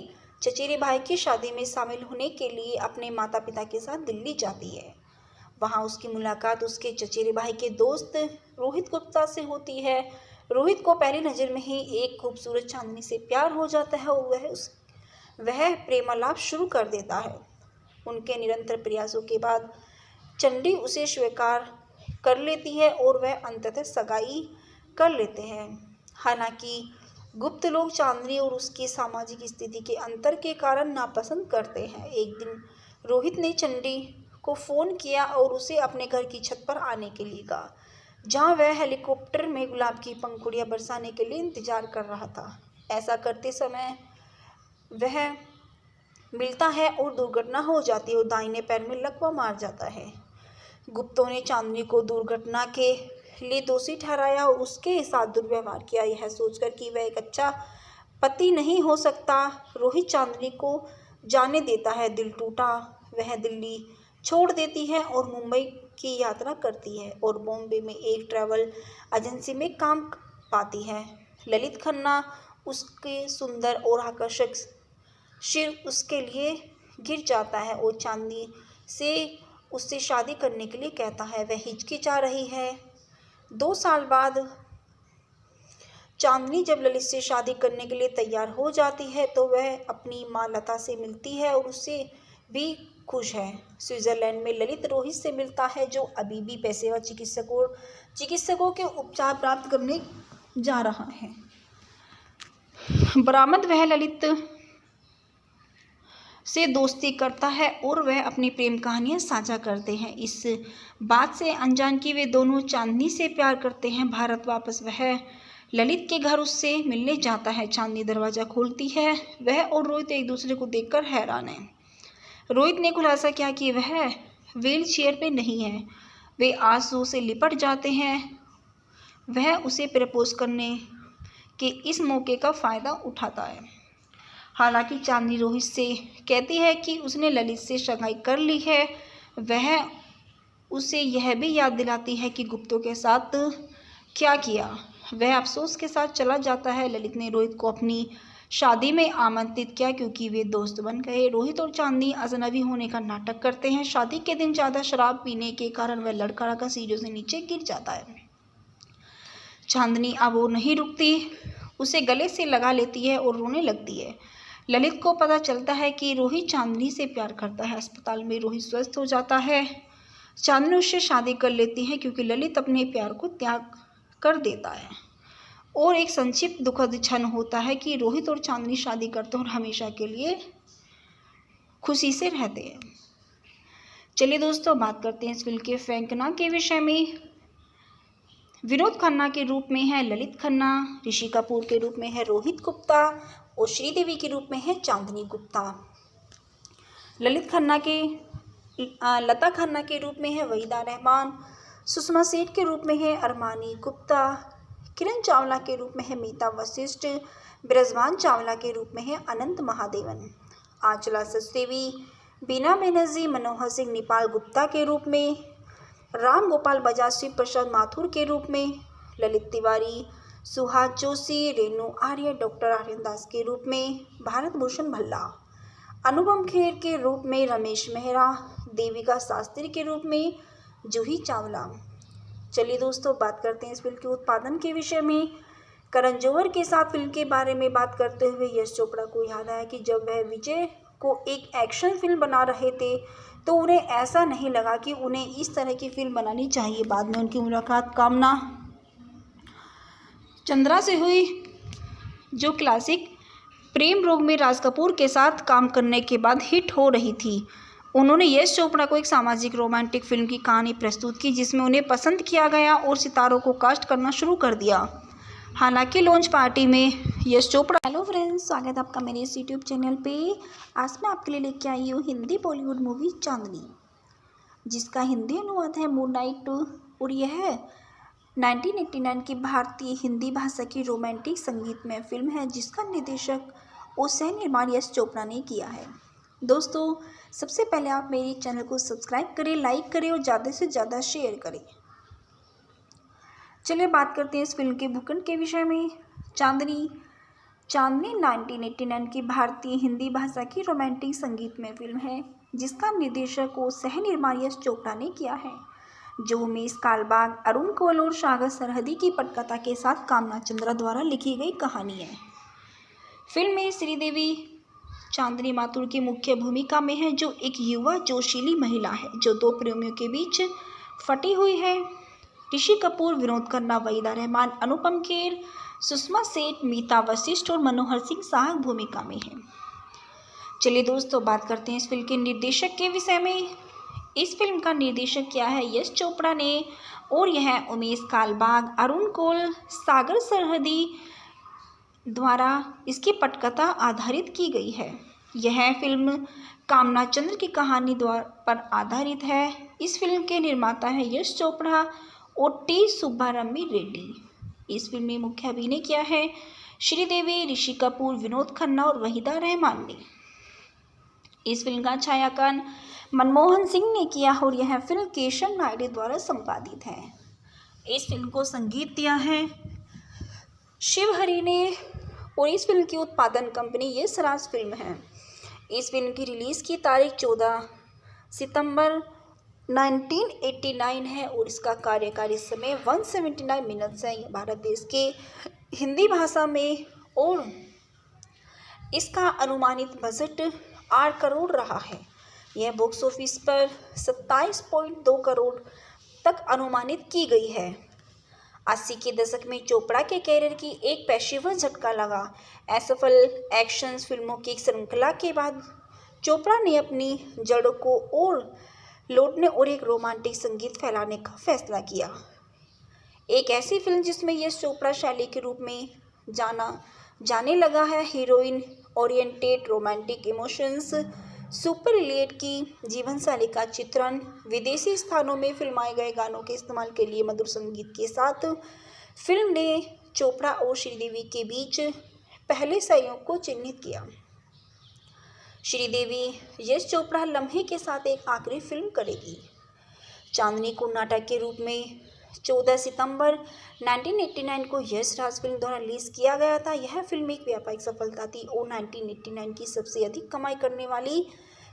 S1: चचेरे भाई की शादी में शामिल होने के लिए अपने माता पिता के साथ दिल्ली जाती है। वहां उसकी मुलाकात उसके चचेरे भाई के दोस्त रोहित गुप्ता से होती है। रोहित को पहली नज़र में ही एक खूबसूरत चांदनी से प्यार हो जाता है और वह प्रेमालाप शुरू कर देता है। उनके निरंतर प्रयासों के बाद चंडी उसे स्वीकार कर लेती है और वह अंततः सगाई कर लेते हैं। हालांकि गुप्त लोग चांदनी और उसकी सामाजिक स्थिति के अंतर के कारण नापसंद करते हैं। एक दिन रोहित ने चंडी को फ़ोन किया और उसे अपने घर की छत पर आने के लिए कहा, जहां वह हेलीकॉप्टर में गुलाब की पंखुड़ियां बरसाने के लिए इंतजार कर रहा था। ऐसा करते समय वह मिलता है और दुर्घटना हो जाती है और दाहिने पैर में लकवा मार जाता है। गुप्तों ने चांदनी को दुर्घटना के लिए दोषी ठहराया और उसके साथ दुर्व्यवहार किया, यह सोचकर कि वह एक अच्छा पति नहीं हो सकता। रोहित चांदनी को जाने देता है। दिल टूटा वह दिल्ली छोड़ देती है और मुंबई की यात्रा करती है और बॉम्बे में एक ट्रैवल एजेंसी में काम पाती है। ललित खन्ना उसके सुंदर और आकर्षक सिर उसके लिए गिर जाता है और चांदनी से उससे शादी करने के लिए कहता है। वह हिचकिचा रही है। 2 साल बाद चांदनी जब ललित से शादी करने के लिए तैयार हो जाती है तो वह अपनी माँ लता से मिलती है और उससे भी खुश है। स्विट्जरलैंड में ललित रोहित से मिलता है, जो अभी भी पेशेवर चिकित्सकों के उपचार प्राप्त करने जा रहा है। बरामद वह ललित से दोस्ती करता है और वह अपनी प्रेम कहानियां साझा करते हैं। इस बात से अनजान कि वे दोनों चांदनी से प्यार करते हैं। भारत वापस वह ललित के घर उससे मिलने जाता है। चांदनी दरवाज़ा खोलती है। वह और रोहित एक दूसरे को देखकर हैरान है। रोहित ने खुलासा किया कि वह व्हील चेयर पे नहीं है। वे आंसू से लिपट जाते हैं। वह उसे प्रपोज करने के इस मौके का फ़ायदा उठाता है। हालांकि चांदनी रोहित से कहती है कि उसने ललित से सगाई कर ली है। वह उसे यह भी याद दिलाती है कि गुप्तों के साथ क्या किया। वह अफसोस के साथ चला जाता है। ललित ने रोहित को अपनी शादी में आमंत्रित किया क्योंकि वे दोस्त बन गए। रोहित और चांदनी अजनबी होने का नाटक करते हैं। शादी के दिन ज़्यादा शराब पीने के कारण वह लड़का सीढ़ियों से नीचे गिर जाता है। चांदनी अब वो नहीं रुकती, उसे गले से लगा लेती है और रोने लगती है। ललित को पता चलता है कि रोहित चांदनी से प्यार करता है। अस्पताल में रोहित स्वस्थ हो जाता है। चांदनी उससे शादी कर लेती है क्योंकि ललित अपने प्यार को त्याग कर देता है। और एक संक्षिप्त दुखद क्षण होता है कि रोहित और चांदनी शादी करते हैं और हमेशा के लिए खुशी से रहते हैं। चलिए दोस्तों, बात करते हैं इस फिल्म के फेंकना के विषय में। विनोद खन्ना के रूप में है ललित खन्ना, ऋषि कपूर के रूप में है रोहित गुप्ता और श्रीदेवी के रूप में है चांदनी गुप्ता। लता खन्ना के रूप में है वहीदा रहमान, सुषमा सेठ के रूप में है अरमानी गुप्ता, किरण चावला के रूप में है मीता वशिष्ठ, ब्रजवान चावला के रूप में है अनंत महादेवन, आंचला सचदेवी, बीना बनर्जी, मनोहर सिंह नेपाल गुप्ता के रूप में, राम गोपाल बजाज, शिव प्रसाद माथुर के रूप में, ललित तिवारी, सुहास जोशी, रेणु आर्य, डॉक्टर आर्यन दास के रूप में, भारत भूषण भल्ला, अनुपम खेर के रूप में रमेश मेहरा, देविका शास्त्री के रूप में जूही चावला। चलिए दोस्तों, बात करते हैं इस फिल्म के उत्पादन के विषय में। करण जौहर के साथ फिल्म के बारे में बात करते हुए यश चोपड़ा को याद आया कि जब वह विजय को एक एक्शन फिल्म बना रहे थे तो उन्हें ऐसा नहीं लगा कि उन्हें इस तरह की फिल्म बनानी चाहिए। बाद में उनकी मुलाकात कामना चंद्रा से हुई, जो क्लासिक प्रेम रोग में राज कपूर के साथ काम करने के बाद हिट हो रही थी। उन्होंने यश चोपड़ा को एक सामाजिक रोमांटिक फिल्म की कहानी प्रस्तुत की जिसमें उन्हें पसंद किया गया और सितारों को कास्ट करना शुरू कर दिया। हालांकि लॉन्च पार्टी में यश चोपड़ा। हेलो फ्रेंड्स, स्वागत है आपका मेरे इस यूट्यूब चैनल पे। आज मैं आपके लिए लेके आई हूँ हिंदी बॉलीवुड मूवी चांदनी, जिसका हिंदी अनुवाद है मूनलाइट और यह 1989 की भारतीय हिंदी भाषा की रोमांटिक संगीतमय फिल्म है जिसका निर्देशक और सह निर्माण यश चोपड़ा ने किया है। दोस्तों, सबसे पहले आप मेरे चैनल को सब्सक्राइब करें, लाइक करें और ज़्यादा से ज़्यादा शेयर करें। चलिए बात करते हैं इस फिल्म के भूखंड के विषय में। चांदनी 1989 की भारतीय हिंदी भाषा की रोमांटिक संगीतमय फिल्म है जिसका निर्देशक और सह निर्माण यश चोपड़ा ने किया है, जो उमेश कालबाग, अरुण कोल और सागर सरहदी की पटकथा के साथ कामना चंद्रा द्वारा लिखी गई कहानी है। फिल्म में श्रीदेवी चांदनी माथुर की मुख्य भूमिका में है, जो एक युवा जोशीली महिला है जो दो प्रेमियों के बीच फटी हुई है। ऋषि कपूर, विनोद खन्ना, वहीदा रहमान, अनुपम खेर, सुषमा सेठ, मीता वशिष्ठ और मनोहर सिंह सहायक भूमिका में हैं। चलिए दोस्तों, बात करते हैं इस फिल्म के निर्देशक के विषय में। इस फिल्म का निर्देशक किया है यश चोपड़ा ने और यह उमेश कालबाग, अरुण कोल, सागर सरहदी द्वारा इसकी पटकथा आधारित की गई है। यह फिल्म कामना चंद्र की कहानी पर आधारित है। इस फिल्म के निर्माता है यश चोपड़ा और टी सुब्बारमणी रेड्डी। इस फिल्म में मुख्य अभिनय किया है श्रीदेवी, ऋषि कपूर, विनोद खन्ना और वहीदा रहमान ने। इस फिल्म का छायांकन मनमोहन सिंह ने किया और यह फिल्म केशव नायडू द्वारा संपादित है। इस फिल्म को संगीत दिया है शिवहरी ने और इस फिल्म की उत्पादन कंपनी यश राज फिल्म है। इस फिल्म की रिलीज़ की तारीख 14 सितंबर 1989 है और इसका कार्यकारी समय 179 मिनट्स है। यह भारत देश के हिंदी भाषा में और इसका अनुमानित बजट 8 करोड़ रहा है। यह बॉक्स ऑफिस पर 27.2 करोड़ तक अनुमानित की गई है। 80 के दशक में चोपड़ा के कैरियर की एक पेशेवर झटका लगा। असफल एक्शन फिल्मों की श्रृंखला के बाद चोपड़ा ने अपनी जड़ों को और लौटने और एक रोमांटिक संगीत फैलाने का फैसला किया। एक ऐसी फिल्म जिसमें यश चोपड़ा शैली के रूप में जाने लगा है। Heroine oriented romantic emotions, super relate की जीवन शैली का चित्रण, विदेशी स्थानों में फिल्माए गए गानों के इस्तेमाल के लिए मधुर संगीत के साथ फिल्म ने चोपड़ा और श्रीदेवी के बीच पहले सहयोग को चिन्हित किया। श्रीदेवी यश चोपड़ा लम्हे के साथ एक आखिरी फिल्म करेगी। चांदनी को नाटक के रूप में 14 सितंबर 1989 को यश राज फिल्म द्वारा रिलीज किया गया था। यह फिल्म एक व्यापारिक सफलता थी और 1989 की सबसे अधिक कमाई करने वाली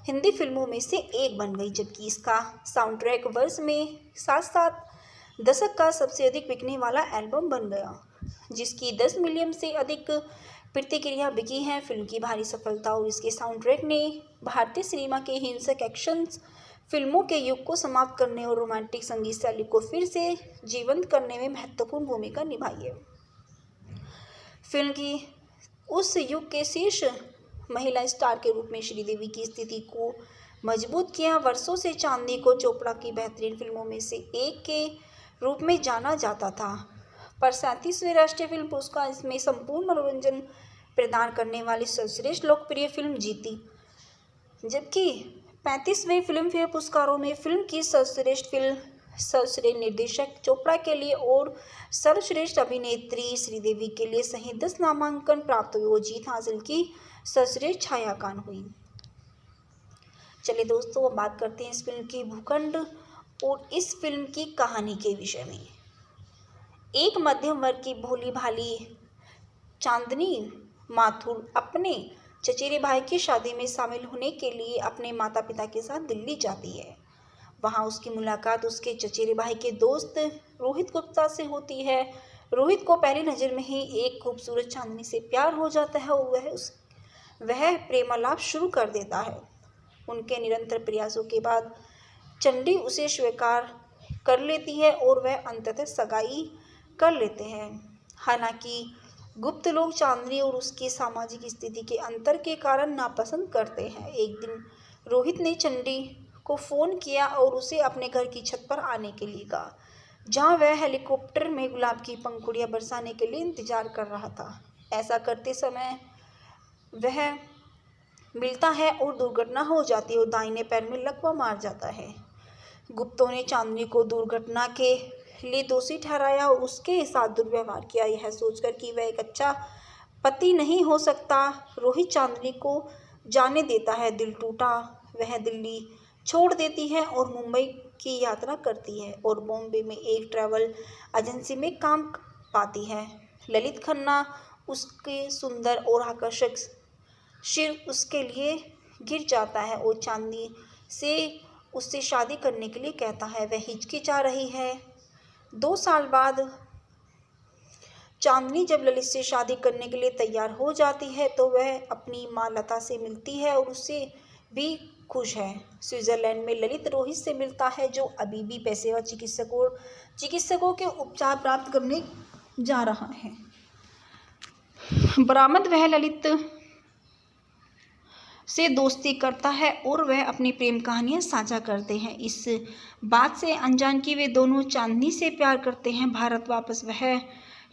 S1: हिंदी फिल्मों में से एक बन गई, जबकि इसका साउंड ट्रैक वर्ष में साथ दशक का सबसे अधिक बिकने वाला एल्बम बन गया, जिसकी 10 मिलियन से अधिक प्रतिक्रिया बिकी है। फिल्म की भारी सफलता और इसके साउंड ट्रैक ने भारतीय सिनेमा के हिंसक एक्शन फिल्मों के युग को समाप्त करने और रोमांटिक संगीत शैली को फिर से जीवंत करने में महत्वपूर्ण भूमिका निभाई है। फिल्म की उस युग के शीर्ष महिला स्टार के रूप में श्रीदेवी की स्थिति को मजबूत किया। वर्षों से चांदनी को चोपड़ा की बेहतरीन फिल्मों में से एक के रूप में जाना जाता था, पर 37वें राष्ट्रीय फिल्म पुरस्कार इसमें संपूर्ण मनोरंजन प्रदान करने वाली सर्वश्रेष्ठ लोकप्रिय फिल्म जीती, जबकि 35वें फिल्म फेयर पुरस्कारों में फिल्म की सर्वश्रेष्ठ फिल्म, सर्वश्रेष्ठ निर्देशक चोपड़ा के लिए और सर्वश्रेष्ठ अभिनेत्री श्रीदेवी के लिए सहित 10 नामांकन प्राप्त हुए और जीत हासिल की सर्वश्रेष्ठ छायांकन हुई। चलिए दोस्तों, अब बात करते हैं इस फिल्म की भूखंड और इस फिल्म की कहानी के विषय में। एक मध्यम वर्ग की भोली भाली चांदनी माथुर अपने चचेरे भाई की शादी में शामिल होने के लिए अपने माता पिता के साथ दिल्ली जाती है। वहां उसकी मुलाकात उसके चचेरे भाई के दोस्त रोहित गुप्ता से होती है। रोहित को पहली नज़र में ही एक खूबसूरत चांदनी से प्यार हो जाता है और वह प्रेमालाप शुरू कर देता है। उनके निरंतर प्रयासों के बाद चंडी उसे स्वीकार कर लेती है और वह अंततः सगाई कर लेते हैं। हालांकि गुप्त लोग चांदनी और उसकी सामाजिक स्थिति के अंतर के कारण नापसंद करते हैं। एक दिन रोहित ने चंडी को फ़ोन किया और उसे अपने घर की छत पर आने के लिए कहा, जहां वह हेलीकॉप्टर में गुलाब की पंखुड़ियां बरसाने के लिए इंतजार कर रहा था। ऐसा करते समय वह मिलता है और दुर्घटना हो जाती है और दाहिने पैर में लकवा मार जाता है। गुप्तों ने चांदनी को दुर्घटना के लिए दोषी ठहराया और उसके साथ दुर्व्यवहार किया। यह सोचकर कि वह एक अच्छा पति नहीं हो सकता, रोहित चांदनी को जाने देता है। दिल टूटा वह दिल्ली छोड़ देती है और मुंबई की यात्रा करती है और बॉम्बे में एक ट्रैवल एजेंसी में काम पाती है। ललित खन्ना उसके सुंदर और आकर्षक सिर उसके लिए गिर जाता है और चांदनी से उससे शादी करने के लिए कहता है। वह हिचकिचा रही है। 2 साल बाद चांदनी जब ललित से शादी करने के लिए तैयार हो जाती है तो वह अपनी माँ लता से मिलती है और उससे भी खुश है। स्विट्जरलैंड में ललित रोहित से मिलता है, जो अभी भी पेशेवर चिकित्सकों के उपचार प्राप्त करने जा रहा है। बरामद वह ललित से दोस्ती करता है और वह अपनी प्रेम कहानियां साझा करते हैं। इस बात से अनजान कि वे दोनों चांदनी से प्यार करते हैं। भारत वापस वह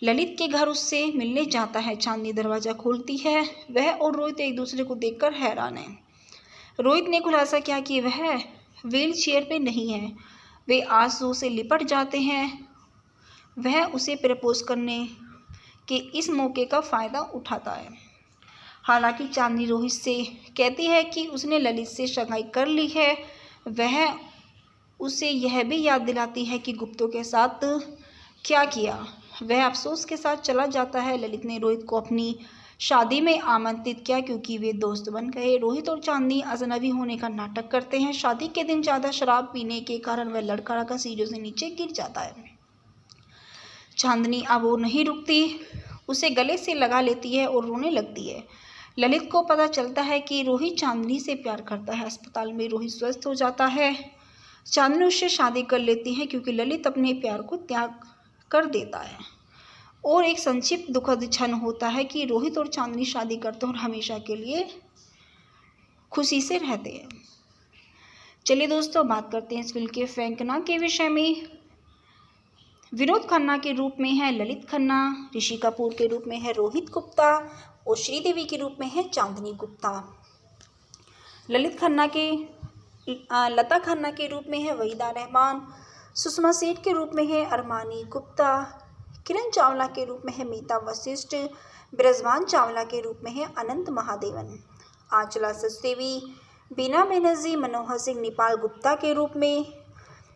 S1: ललित के घर उससे मिलने जाता है। चांदनी दरवाज़ा खोलती है। वह और रोहित एक दूसरे को देखकर हैरान है। रोहित ने खुलासा किया कि वह व्हील चेयर पर नहीं है। वे आंसू से लिपट जाते हैं। वह उसे प्रपोज करने के इस मौके का फ़ायदा उठाता है। हालांकि चांदनी रोहित से कहती है कि उसने ललित से सगाई कर ली है। वह उसे यह भी याद दिलाती है कि गुप्तों के साथ क्या किया। वह अफसोस के साथ चला जाता है। ललित ने रोहित को अपनी शादी में आमंत्रित किया क्योंकि वे दोस्त बन गए। रोहित और चांदनी अजनबी होने का नाटक करते हैं। शादी के दिन ज़्यादा शराब पीने के कारण वह लड़खड़ा सीढ़ियों से नीचे गिर जाता है। चांदनी अब वो नहीं रुकती, उसे गले से लगा लेती है और रोने लगती है। ललित को पता चलता है कि रोहित चांदनी से प्यार करता है। अस्पताल में रोहित स्वस्थ हो जाता है। चांदनी उससे शादी कर लेती है क्योंकि ललित अपने प्यार को त्याग कर देता है। और एक संक्षिप्त दुखद क्षण होता है कि रोहित और चांदनी शादी करते हैं और हमेशा के लिए खुशी से रहते हैं। चलिए दोस्तों, बात करते हैं इस फिल्म के फेंकना के विषय में। विनोद खन्ना के रूप में है ललित खन्ना, ऋषि कपूर के रूप में है रोहित गुप्ता और श्रीदेवी के रूप में है चांदनी गुप्ता। लता खन्ना के रूप में है वहीदा रहमान, सुषमा सेठ के रूप में है अरमानी गुप्ता, किरण चावला के रूप में है मीता वशिष्ठ, ब्रजवान चावला के रूप में है अनंत महादेवन, आंचला सचदेवी, बीना बनर्जी, मनोहर सिंह नेपाल गुप्ता के रूप में,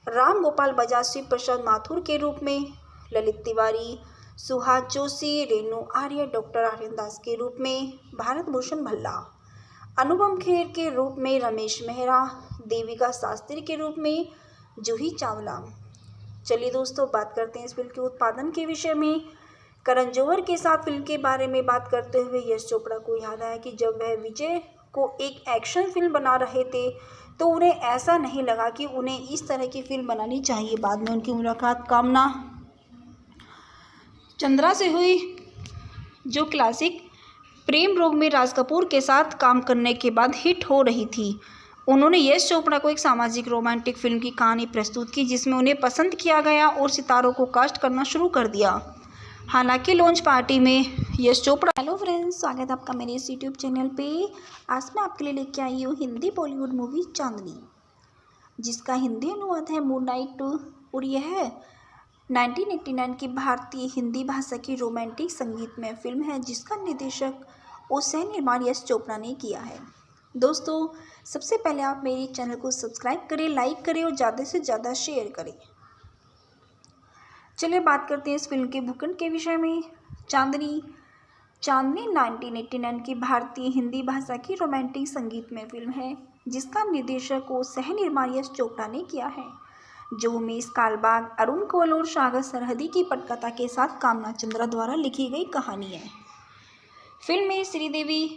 S1: राम गोपाल बजाज, शिव प्रसाद माथुर के रूप में, ललित तिवारी, सुहास जोशी, रेणु आर्य, डॉक्टर आर्यन दास के रूप में, भारत भूषण भल्ला, अनुपम खेर के रूप में रमेश मेहरा, देविका शास्त्री के रूप में जूही चावला। चलिए दोस्तों, बात करते हैं इस फिल्म के उत्पादन के विषय में। करण जौहर के साथ फिल्म के बारे में बात करते हुए यश चोपड़ा को याद आया कि जब वह विजय को एक एक्शन फिल्म बना रहे थे तो उन्हें ऐसा नहीं लगा कि उन्हें इस तरह की फिल्म बनानी चाहिए। बाद में उनकी मुलाकात कामना चंद्रा से हुई, जो क्लासिक प्रेम रोग में राज कपूर के साथ काम करने के बाद हिट हो रही थी। उन्होंने यश चोपड़ा को एक सामाजिक रोमांटिक फिल्म की कहानी प्रस्तुत की जिसमें उन्हें पसंद किया गया और सितारों को कास्ट करना शुरू कर दिया। हालांकि लॉन्च पार्टी में यश चोपड़ा। हेलो फ्रेंड्स, स्वागत है आपका मेरे इस यूट्यूब चैनल पे। आज मैं आपके लिए लेके आई हूँ हिंदी बॉलीवुड मूवी चांदनी, जिसका हिंदी अनुवाद है मूनलाइट और यह 1989 की भारतीय हिंदी भाषा की रोमांटिक संगीतमय फिल्म है जिसका निर्देशक और सह निर्माण यश चोपड़ा ने किया है। दोस्तों, सबसे पहले आप मेरे चैनल को सब्सक्राइब करें, लाइक करें और ज़्यादा से ज़्यादा शेयर करें। चलिए बात करते हैं इस फिल्म के भूखंड के विषय में। चांदनी 1989 की भारतीय हिंदी भाषा की रोमांटिक संगीतमय फिल्म है जिसका निर्देशक और सह निर्माण यश चोपड़ा ने किया है, जो उमेश कालबाग, अरुण कोल और सागर सरहदी की पटकथा के साथ कामना चंद्रा द्वारा लिखी गई कहानी है। फिल्म में श्रीदेवी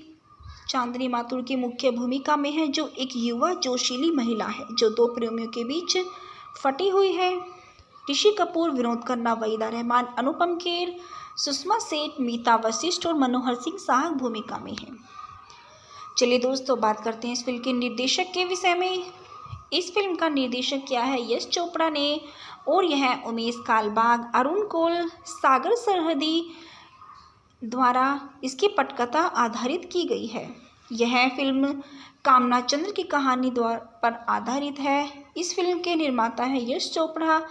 S1: चांदनी माथुर की मुख्य भूमिका में है, जो एक युवा जोशीली महिला है जो दो प्रेमियों के बीच फटी हुई है। ऋषि कपूर, विनोद खन्ना, वहीदा रहमान, अनुपम खेर, सुषमा सेठ, मीता वशिष्ठ और मनोहर सिंह सहायक भूमिका में हैं। चलिए दोस्तों, बात करते हैं इस फिल्म के निर्देशक के विषय में। इस फिल्म का निर्देशक किया है यश चोपड़ा ने और यह उमेश कालबाग, अरुण कोल, सागर सरहदी द्वारा इसकी पटकथा आधारित की गई है। यह फिल्म कामना चंद्र की कहानी पर आधारित है। इस फिल्म के निर्माता है यश चोपड़ा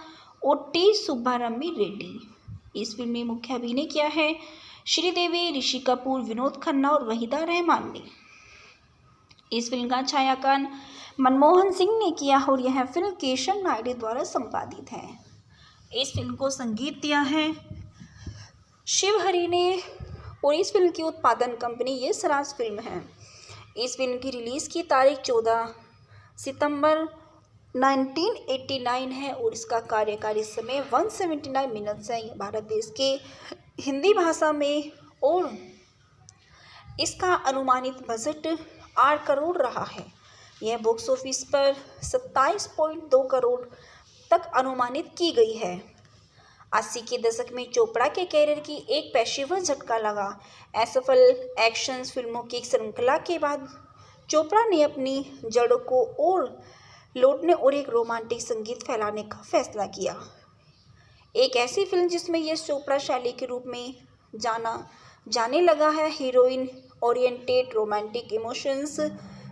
S1: और टी सुब्बारमणी रेड्डी। इस फिल्म में मुख्य अभिनय किया है श्रीदेवी, ऋषि कपूर, विनोद खन्ना और वहीदा रहमान ने। इस फिल्म का छायांकन मनमोहन सिंह ने किया और यह फिल्म केशव नायडू द्वारा संपादित है। इस फिल्म को संगीत दिया है शिव हरि ने और इस फिल्म की उत्पादन कंपनी यश राज फिल्म है। इस फिल्म की रिलीज़ की तारीख 14 सितंबर 1989 है और इसका कार्यकारी समय 179 मिनट्स है। यह भारत देश के हिंदी भाषा में और इसका अनुमानित बजट 8 करोड़ रहा है। यह बॉक्स ऑफिस पर 27.2 करोड़ तक अनुमानित की गई है। 80 के दशक में चोपड़ा के कैरियर की एक पेशेवर झटका लगा। असफल एक्शन फिल्मों की श्रृंखला के बाद चोपड़ा ने अपनी जड़ों को और लौटने और एक रोमांटिक संगीत फैलाने का फैसला किया। एक ऐसी फिल्म जिसमें यश चोपड़ा शैली के रूप में जाने लगा है। Heroine oriented romantic emotions,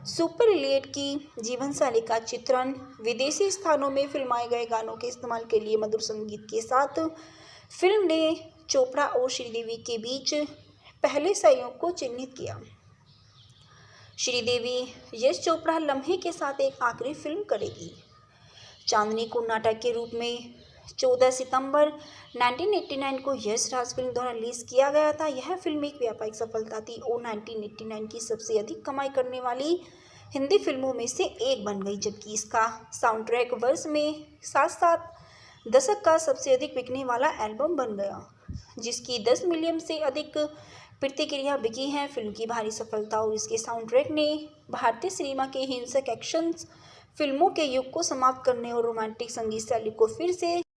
S1: super relate की जीवन शैली का चित्रण, विदेशी स्थानों में फिल्माए गए गानों के इस्तेमाल के लिए मधुर संगीत के साथ फिल्म ने चोपड़ा और श्रीदेवी के बीच पहले सहयोग को चिन्हित किया। श्रीदेवी यश चोपड़ा लम्हे के साथ एक आखिरी फिल्म करेगी। चांदनी को नाटक के रूप में 14 सितंबर 1989 को यश राज फिल्म द्वारा रिलीज किया गया था। यह फिल्म एक व्यापारिक सफलता थी और 1989 की सबसे अधिक कमाई करने वाली हिंदी फिल्मों में से एक बन गई, जबकि इसका साउंड ट्रैक वर्ष में साथ दशक का सबसे अधिक बिकने वाला एल्बम बन गया, जिसकी 10 मिलियन से अधिक प्रतिक्रिया बिकी हैं। फिल्म की भारी सफलता और इसके साउंड ट्रैक ने भारतीय सिनेमा के हिंसक एक्शन फिल्मों के युग को समाप्त करने और रोमांटिक संगीत शैली को फिर से